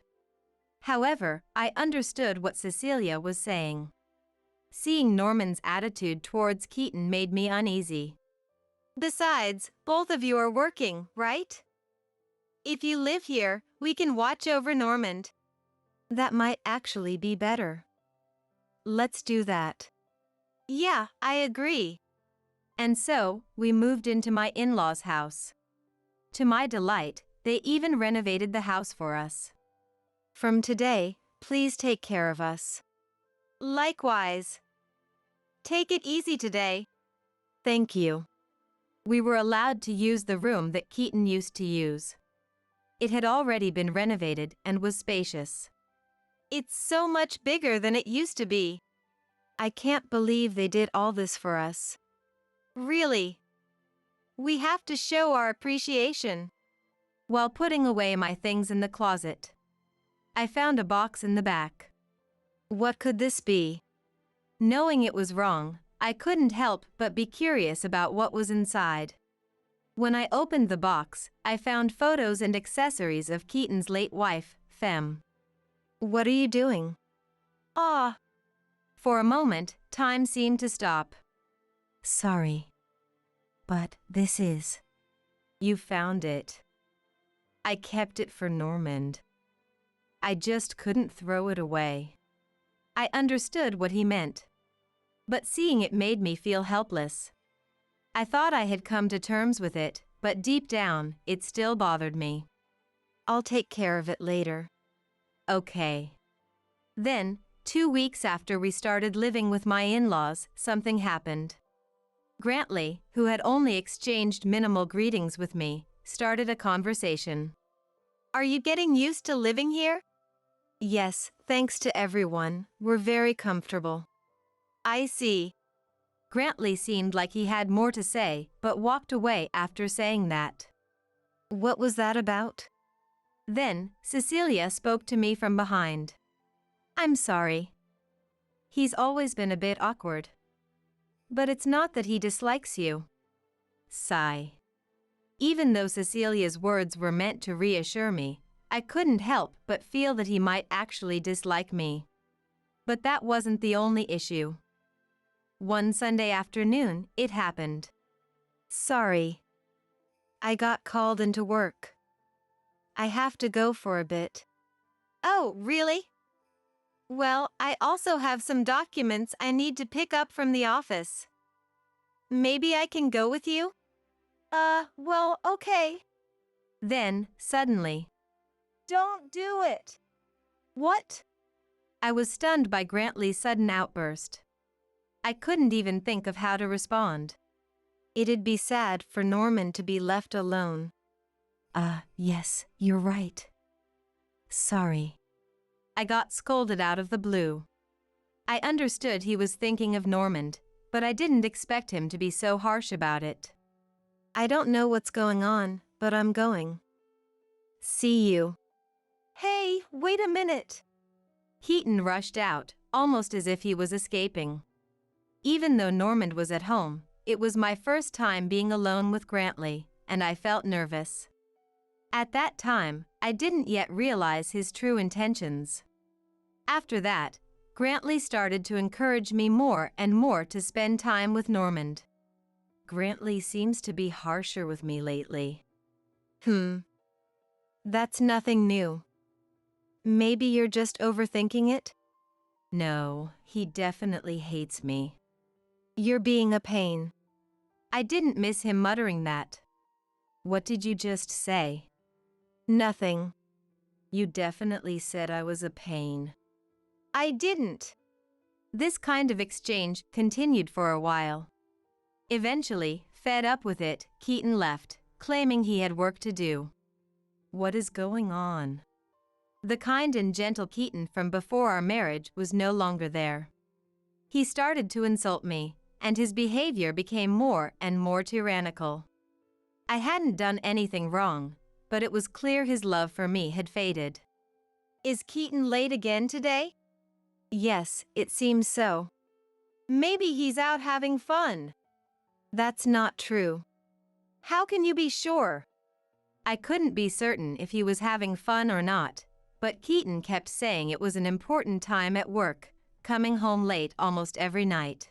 However, I understood what Cecilia was saying. Seeing Normand's attitude towards Keaton made me uneasy. Besides, both of you are working, right? If you live here, we can watch over Normand. That might actually be better. Let's do that. Yeah, I agree. And so, we moved into my in-laws' house. To my delight, they even renovated the house for us. From today, please take care of us. Likewise. Take it easy today. Thank you. We were allowed to use the room that Keaton used to use. It had already been renovated and was spacious. It's so much bigger than it used to be. I can't believe they did all this for us. Really. We have to show our appreciation. While putting away my things in the closet, I found a box in the back. What could this be? Knowing it was wrong, I couldn't help but be curious about what was inside. When I opened the box, I found photos and accessories of Keaton's late wife, Fem. What are you doing? For a moment, time seemed to stop. Sorry. But this is. You found it. I kept it for Normand. I just couldn't throw it away. I understood what he meant. But seeing it made me feel helpless. I thought I had come to terms with it, but deep down, it still bothered me. I'll take care of it later. Okay. Then, 2 weeks after we started living with my in-laws, something happened. Grantley, who had only exchanged minimal greetings with me, started a conversation. Are you getting used to living here? Yes, thanks to everyone, we're very comfortable. I see. Grantley seemed like he had more to say, but walked away after saying that. What was that about? Then, Cecilia spoke to me from behind. I'm sorry. He's always been a bit awkward. But it's not that he dislikes you. Sigh. Even though Cecilia's words were meant to reassure me, I couldn't help but feel that he might actually dislike me. But that wasn't the only issue. One Sunday afternoon, it happened. Sorry. I got called into work. I have to go for a bit. Oh, really? Well, I also have some documents I need to pick up from the office. Maybe I can go with you? Well, okay. Then, suddenly, Don't do it. What? I was stunned by Grantley's sudden outburst. I couldn't even think of how to respond. It'd be sad for Norman to be left alone. Yes, you're right. Sorry. I got scolded out of the blue. I understood he was thinking of Normand, but I didn't expect him to be so harsh about it. I don't know what's going on, but I'm going. See you. Hey, wait a minute. Heaton rushed out, almost as if he was escaping. Even though Normand was at home, it was my first time being alone with Grantley, and I felt nervous. At that time, I didn't yet realize his true intentions. After that, Grantley started to encourage me more and more to spend time with Normand. Grantley seems to be harsher with me lately. That's nothing new. Maybe you're just overthinking it? No, he definitely hates me. You're being a pain. I didn't miss him muttering that. What did you just say? Nothing. You definitely said I was a pain. I didn't. This kind of exchange continued for a while. Eventually, fed up with it, Keaton left, claiming he had work to do. What is going on? The kind and gentle Keaton from before our marriage was no longer there. He started to insult me, and his behavior became more and more tyrannical. I hadn't done anything wrong, but it was clear his love for me had faded. Is Keaton late again today? Yes, it seems so. Maybe he's out having fun. That's not true. How can you be sure? I couldn't be certain if he was having fun or not, but Keaton kept saying it was an important time at work, coming home late almost every night.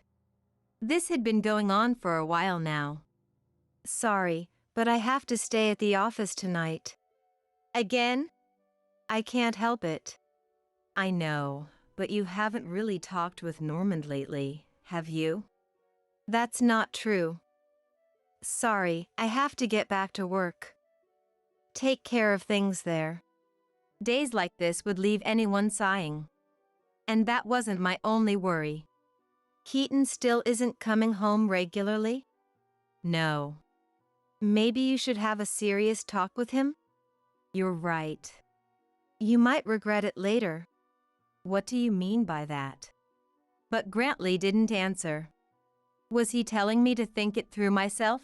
This had been going on for a while now. Sorry, but I have to stay at the office tonight. Again? I can't help it. I know, but you haven't really talked with Normand lately, have you? That's not true. Sorry, I have to get back to work. Take care of things there. Days like this would leave anyone sighing. And that wasn't my only worry. Keaton still isn't coming home regularly? No. Maybe you should have a serious talk with him? You're right. You might regret it later. What do you mean by that? But Grantley didn't answer. Was he telling me to think it through myself?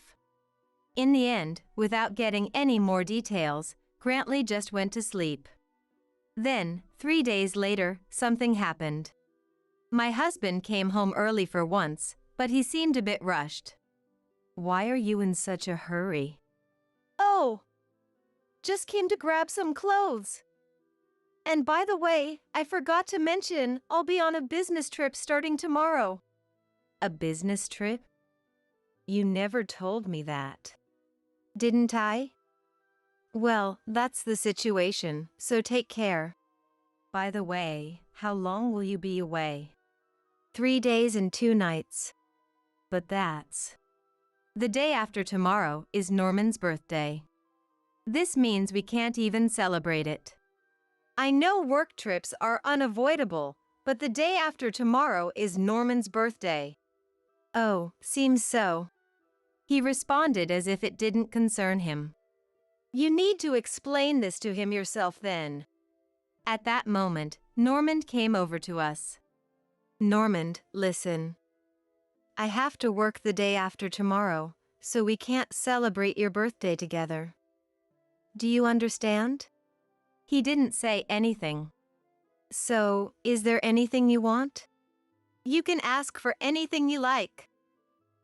In the end, without getting any more details, Grantley just went to sleep. Then, 3 days later, something happened. My husband came home early for once, but he seemed a bit rushed. Why are you in such a hurry? Oh! Just came to grab some clothes. And by the way, I forgot to mention I'll be on a business trip starting tomorrow. A business trip? You never told me that. Didn't I? Well, that's the situation, so take care. By the way, how long will you be away? 3 days and 2 nights. But that's... The day after tomorrow is Norman's birthday. This means we can't even celebrate it. I know work trips are unavoidable, but the day after tomorrow is Norman's birthday. Oh, seems so. He responded as if it didn't concern him. You need to explain this to him yourself then. At that moment, Normand came over to us. Normand, listen. I have to work the day after tomorrow, so we can't celebrate your birthday together. Do you understand? He didn't say anything. So, is there anything you want? You can ask for anything you like.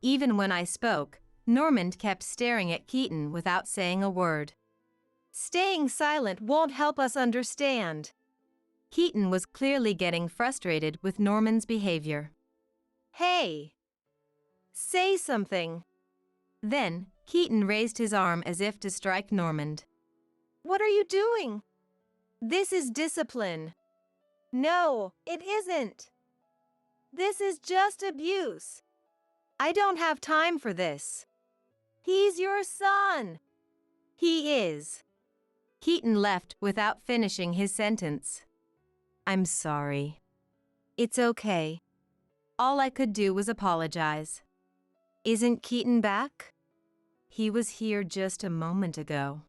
Even when I spoke, Normand kept staring at Keaton without saying a word. Staying silent won't help us understand. Keaton was clearly getting frustrated with Normand's behavior. Hey! Say something. Then, Keaton raised his arm as if to strike Normand. What are you doing? This is discipline. No, it isn't. This is just abuse. I don't have time for this. He's your son. He is. Keaton left without finishing his sentence. I'm sorry. It's okay. All I could do was apologize. Isn't Keaton back? He was here just a moment ago.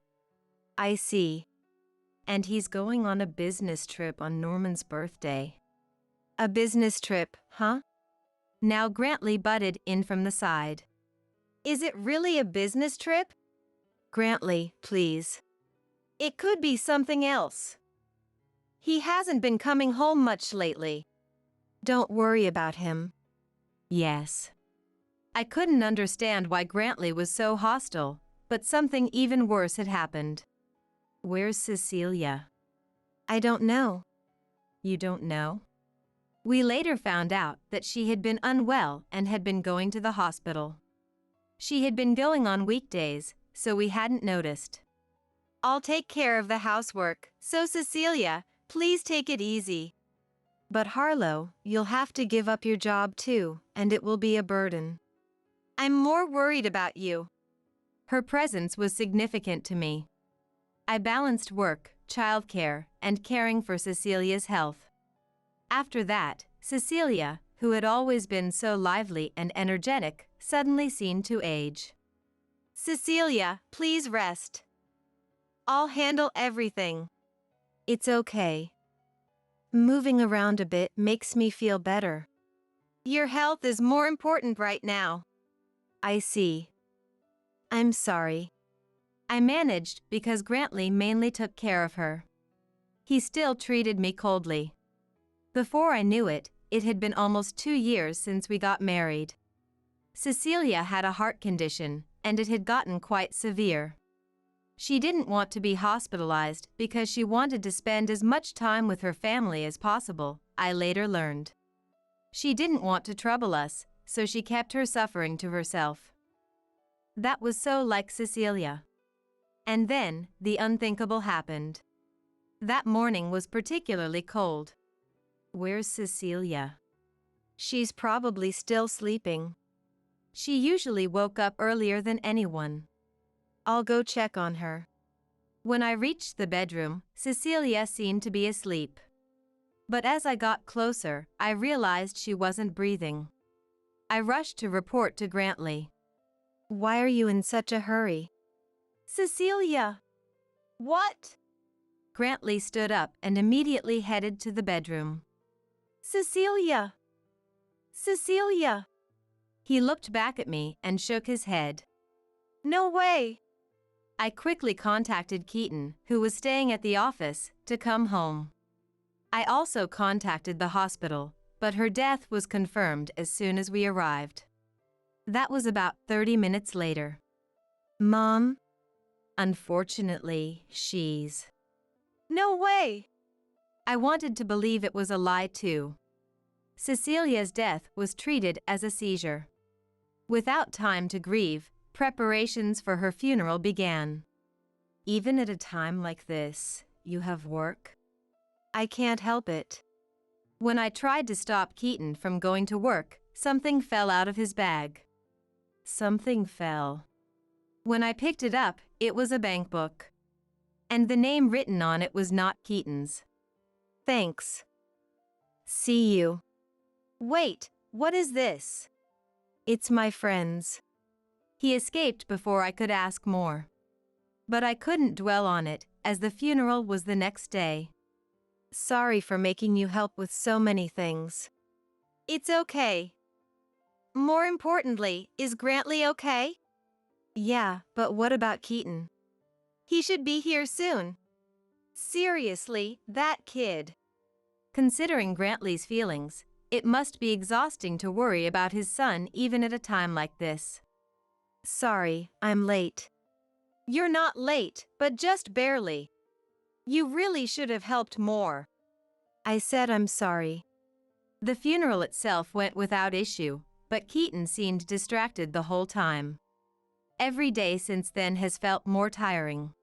I see. And he's going on a business trip on Norman's birthday. A business trip, huh? Now Grantley butted in from the side. Is it really a business trip? Grantley, please. It could be something else. He hasn't been coming home much lately. Don't worry about him. Yes. I couldn't understand why Grantley was so hostile, but something even worse had happened. Where's Cecilia? I don't know. You don't know? We later found out that she had been unwell and had been going to the hospital. She had been going on weekdays, so we hadn't noticed. I'll take care of the housework, so Cecilia, please take it easy. But Harlow, you'll have to give up your job too, and it will be a burden. I'm more worried about you. Her presence was significant to me. I balanced work, childcare, and caring for Cecilia's health. After that, Cecilia, who had always been so lively and energetic, suddenly seemed to age. Cecilia, please rest. I'll handle everything. It's okay. Moving around a bit makes me feel better. Your health is more important right now. I see. I'm sorry. I managed because Grantley mainly took care of her. He still treated me coldly. Before I knew it, it had been almost 2 years since we got married. Cecilia had a heart condition, and it had gotten quite severe. She didn't want to be hospitalized because she wanted to spend as much time with her family as possible, I later learned. She didn't want to trouble us, so she kept her suffering to herself. That was so like Cecilia. And then, the unthinkable happened. That morning was particularly cold. Where's Cecilia? She's probably still sleeping. She usually woke up earlier than anyone. I'll go check on her. When I reached the bedroom, Cecilia seemed to be asleep. But as I got closer, I realized she wasn't breathing. I rushed to report to Grantley. Why are you in such a hurry? Cecilia! What? Grantley stood up and immediately headed to the bedroom. Cecilia! Cecilia! He looked back at me and shook his head. No way! I quickly contacted Keaton, who was staying at the office, to come home. I also contacted the hospital, but her death was confirmed as soon as we arrived. That was about 30 minutes later. Mom? Unfortunately, she's... No way! I wanted to believe it was a lie too. Cecilia's death was treated as a seizure. Without time to grieve, preparations for her funeral began. Even at a time like this, you have work? I can't help it. When I tried to stop Keaton from going to work, something fell out of his bag. Something fell. When I picked it up, it was a bank book. And the name written on it was not Keaton's. Thanks. See you. Wait, what is this? It's my friend's. He escaped before I could ask more. But I couldn't dwell on it, as the funeral was the next day. Sorry for making you help with so many things. It's okay. More importantly, is Grantley okay? Yeah, but what about Keaton? He should be here soon. Seriously, that kid. Considering Grantley's feelings, it must be exhausting to worry about his son even at a time like this. Sorry, I'm late. You're not late, but just barely. You really should have helped more. I said I'm sorry. The funeral itself went without issue, but Keaton seemed distracted the whole time. Every day since then has felt more tiring.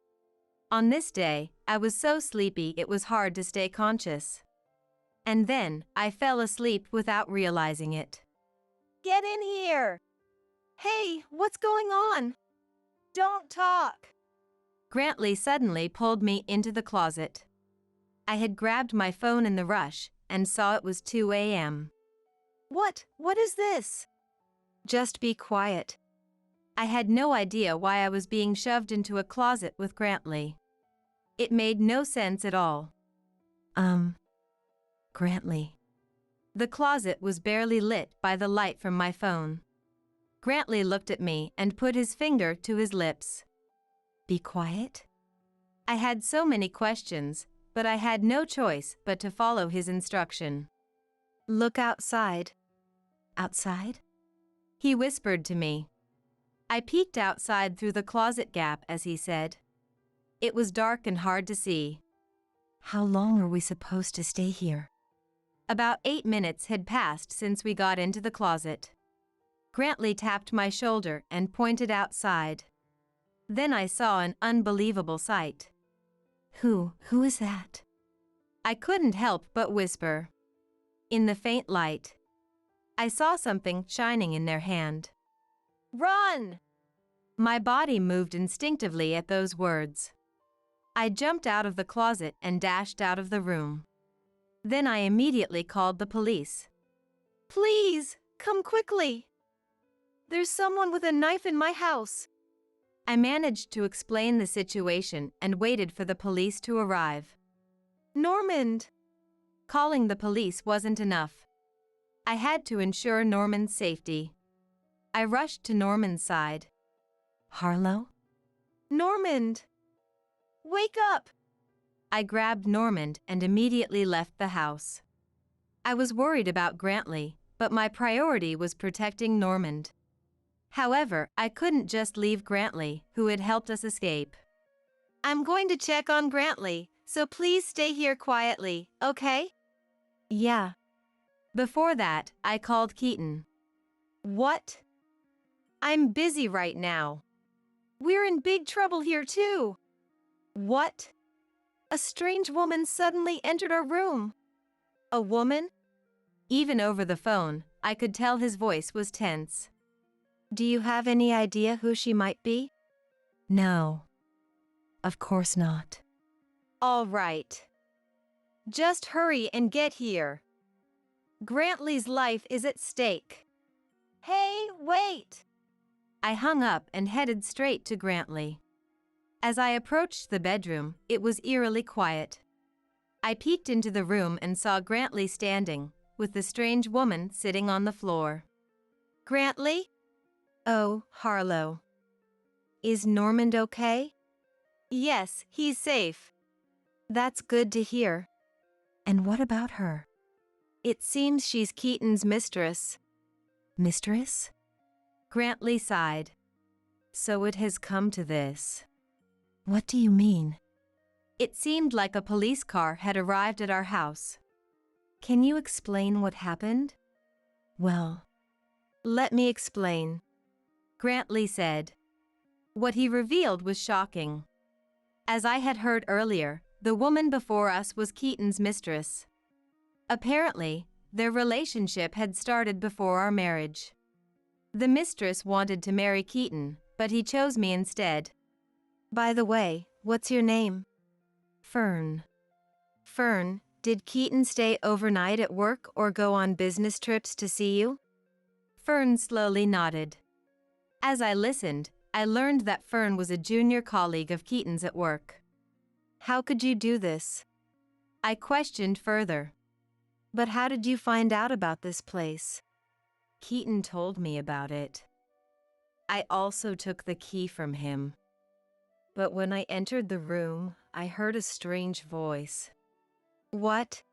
On this day, I was so sleepy it was hard to stay conscious. And then, I fell asleep without realizing it. Get in here! Hey, what's going on? Don't talk! Grantley suddenly pulled me into the closet. I had grabbed my phone in the rush and saw it was 2 a.m. What is this? Just be quiet. I had no idea why I was being shoved into a closet with Grantley. It made no sense at all. Grantley. The closet was barely lit by the light from my phone. Grantley looked at me and put his finger to his lips. Be quiet? I had so many questions, but I had no choice but to follow his instruction. Look outside. Outside? He whispered to me. I peeked outside through the closet gap as he said. It was dark and hard to see. How long are we supposed to stay here? About 8 minutes had passed since we got into the closet. Grantley tapped my shoulder and pointed outside. Then I saw an unbelievable sight. Who is that? I couldn't help but whisper. In the faint light, I saw something shining in their hand. Run! My body moved instinctively at those words. I jumped out of the closet and dashed out of the room. Then I immediately called the police. Please, come quickly. There's someone with a knife in my house. I managed to explain the situation and waited for the police to arrive. Normand! Calling the police wasn't enough. I had to ensure Norman's safety. I rushed to Norman's side. Harlow? Normand! Wake up! I grabbed Normand and immediately left the house. I was worried about Grantley, but my priority was protecting Normand. However, I couldn't just leave Grantley, who had helped us escape. I'm going to check on Grantley, so please stay here quietly, okay? Yeah. Before that, I called Keaton. What? I'm busy right now. We're in big trouble here too. What? A strange woman suddenly entered our room. A woman? Even over the phone, I could tell his voice was tense. Do you have any idea who she might be? No. Of course not. All right. Just hurry and get here. Grantley's life is at stake. Hey, wait! I hung up and headed straight to Grantley. As I approached the bedroom, it was eerily quiet. I peeked into the room and saw Grantley standing, with the strange woman sitting on the floor. Grantley? Oh, Harlow. Is Normand okay? Yes, he's safe. That's good to hear. And what about her? It seems she's Keaton's mistress. Mistress? Grantley sighed. So it has come to this. What do you mean? It seemed like a police car had arrived at our house. Can you explain what happened? Well, let me explain. Grantley said. What he revealed was shocking. As I had heard earlier, the woman before us was Keaton's mistress. Apparently, their relationship had started before our marriage. The mistress wanted to marry Keaton, but he chose me instead. By the way, what's your name? Fern. Fern, did Keaton stay overnight at work or go on business trips to see you? Fern slowly nodded. As I listened, I learned that Fern was a junior colleague of Keaton's at work. How could you do this? I questioned further. But how did you find out about this place? Keaton told me about it. I also took the key from him. But when I entered the room, I heard a strange voice. What?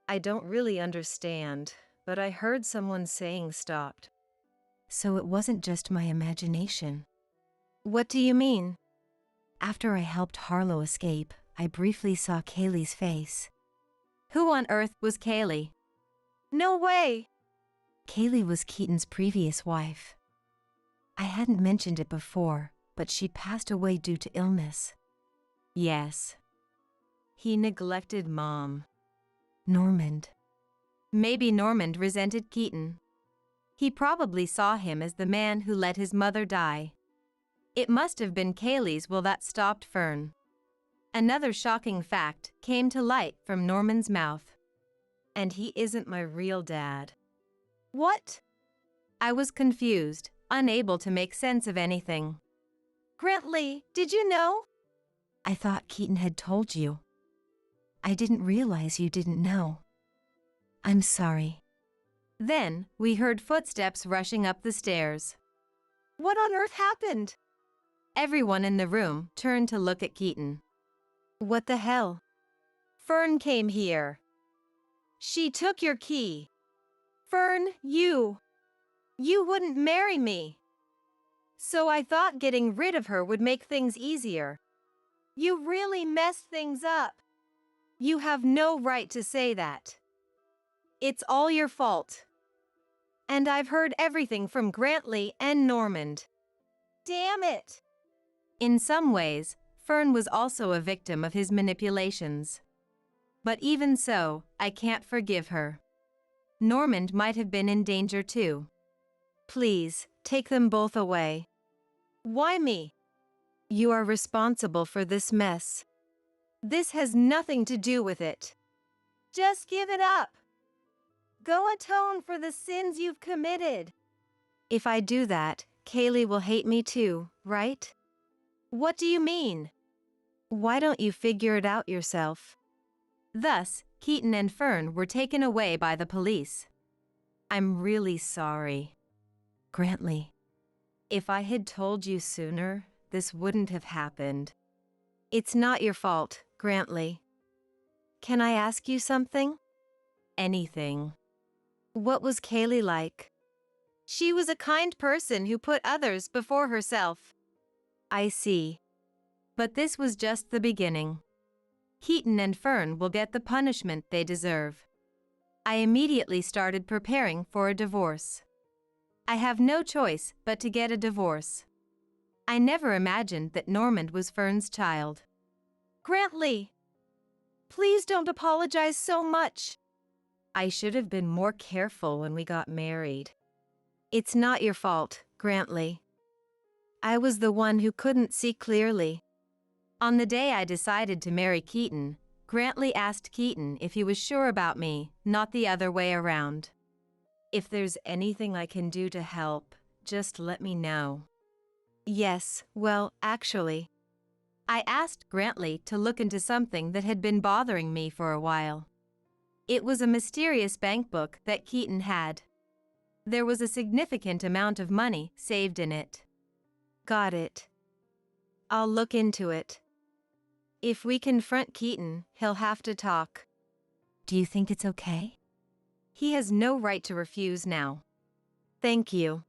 I don't really understand, but I heard someone saying stopped. So it wasn't just my imagination. What do you mean? After I helped Harlow escape, I briefly saw Kaylee's face. Who on earth was Kaylee? No way! Kaylee was Keaton's previous wife. I hadn't mentioned it before, but she passed away due to illness. Yes. He neglected Mom. Normand. Maybe Normand resented Keaton. He probably saw him as the man who let his mother die. It must have been Kaylee's will that stopped Fern. Another shocking fact came to light from Normand's mouth. And he isn't my real dad. What? I was confused, unable to make sense of anything. Grantley, did you know? I thought Keaton had told you. I didn't realize you didn't know. I'm sorry. Then, we heard footsteps rushing up the stairs. What on earth happened? Everyone in the room turned to look at Keaton. What the hell? Fern came here. She took your key. Fern, you wouldn't marry me. So I thought getting rid of her would make things easier. You really messed things up. You have no right to say that. It's all your fault. And I've heard everything from Grantley and Normand. Damn it! In some ways, Fern was also a victim of his manipulations. But even so, I can't forgive her. Normand might have been in danger too. Please, take them both away. Why me? You are responsible for this mess. This has nothing to do with it. Just give it up. Go atone for the sins you've committed. If I do that, Kaylee will hate me too, right? What do you mean? Why don't you figure it out yourself? Thus, Keaton and Fern were taken away by the police. I'm really sorry. Grantley. If I had told you sooner, this wouldn't have happened. It's not your fault, Grantley. Can I ask you something? Anything. What was Kaylee like? She was a kind person who put others before herself. I see. But this was just the beginning. Keaton and Fern will get the punishment they deserve. I immediately started preparing for a divorce. I have no choice but to get a divorce. I never imagined that Normand was Fern's child. Grantley, please don't apologize so much. I should have been more careful when we got married. It's not your fault, Grantley. I was the one who couldn't see clearly. On the day I decided to marry Keaton, Grantley asked Keaton if he was sure about me, not the other way around. If there's anything I can do to help, just let me know. Yes, well, actually. I asked Grantley to look into something that had been bothering me for a while. It was a mysterious bank book that Keaton had. There was a significant amount of money saved in it. Got it. I'll look into it. If we confront Keaton, he'll have to talk. Do you think it's okay? He has no right to refuse now. Thank you.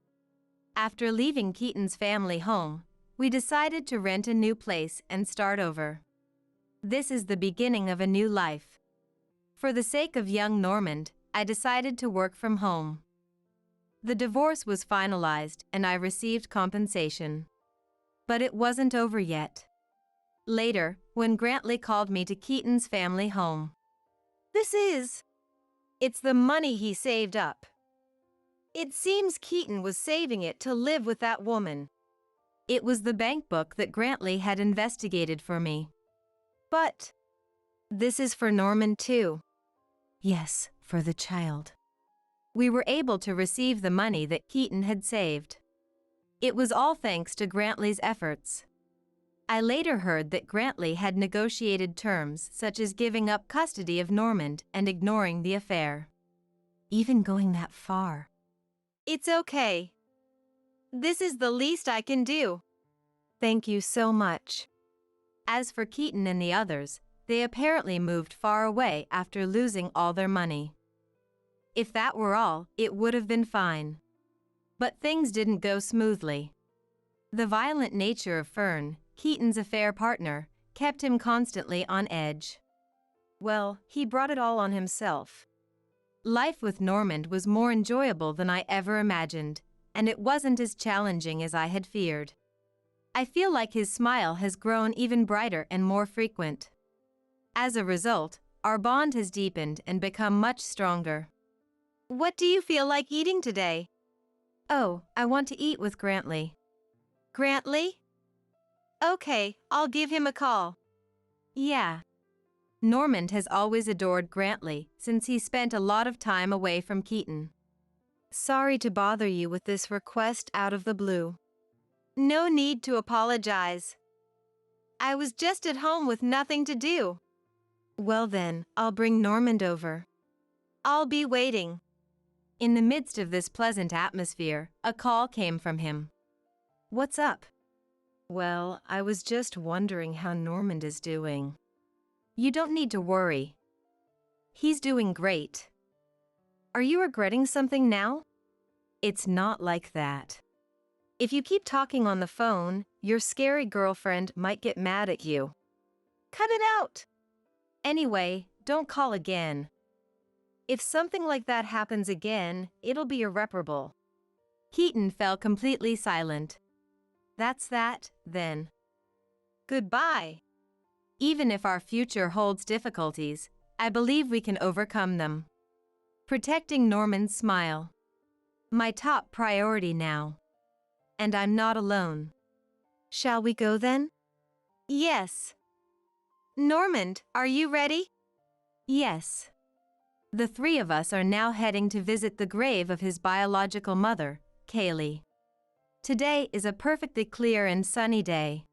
After leaving Keaton's family home, we decided to rent a new place and start over. This is the beginning of a new life. For the sake of young Normand, I decided to work from home. The divorce was finalized and I received compensation. But it wasn't over yet. Later, when Grantley called me to Keaton's family home. It's the money he saved up. It seems Keaton was saving it to live with that woman. It was the bank book that Grantley had investigated for me. But this is for Normand too. Yes, for the child. We were able to receive the money that Keaton had saved. It was all thanks to Grantley's efforts. I later heard that Grantley had negotiated terms such as giving up custody of Normand and ignoring the affair. Even going that far. It's okay. This is the least I can do. Thank you so much. As for Keaton and the others, they apparently moved far away after losing all their money. If that were all, it would have been fine. But things didn't go smoothly. The violent nature of Fern, Keaton's affair partner, kept him constantly on edge. Well, he brought it all on himself. Life with Normand was more enjoyable than I ever imagined, and it wasn't as challenging as I had feared. I feel like his smile has grown even brighter and more frequent. As a result, our bond has deepened and become much stronger. What do you feel like eating today? Oh, I want to eat with Grantley. Grantley? Okay, I'll give him a call. Yeah. Normand has always adored Grantley since he spent a lot of time away from Keaton. Sorry to bother you with this request out of the blue. No need to apologize. I was just at home with nothing to do. Well then, I'll bring Normand over. I'll be waiting. In the midst of this pleasant atmosphere, a call came from him. What's up? Well, I was just wondering how Normand is doing. You don't need to worry. He's doing great. Are you regretting something now? It's not like that. If you keep talking on the phone, your scary girlfriend might get mad at you. Cut it out! Anyway, don't call again. If something like that happens again, it'll be irreparable. Keaton fell completely silent. That's that, then. Goodbye. Even if our future holds difficulties, I believe we can overcome them. Protecting Normand's smile. My top priority now. And I'm not alone. Shall we go then? Yes. Normand, are you ready? Yes. The three of us are now heading to visit the grave of his biological mother, Kaylee. Today is a perfectly clear and sunny day.